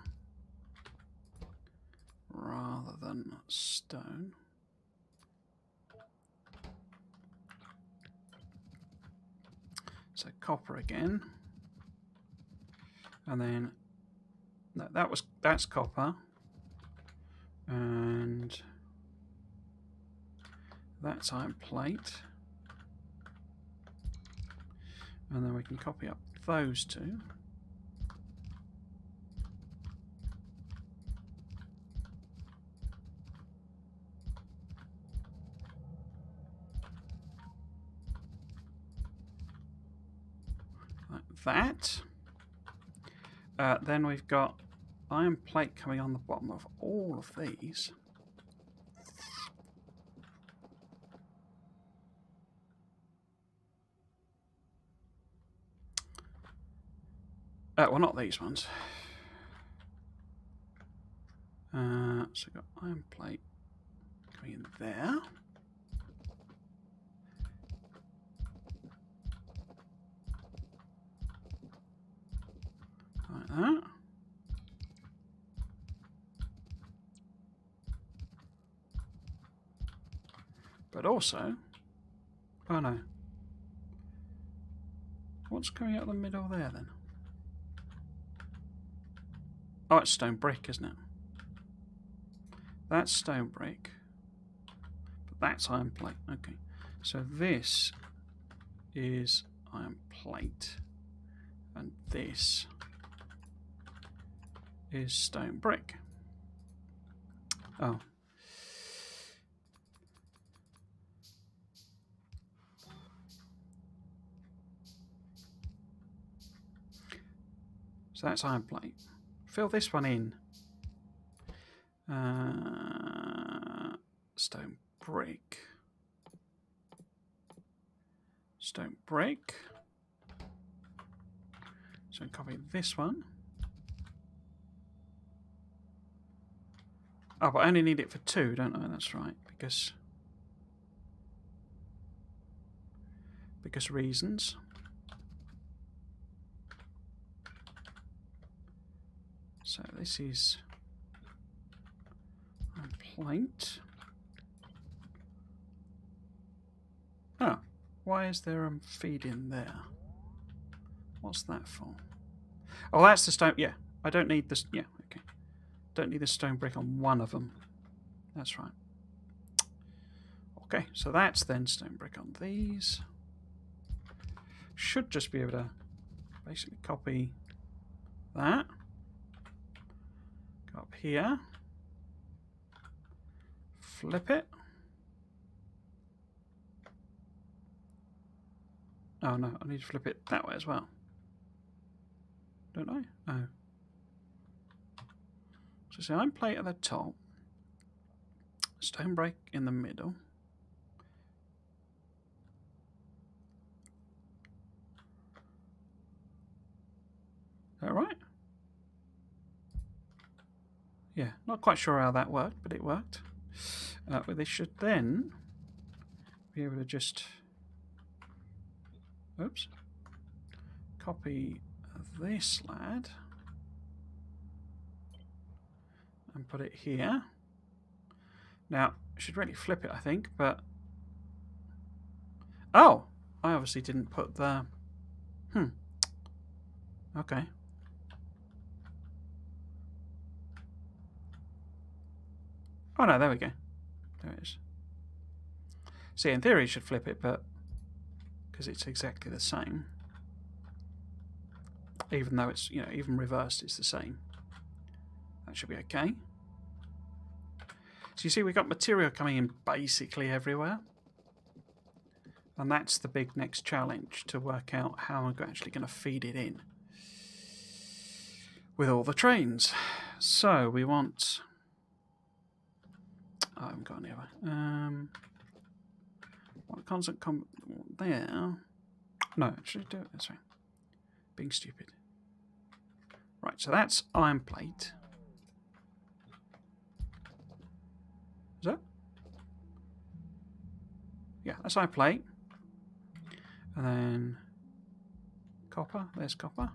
rather than stone. So copper again, and then no, that's copper, and that's iron plate, and then we can copy up those two. That. Then we've got iron plate coming on the bottom of all of these. Well, not these ones. So we've got iron plate coming in there. Like that. But also, oh no. What's coming out of the middle there then? Oh, it's stone brick, isn't it? That's stone brick. But that's iron plate. Okay. So this is iron plate. And this is stone brick. Oh. So that's iron plate. Fill this one in. Stone brick. Stone brick. So copy this one. Oh, but I only need it for 2, don't I? That's right, because reasons. So this is a plate. Oh, why is there a feed in there? What's that for? Oh, that's the stone. Yeah, I don't need this. Yeah, okay. Don't need the stone brick on one of them. That's right. Okay, so that's then stone brick on these. Should just be able to basically copy that. Go up here. Flip it. Oh no, I need to flip it that way as well. Don't I? Oh. So see, iron plate at the top. Stone break in the middle. Is that right? Yeah, not quite sure how that worked, but it worked. But this should then be able to just, oops, copy this lad and put it here. Now, I should really flip it, I think, but... Oh! I obviously didn't put the... Okay. Oh no, there we go. There it is. See, in theory, you should flip it, but... because it's exactly the same. Even though it's, even reversed, it's the same. That should be okay. So you see, we've got material coming in basically everywhere. And that's the big next challenge, to work out how I'm actually going to feed it in with all the trains. So we want... Oh, I haven't got any other. What constant there? No, actually do it this way. Being stupid. Right, so that's iron plate. Is that? Yeah, that's iron plate. And then copper. There's copper.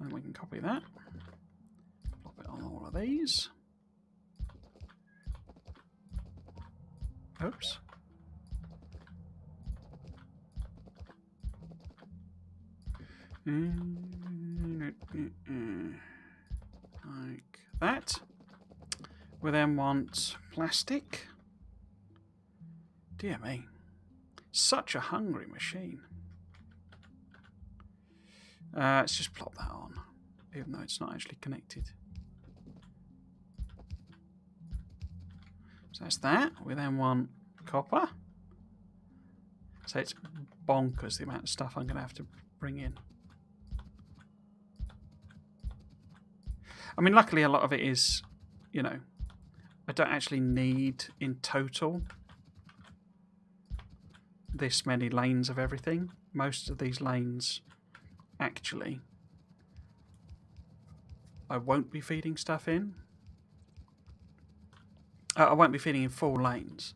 And we can copy that. Plop it on all of these. Oops. Like that. We then want plastic. Dear me. Such a hungry machine. Let's just plop that on, even though it's not actually connected. So that's that. We then want copper. So it's bonkers the amount of stuff I'm going to have to bring in. I mean, luckily a lot of it is, I don't actually need in total this many lanes of everything. Most of these lanes, actually, I won't be feeding stuff in. I won't be feeding in full lanes,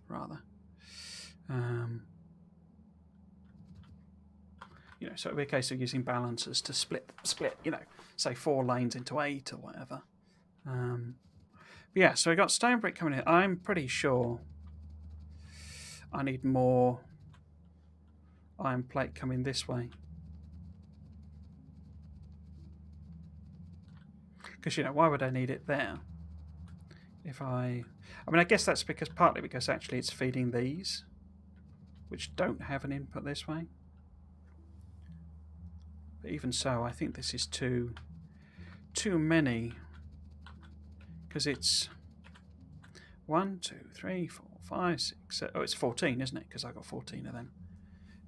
rather. So it'll be a case of using balancers to split, say 4 lanes into 8 or whatever. But yeah, so we got stone brick coming in. I'm pretty sure I need more iron plate coming this way. Because, why would I need it there? If I mean, I guess that's partly because actually it's feeding these, which don't have an input this way. But even so, I think this is too many. Because it's 1, 2, 3, 4, 5, 6, 7. Oh, it's 14, isn't it? Because I got 14 of them.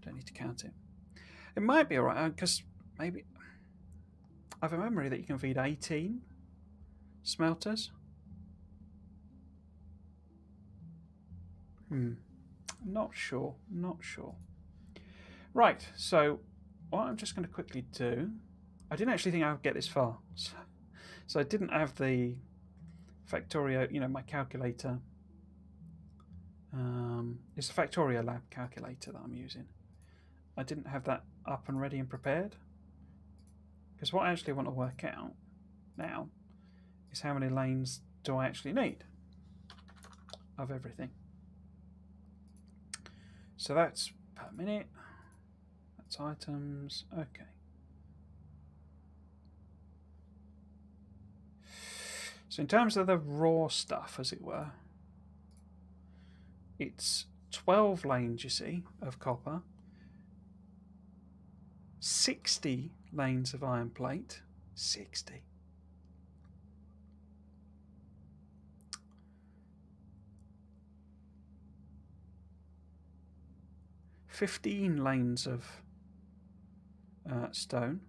Don't need to count it. It might be alright, because maybe I have a memory that you can feed 18 smelters. Not sure. Right, so what I'm just going to quickly do... I didn't actually think I would get this far. So I didn't have the Factorio, my calculator. It's a Factorio lab calculator that I'm using. I didn't have that up and ready and prepared. Because what I actually want to work out now is how many lanes do I actually need of everything. So that's per minute. That's items. Okay. So in terms of the raw stuff, as it were, it's 12 lanes, you see, of copper, 60 lanes of iron plate, 60. $15 lanes of stone.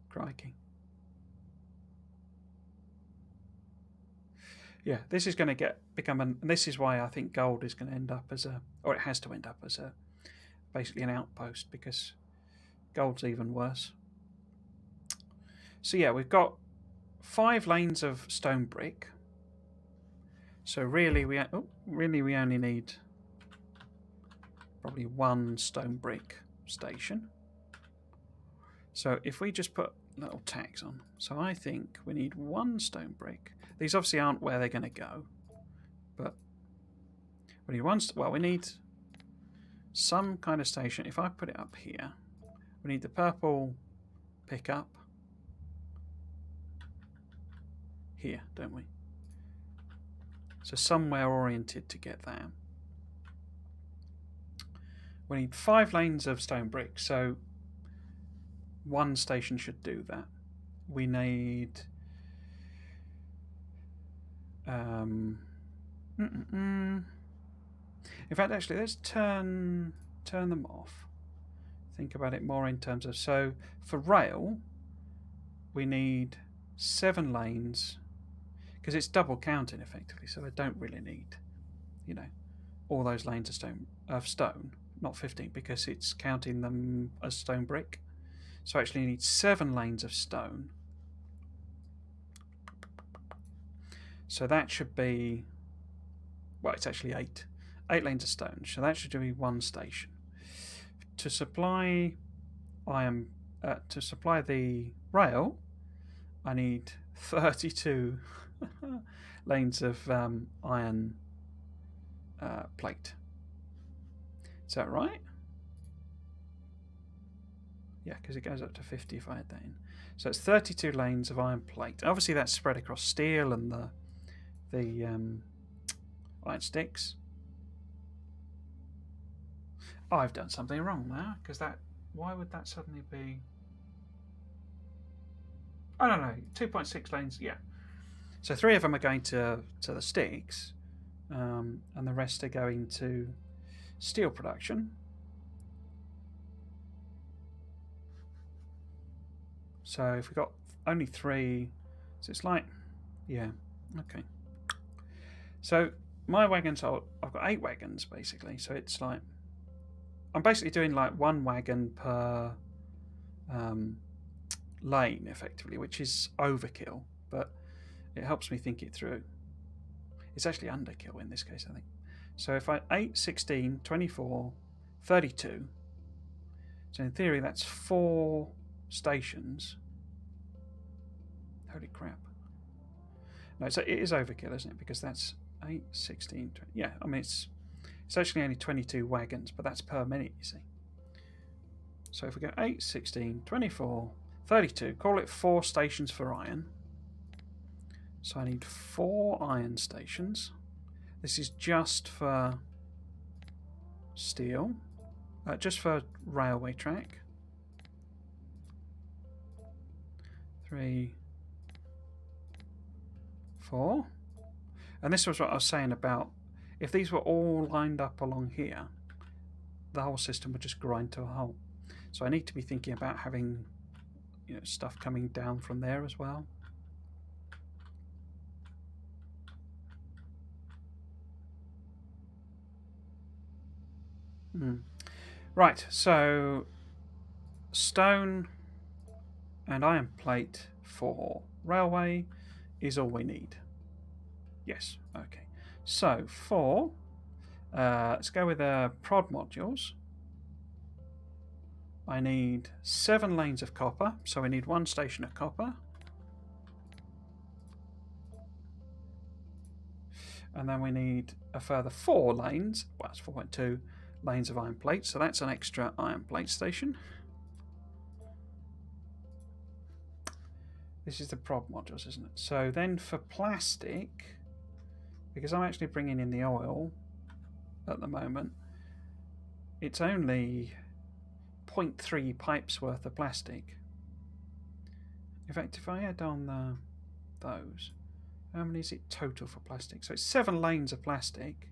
Crikey. Yeah, this is going to become and this is why I think gold is going to end up as or it has to end up as basically an outpost, because gold's even worse. So yeah, we've got 5 lanes of stone brick. So really we only need probably 1 stone brick station. So if we just put little tags on, so I think we need 1 stone brick. These obviously aren't where they're going to go, but we need we need some kind of station. If I put it up here, we need the purple pickup here, don't we? So somewhere oriented to get that. We need 5 lanes of stone brick, so 1 station should do that. We need in fact, actually, let's turn them off. Think about it more in terms of, so for rail, we need 7 lanes, because it's double counting effectively. So I don't really need, all those lanes of stone, not 15, because it's counting them as stone brick. So I actually need 7 lanes of stone. So that should be, well, it's actually 8 lanes of stone. So that should be 1 station. To supply to supply the rail, I need 32 lanes of iron plate. Is that right? Yeah, because it goes up to 50 if I add that in. So it's 32 lanes of iron plate. Obviously, that's spread across steel and the iron sticks. Oh, I've done something wrong now, because why would that suddenly be? I don't know. 2.6 lanes. Yeah. So 3 of them are going to the sticks, and the rest are going to steel production. So if we've got only 3, so it's like, yeah, okay. So my wagons I've got 8 wagons basically. So it's like, I'm basically doing like 1 wagon per lane effectively, which is overkill, but it helps me think it through. It's actually underkill in this case, I think. So if I 8, 16, 24, 32, so in theory that's 4 stations. Holy crap. No, so it is overkill, isn't it? Because that's 8, 16, 20. Yeah, I mean, it's actually only 22 wagons, but that's per minute, you see. So if we go 8, 16, 24, 32, call it 4 stations for iron. So I need 4 iron stations. This is just for steel, just for railway track. 3, 4. And this was what I was saying about, if these were all lined up along here, the whole system would just grind to a halt. So I need to be thinking about having, stuff coming down from there as well. Right, so stone and iron plate for railway is all we need. Yes, okay. So for, let's go with prod modules. I need 7 lanes of copper, so we need 1 station of copper. And then we need a further 4 lanes, well, it's 4.2 lanes of iron plate, so that's an extra iron plate station. This is the prod modules, isn't it? So then for plastic, because I'm actually bringing in the oil at the moment, it's only 0.3 pipes worth of plastic. In fact, if I add on those, how many is it total for plastic? So it's 7 lanes of plastic,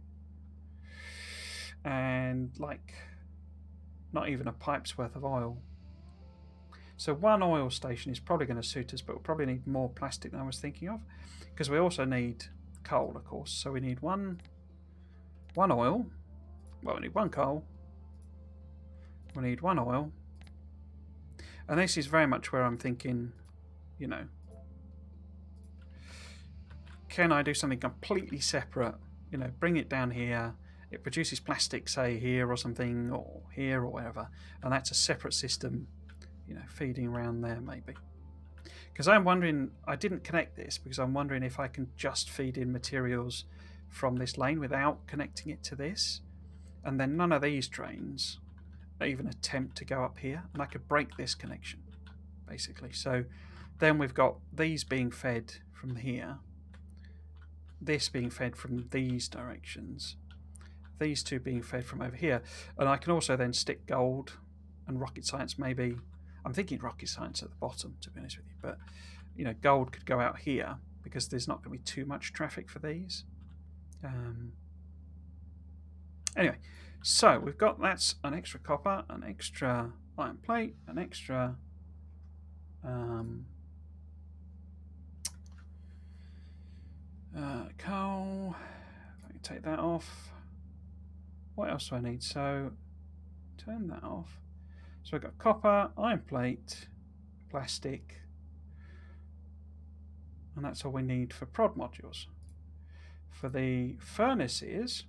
and like not even a pipe's worth of oil. So 1 oil station is probably going to suit us, but we'll probably need more plastic than I was thinking of, because we also need coal, of course. So we need one oil. Well, we need one coal. We need one oil. And this is very much where I'm thinking, you know, can I do something completely separate? You know, bring it down here. It produces plastic, say, here or something, or here or wherever. And that's a separate system, you know, feeding around there maybe. Because I'm wondering, I didn't connect this because I'm wondering if I can just feed in materials from this lane without connecting it to this. And then none of these trains even attempt to go up here. And I could break this connection, basically. So then we've got these being fed from here. This being fed from these directions. These two being fed from over here. And I can also then stick gold and rocket science maybe. I'm thinking rocket science at the bottom, to be honest with you. But, you know, gold could go out here because there's not going to be too much traffic for these. Anyway, so we've got that's an extra copper, an extra iron plate, an extra coal. Let me take that off. What else do I need? So turn that off. So we've got copper, iron plate, plastic, and that's all we need for prod modules. For the furnaces,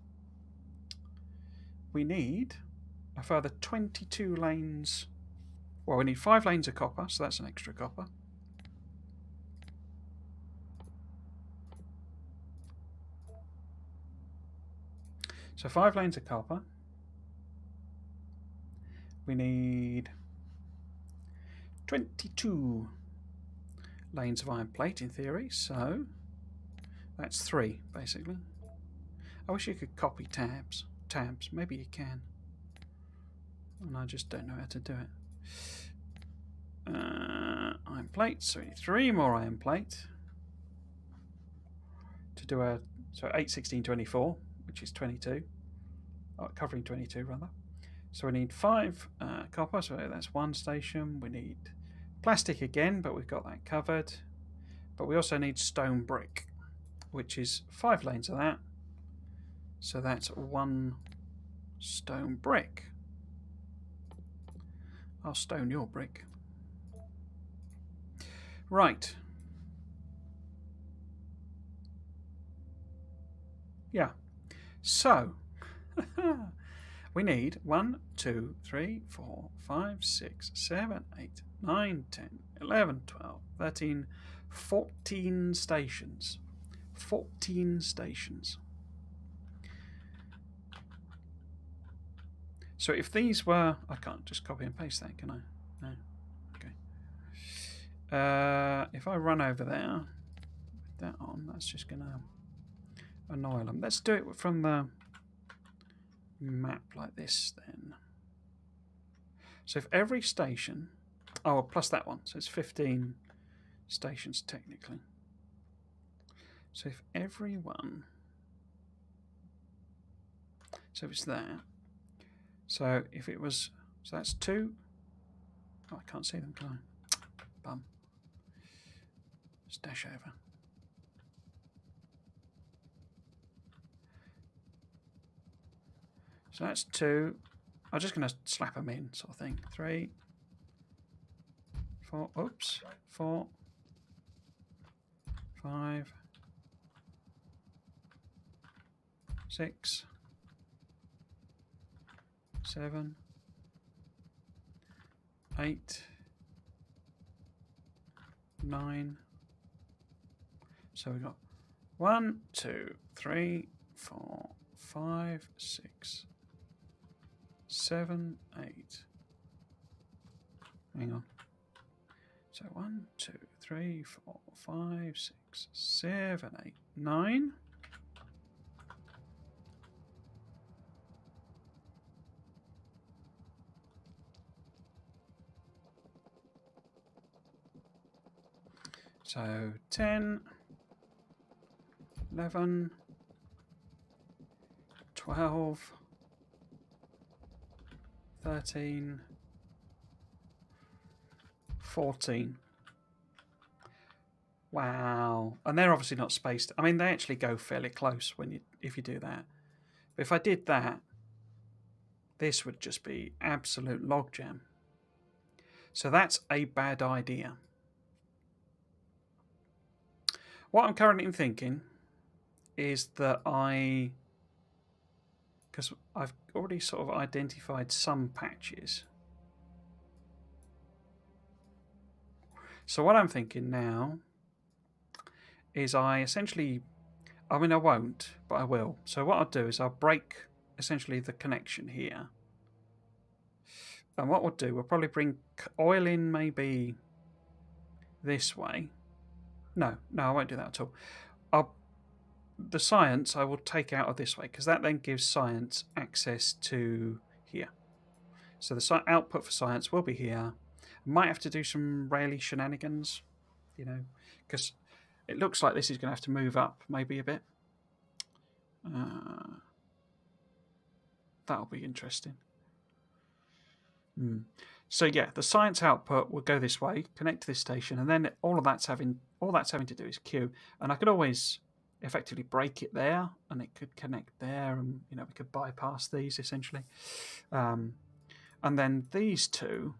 we need a further 22 lanes. Well, we need 5 lanes of copper, so that's an extra copper. So 5 lanes of copper. We need 22 lanes of iron plate in theory, so that's 3 basically. I wish you could copy tabs. Maybe you can. And I just don't know how to do it. Iron plate, so we need 3 more iron plate to do a 8, 16, 24, which is 22. Covering 22 rather. So we need 5 copper, so that's 1 station. We need plastic again, but we've got that covered. But we also need stone brick, which is 5 lanes of that. So that's 1 stone brick. I'll stone your brick. Right. Yeah. So we need 1, 2, 3, 4, 5, 6, 7, 8, 9, 10, 11, 12, 13, 14 stations. 14 stations. So if these were... I can't just copy and paste that, can I? No. Okay. If I run over there with that on, that's just going to annoy them. Let's do it from the map like this then. So if every station... Oh, plus that one. So it's 15 stations technically. So if every one... So it's there. So if it was... So that's 2. Oh, I can't see them, can I? Bum. Just dash over. So that's 2. I'm just going to slap them in, sort of thing. 3, 4, oops, 4, 5, 6, 7, 8, 9. So we've got 1, 2, 3, 4, 5, 6, 7, 8. Hang on. So 1, 2, 3, 4, 5, 6, 7, 8, 9. So 10, 11, 12, 13, 14. Wow. And they're obviously not spaced. I mean, they actually go fairly close if you do that. But if I did that, this would just be absolute logjam. So that's a bad idea. What I'm currently thinking is that because I've already sort of identified some patches. So what I'm thinking now is I mean I won't, but I will. So what I'll do is I'll break essentially the connection here. And what we'll do, we'll probably bring oil in maybe this way. No, I won't do that at all. The science I will take out of this way because that then gives science access to here. So the output for science will be here. Might have to do some Rayleigh shenanigans, because it looks like this is going to have to move up maybe a bit. That'll be interesting. So yeah, the science output will go this way, connect to this station, and then all that's having to do is queue. And I could always effectively break it there, and it could connect there, and we could bypass these essentially. And then these two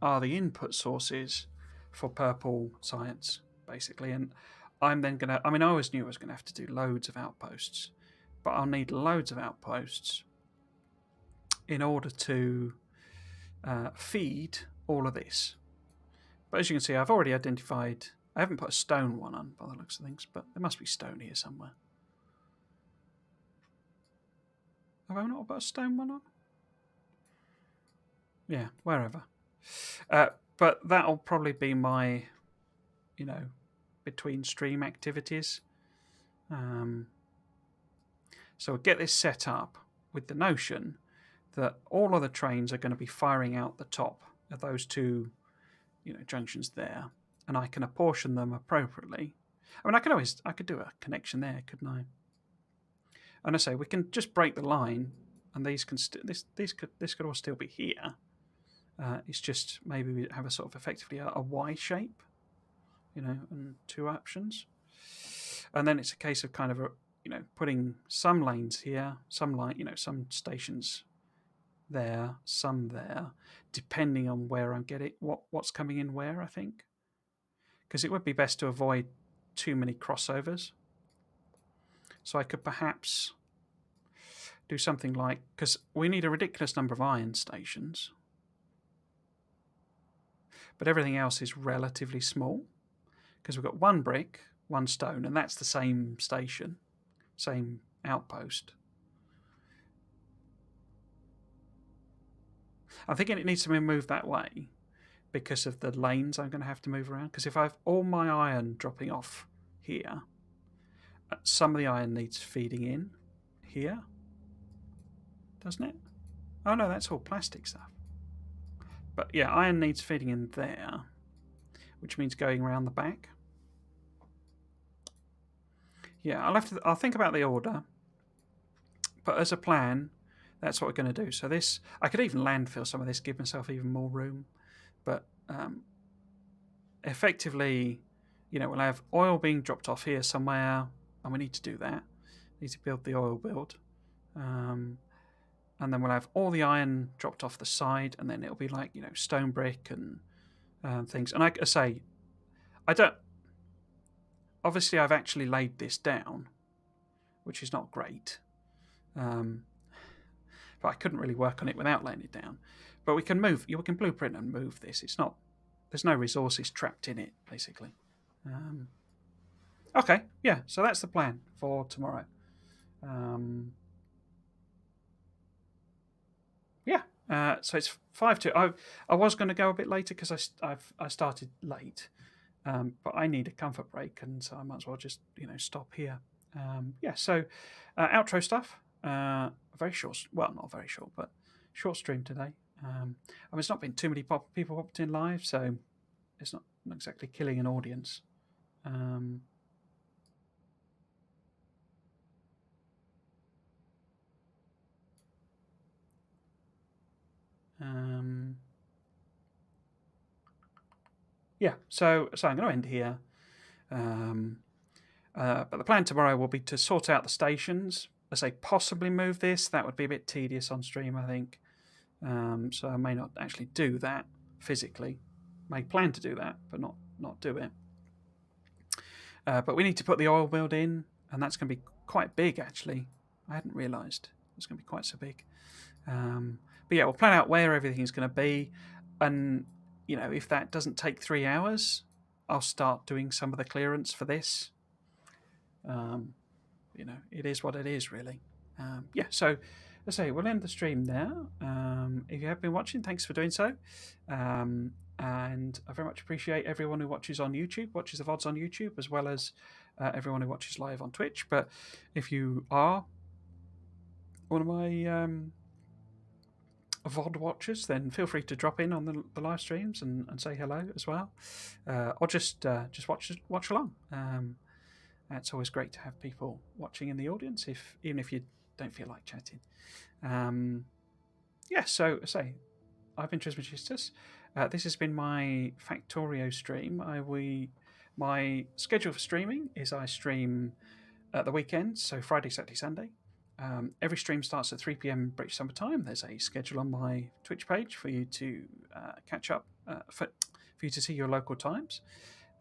are the input sources for purple science, basically. And I'm then gonna. I mean, I always knew I was gonna have to do loads of outposts, but I'll need loads of outposts in order to feed all of this. But as you can see, I've already identified. I haven't put a stone one on by the looks of things, but there must be stone here somewhere. Have I not put a stone one on? Yeah, wherever. But that'll probably be my, between stream activities. So we'll get this set up with the notion that all of the trains are going to be firing out the top of those two, junctions there, and I can apportion them appropriately. I mean, I could do a connection there, couldn't I? And I say we can just break the line, and these could all still be here. It's just maybe we have a sort of effectively a Y shape, and two options, and then it's a case of kind of putting some lanes here, some stations there, some there, depending on where I'm getting what's coming in where. I think because it would be best to avoid too many crossovers. So I could perhaps do something like, because we need a ridiculous number of iron stations, but everything else is relatively small because we've got one brick, one stone, and that's the same station, same outpost. I'm thinking it needs to be moved that way because of the lanes I'm going to have to move around. Because if I have all my iron dropping off here, some of the iron needs feeding in here, doesn't it? Oh no, that's all plastic stuff. But yeah, iron needs feeding in there, which means going around the back. Yeah, I'll think about the order, but as a plan, that's what we're going to do. So this, I could even landfill some of this, give myself even more room, but effectively, we'll have oil being dropped off here somewhere, and we need to do that. We need to build the oil build, and then we'll have all the iron dropped off the side, and then it'll be like stone brick and things. And I say, I don't. Obviously, I've actually laid this down, which is not great. But I couldn't really work on it without laying it down. But we can move. We can blueprint and move this. It's not. There's no resources trapped in it, basically. Okay, yeah. So that's the plan for tomorrow. Yeah. So it's 5:02. I was going to go a bit later because I started late. But I need a comfort break, and so I might as well just stop here. Yeah. So outro stuff. Very short. Well, not very short, but short stream today. I mean, it's not been too many people popped in live, so it's not exactly killing an audience. Yeah, so I'm going to end here. But the plan tomorrow will be to sort out the stations. As I possibly move this, that would be a bit tedious on stream, I think. So I may not actually do that physically. May plan to do that, but not do it. But we need to put the oil build in, and that's going to be quite big, actually. I hadn't realised it's going to be quite so big. But yeah, we'll plan out where everything is going to be, and if that doesn't take 3 hours, I'll start doing some of the clearance for this. It is what it is, really. Yeah, so as I say, we'll end the stream there. If you have been watching, thanks for doing so. And I very much appreciate everyone who watches on YouTube, watches the VODs on YouTube, as well as everyone who watches live on Twitch. But if you are one of my VOD watchers, then feel free to drop in on the live streams and say hello as well, or just watch along. It's always great to have people watching in the audience, even if you don't feel like chatting. Yeah, so say I've been Trismegistus. This has been my Factorio stream. My schedule for streaming is I stream at the weekends, so Friday, Saturday, Sunday. Every stream starts at 3 p.m. British Summer Time. There's a schedule on my Twitch page for you to catch up, for you to see your local times.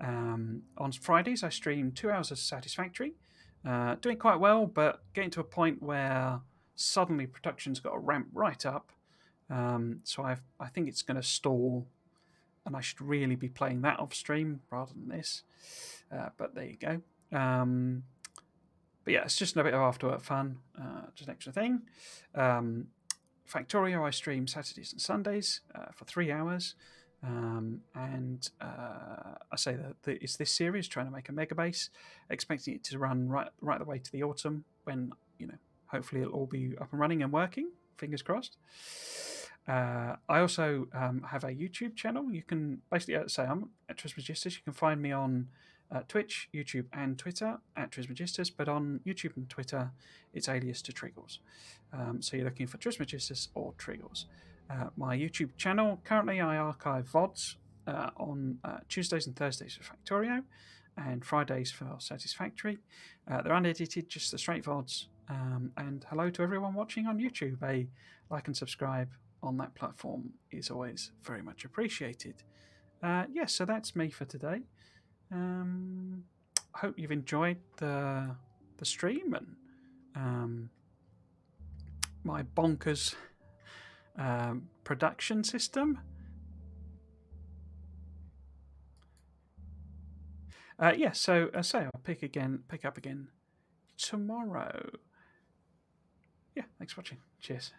On Fridays, I stream 2 hours of Satisfactory, doing quite well, but getting to a point where suddenly production's got to ramp right up. So I think it's going to stall, and I should really be playing that off stream rather than this. But there you go. But yeah, it's just a bit of after work fun, just an extra thing. Factorio, I stream Saturdays and Sundays for 3 hours. And I say that it's this series trying to make a Megabase, expecting it to run right the way to the autumn when hopefully it'll all be up and running and working. Fingers crossed. I also have a YouTube channel. You can basically say I'm at Trismegistus. You can find me on Twitch, YouTube, and Twitter at Trismegistus. But on YouTube and Twitter, it's alias to Triggles. So you're looking for Trismegistus or Triggles. My YouTube channel, currently I archive VODs on Tuesdays and Thursdays for Factorio and Fridays for Satisfactory. They're unedited, just the straight VODs. And hello to everyone watching on YouTube. A like and subscribe on that platform is always very much appreciated. Yes, so that's me for today. Hope you've enjoyed the stream and my bonkers production system. Yeah, so say I'll pick up again tomorrow. Yeah, thanks for watching. Cheers.